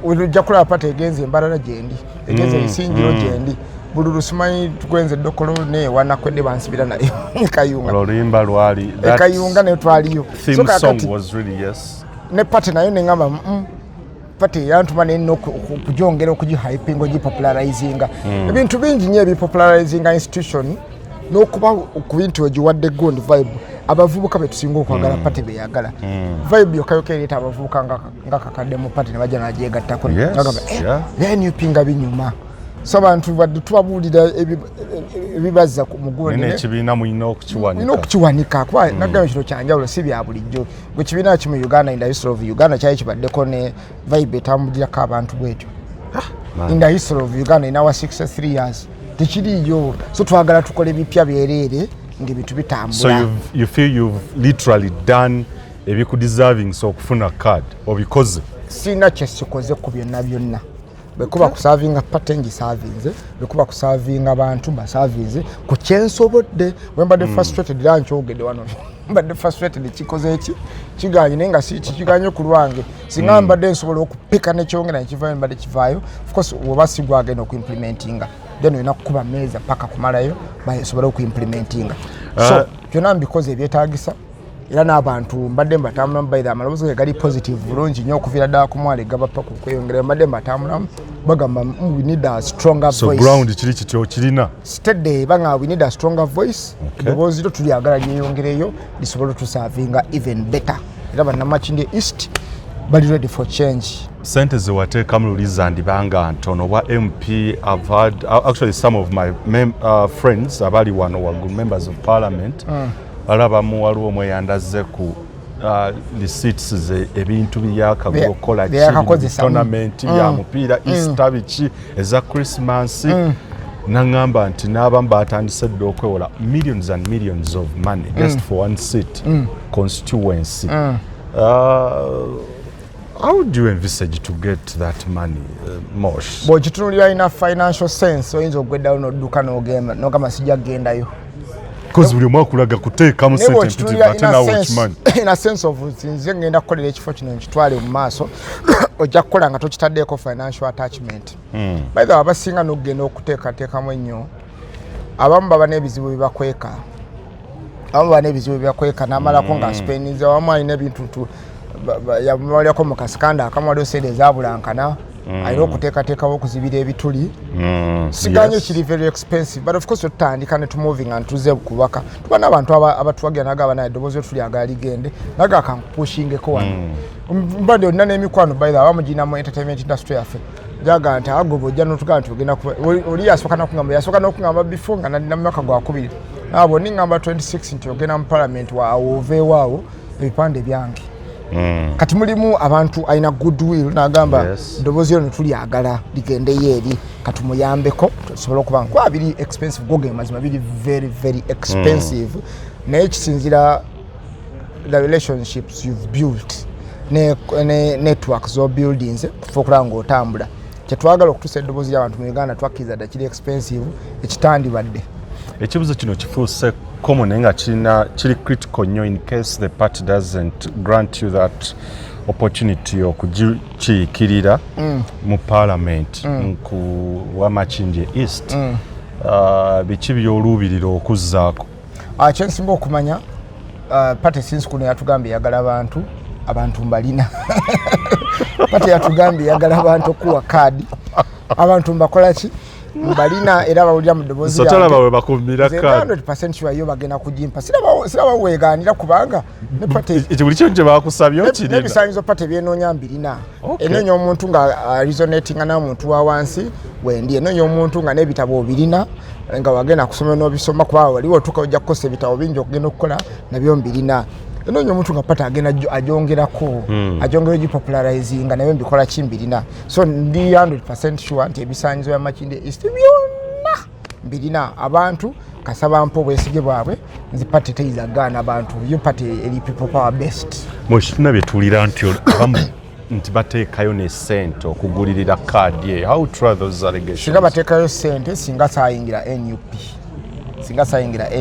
ojja kulaba pati egenze embalala gyendi egenze eisingiro gyendi bululu simanyi tukwenze dokolo ne wanakwedde bansibira nayo ekayunga oluyimba lwali ekayunga ne twaliyo so song was really yes ne pati nayo nengamba pati yantuma ne kujongera okugihyping ogipopularizinga ebintu bingi nnyo ebipopularizinga institution n'okuba ku bintu egiwadde good vibe abavubuka betusinga okwagala pati beyagala vibe yokayoka ereeta abavubuka nga kakadde mu pati ne bajja nagyegattako byanyupinga binyuma. So abantu badde tubabuulira ebibaza ku mugundi n'ekibiina mulina okukiwanika kuba naddala kino kyanjawulo si bya bulijjo. Gwe kibiina kimu Uganda in the history of Uganda kyali kibaddeko ne vibe etambulirako abantu bwetyo in the history of Uganda in our 63 years tekiriyo. So twagala tukole ebipya byereere ng'ebintu bitambula. So you feel you've literally done ebikudeserving so okufuna card obikoze? Sina kyesikoze ku byonna bekuba kusavinga patengi savinze bekuba kusavinga abantu basavinze ku kyensobodde wembadde frustrated lancho ogede wano mbadde frustrated kikoze eki kiganye nenga si kiganye ku lwange singa mbadde nsobola okupika nekyongera nekivayo mbadde kivayo of course woba sigwa agenda okuimplementinga then wena kukuba meza paka kumalayo basobola okuimplementinga so byonna mbikoze ebyetaagisa era n'abantu mbadde mbatambulamu by the amaloboozi ge gali positive bulungi nnyo okuviira ddala ku mwale gaba paka okweyongera mbadde mbatambulamu bagamba we need a stronger voice. So ground kiri kityo kirina steady banga we need a stronger voice. Eddoboozi lyo tulyagala lyeyongereyo lisobole otusavinga even better. Era bannamachinde East bali ready for change. Sente zewateeka mu luliza ndibanga ntono wa MP. I've had actually some of my friends abali wano waggulu members of parliament alabamu waliwo mweyandaze ku receipts ze ebintu byakago kola tournament ya mupiira Easter biki eza Christmas nangamba nti n'abamu batandise dda okwewola millions and millions of money just for one seat constituency. How do you envisage to get that money, Mosh? Bw'okitunulira ina financial sense oyinza okugweddawo n'odduka n'ogamba sijja kugendayo. Because buli omwaka kulaga kuteekamu sente mpitirivu ate naawe okimanyi. In a sense of nze ngenda kukolera ekifo kino nkitwale mu maaso ojja kukola nga tokitaddeeko financial attachment. By the way abasinga n'okugenda okuteekateekamu ennyo abamu baba n'ebizibu bibakweka. Abamu baba n'ebizibu bibakweka n'amalako nga spendinze abamu alina ebintu yamalirako mu kasikanda akamu waliwo sente ezabulankana alina okuteekateekawo okuzibira ebituli. Siganye kiri very expensive but of course tutandika ne tumoving and tuze kubaka tuba n'abantu abatuwagira nagaba naye eddoboozi tuli agala ligende naga akankupushingeko wano mbadde olina n'emikwano by the way abamugina mu entertainment industry yaffe jaga nti agobo ojja n'otugamba nti ogenda oli yasooka n'okungamba before nga nalina mu mwaka gwakubiri abo ningamba 26 nti ogenda mu parliament oveewaawo ebipande byange. Kati mulimu abantu aina goodwill nagamba eddoboozi lyo tulyagala ligendeyo eri katumuyambeko tusobola okuba nkuba biri expensive goge mazima biri very very expensive naye kisinzira the relationships you've built ne networks or buildings kufa okulaba ng'otambula kyetwagala okutuusa eddoboozi ly'abantu mu Uganda twakkiriza dda kiri expensive ekitandibadde. Ekibuzo kino kifuuse common naye nga kiri critical nnyo in case the party doesn't grant you that opportunity okukiikirira mu parliament ku Wamakindye East. Biki by'oluubirira okuzzaako? Kyensinga okumanya party since kuno yatugambye yagala abantu mbalina. Party yatugambye yagala abantu okuwa kaadi abantu mbakola ki mbalina era bawulira mu ddoboozi lyange. Satala bawe bakummira kaadi 100% wayo bagenda kugimpa siraba weegaanira kubanga ne party buli kyo gye bakusabye okirina ebisaanyizo party by'enoonya mbirina enoonya omuntu nga resonatinga n'omuntu wa wansi wendi enoonya omuntu nga n'ebitabo birina nga wagenda kusoma n'obisoma kuba waliwo otuuka ojja kukosa ebitabo bingi okugenda okukola nabyo mbirina. Enoonya omuntu nga pata agenda ajongerako ajongera gipopularizinga nabyo mbikola kimbirina. So ndi 100% sure nti ebisaanyizo bya Makindye East byonna mbirina abantu kasaba mpo bwesige bwabwe nzipate teyizagaana abantu yo pate eri people power best. Mosh tunabye tulira nti abamu nti bateekayo ne sente okugulirira kaadi. How true those allegations? Singa bateekayo sente singa saayingira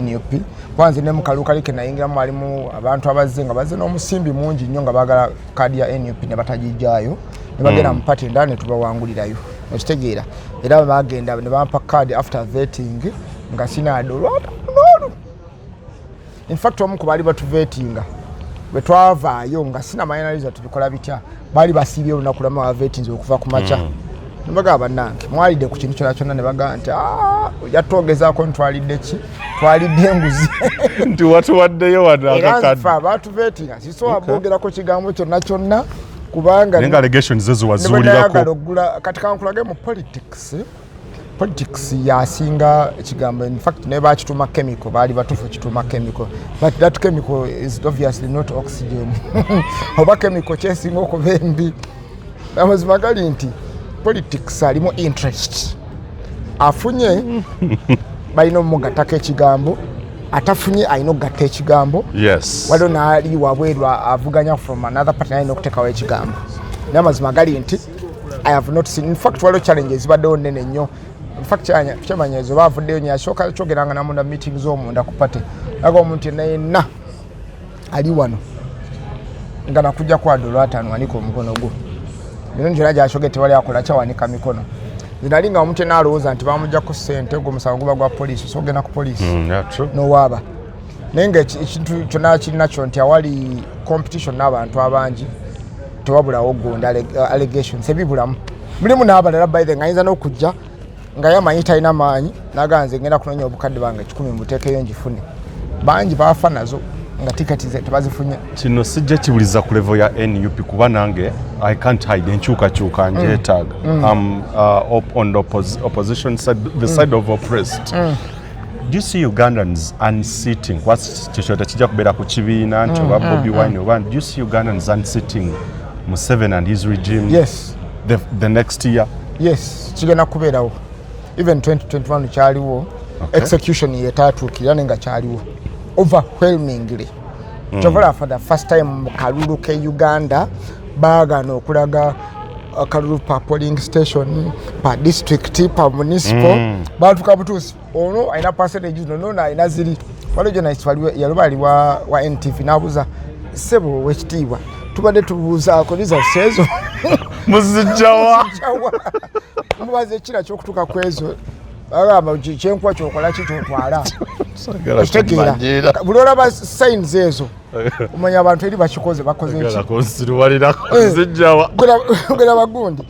NUP kwanza ne mukalukalike nayingira mwalimu abantu abazze nga bazze n'omusimbi mungi nnyo nga bagala kaadi ya NUP ne batagijjaayo ne bagenda mu party ndani ne tubawangulirayo okitegeera era bagenda ne bampa kaadi after vetting nga sina dollar. In fact omu ku baali batuvetinga bwe twavaayo nga sina mayinaliza tubikola bitya baali basiibye olunaku lwama wa vetting okuva ku maca ne bagamba bannange mwalidde ku kintu kyonna ne bagamba nti ojja twogezaako ntwalidde ki twalidde enguzi nti watuwaddeyo wadde batuvetinga sisobola boogerako kigambo kyonna kubanga nenga allegations ezo waziwulirako kati kankulage mu politics yasinga ekigambo in fact ne bakituma chemical baali batufu kituma chemical but that chemical is obviously not oxygen oba chemical kyesinga okuba embi amazima gali nti politics alimu interest afunye balina omugatako ekigambo atafunye alina okugatta ekigambo waliwo naali wabweru avuganya from another party alina okuteekawo ekigambo naye amazima gali nti I have not seen in fact waliwo challenges zibaddewo nnene nnyo in fact kyemanyeezo baavuddeyo nyo asooka kyogeranga namunda meeting z'omunda ku party aga omuntu yenna ali wano nga nakujja kwa $5 wanika omukono gwo bino njona gyashoge tewali akola kyawanika mikono zinali nga omuntu n'alowooza nti bamuggyako ssente ogwo musango guba gwa poliisi so ogenda ku poliisi yeah, true. nowaaba Nenga ekintu kyonna kirina nti awali competition n'abantu abangi tewabulawo gonda allegations ebibulamu mulimu n'abalala by the ngayinza n'okujja nga yamanyi talina maanyi naganze ngenda kunoonya obukadde bange 10 muteekeyo njifune bangi baafa nazo nga tiketi tebazifunye. Kino sijja kibuliza ku level ya NUP kuba nange I can't hide enkyukakyuka njeetaaga. On the opposition side, the side of oppressed. Do you see Ugandans unsitting? What's chochote kijja kubeera ku kibiina nti oba BobiWine oba do you see Ugandans unsitting Museveni and his regime? Yes. The next year? Yes, kigenda kubeerawo. Even 2021 kyaliwo. Execution yetaatuukira nenga kyaliwo. Overwhelmingly. For the first time mu kalulu ke Uganda baagana okulaga akalulu pa polling station pa district pa municipal baatuka butuusi ono alina percentage no alina ziri waliwo journalist yalubali wa NTV n'abuuza ssebo wekitiibwa tubadde tubuuzaako results ezo muzijjawa mubaze ekira ky'okutuuka ku ezo agamba kyenkuwa kyokola ki kyotwala kitegeera buli olaba signs ezo omanya abantu eri bakikoze bakoze ekigera bagundi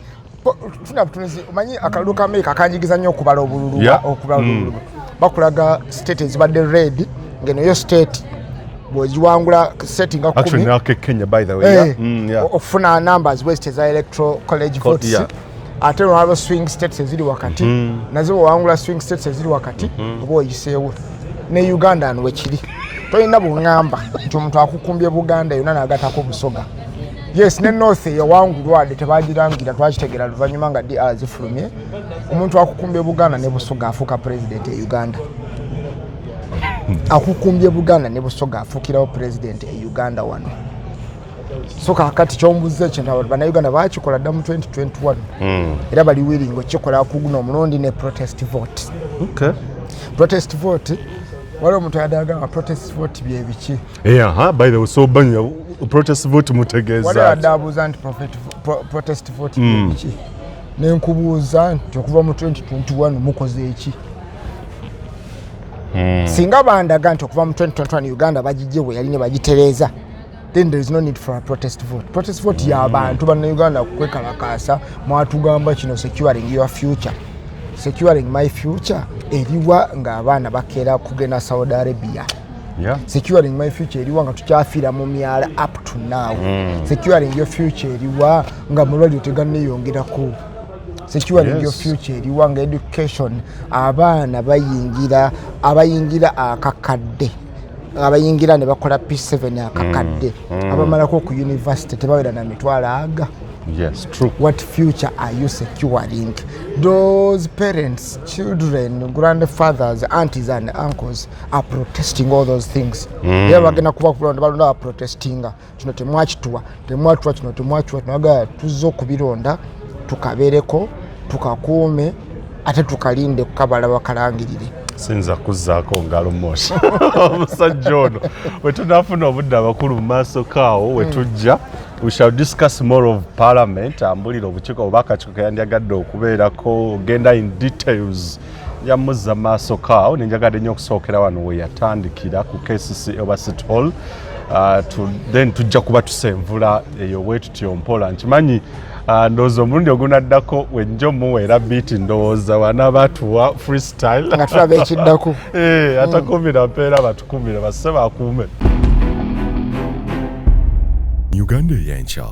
tuna butunuzi omanyi akalulu ka Amerika kanjigiza nnyo okubala obululu bakulaga state ezibadde red ngeno yo state bweziwangula setting nga 10 Kenya by the way okufuna numbers west za electoral college votes ate waliwo swing states eziri wakati nazo wangula swing states eziri wakati oba oyiseewo ne Ugandan wekiri toyina bungamba nti omuntu akukumbye Buganda yonna n'agatako busoga. Yes, ne north yawangulwadde tebagirangira twakitegeera luvannyuma nga DR zifulumye omuntu akukumbye Buganda ne busoga afuuka president e Uganda. Akukumbye Buganda ne busoga afuukirawo president e Uganda wano. So kakati kyombuze kino bannayuganda baakikola dda mu 2021 era bali willing okikola ku guno omulundi ne protest vote. Protest vote waliwo omuntu yadagamba protest vote bye biki? By the way, so banya protest vote mutegeeza waliwo yaddabuuza nti protest vote bye biki nenkubuuza nti okuva mu 2021 mukoze eki? Singa bandaga nti okuva mu 2021 Uganda bagijje bwe yali ne bagitereeza, then there is no need for a protest vote. Protest vote y'abantu bannayuganda kwekalakaasa mwatugamba kino securing your future. Securing my future eriwa ng'abaana bakeera kugenda Saudi Arabia. Securing my future eriwa nga tukyafiira mu myala up to now. Securing your future eriwa nga mulwadde teganneyongerako. Securing your future eriwa nga education abaana abayingira akakadde. Abayingira ne bakola P7 akakadde. Abamalako ku university tebawera na mitwalo aga. Yes, true. What future are you securing? Those parents, children, grandfathers, aunties and uncles are protesting all those things. They are going to kuba protesting. Kino temwakituwa kino temwakiwa tunaga tuzzo kubironda tukabereko tukakuume ate tukalinde kukabala bakalangirire. Sinza kuzzaako ngalo Mosh. Omusajja ono we tunafuna obudde abakulu mu maaso kaawo we tujja. We shall discuss more of Parliament. Ambulira obukiiko obubakakiiko keyandyagadde okubeerako genda in details yamuzza maaso kaawo nenjagadde nnyo okusookera wano we yatandikira ku KCC oba City Hall. Then tujja kuba tusenvula eyo bwetutyo mpola nkimanyi ndowooza omulundi ogunaddako wenjo muweera biiti ndowooza wanaabatuwa freestyle nga tulaba ekiddako atakumira mpeera batukumire basse bakuume. Uganda Eyenkya.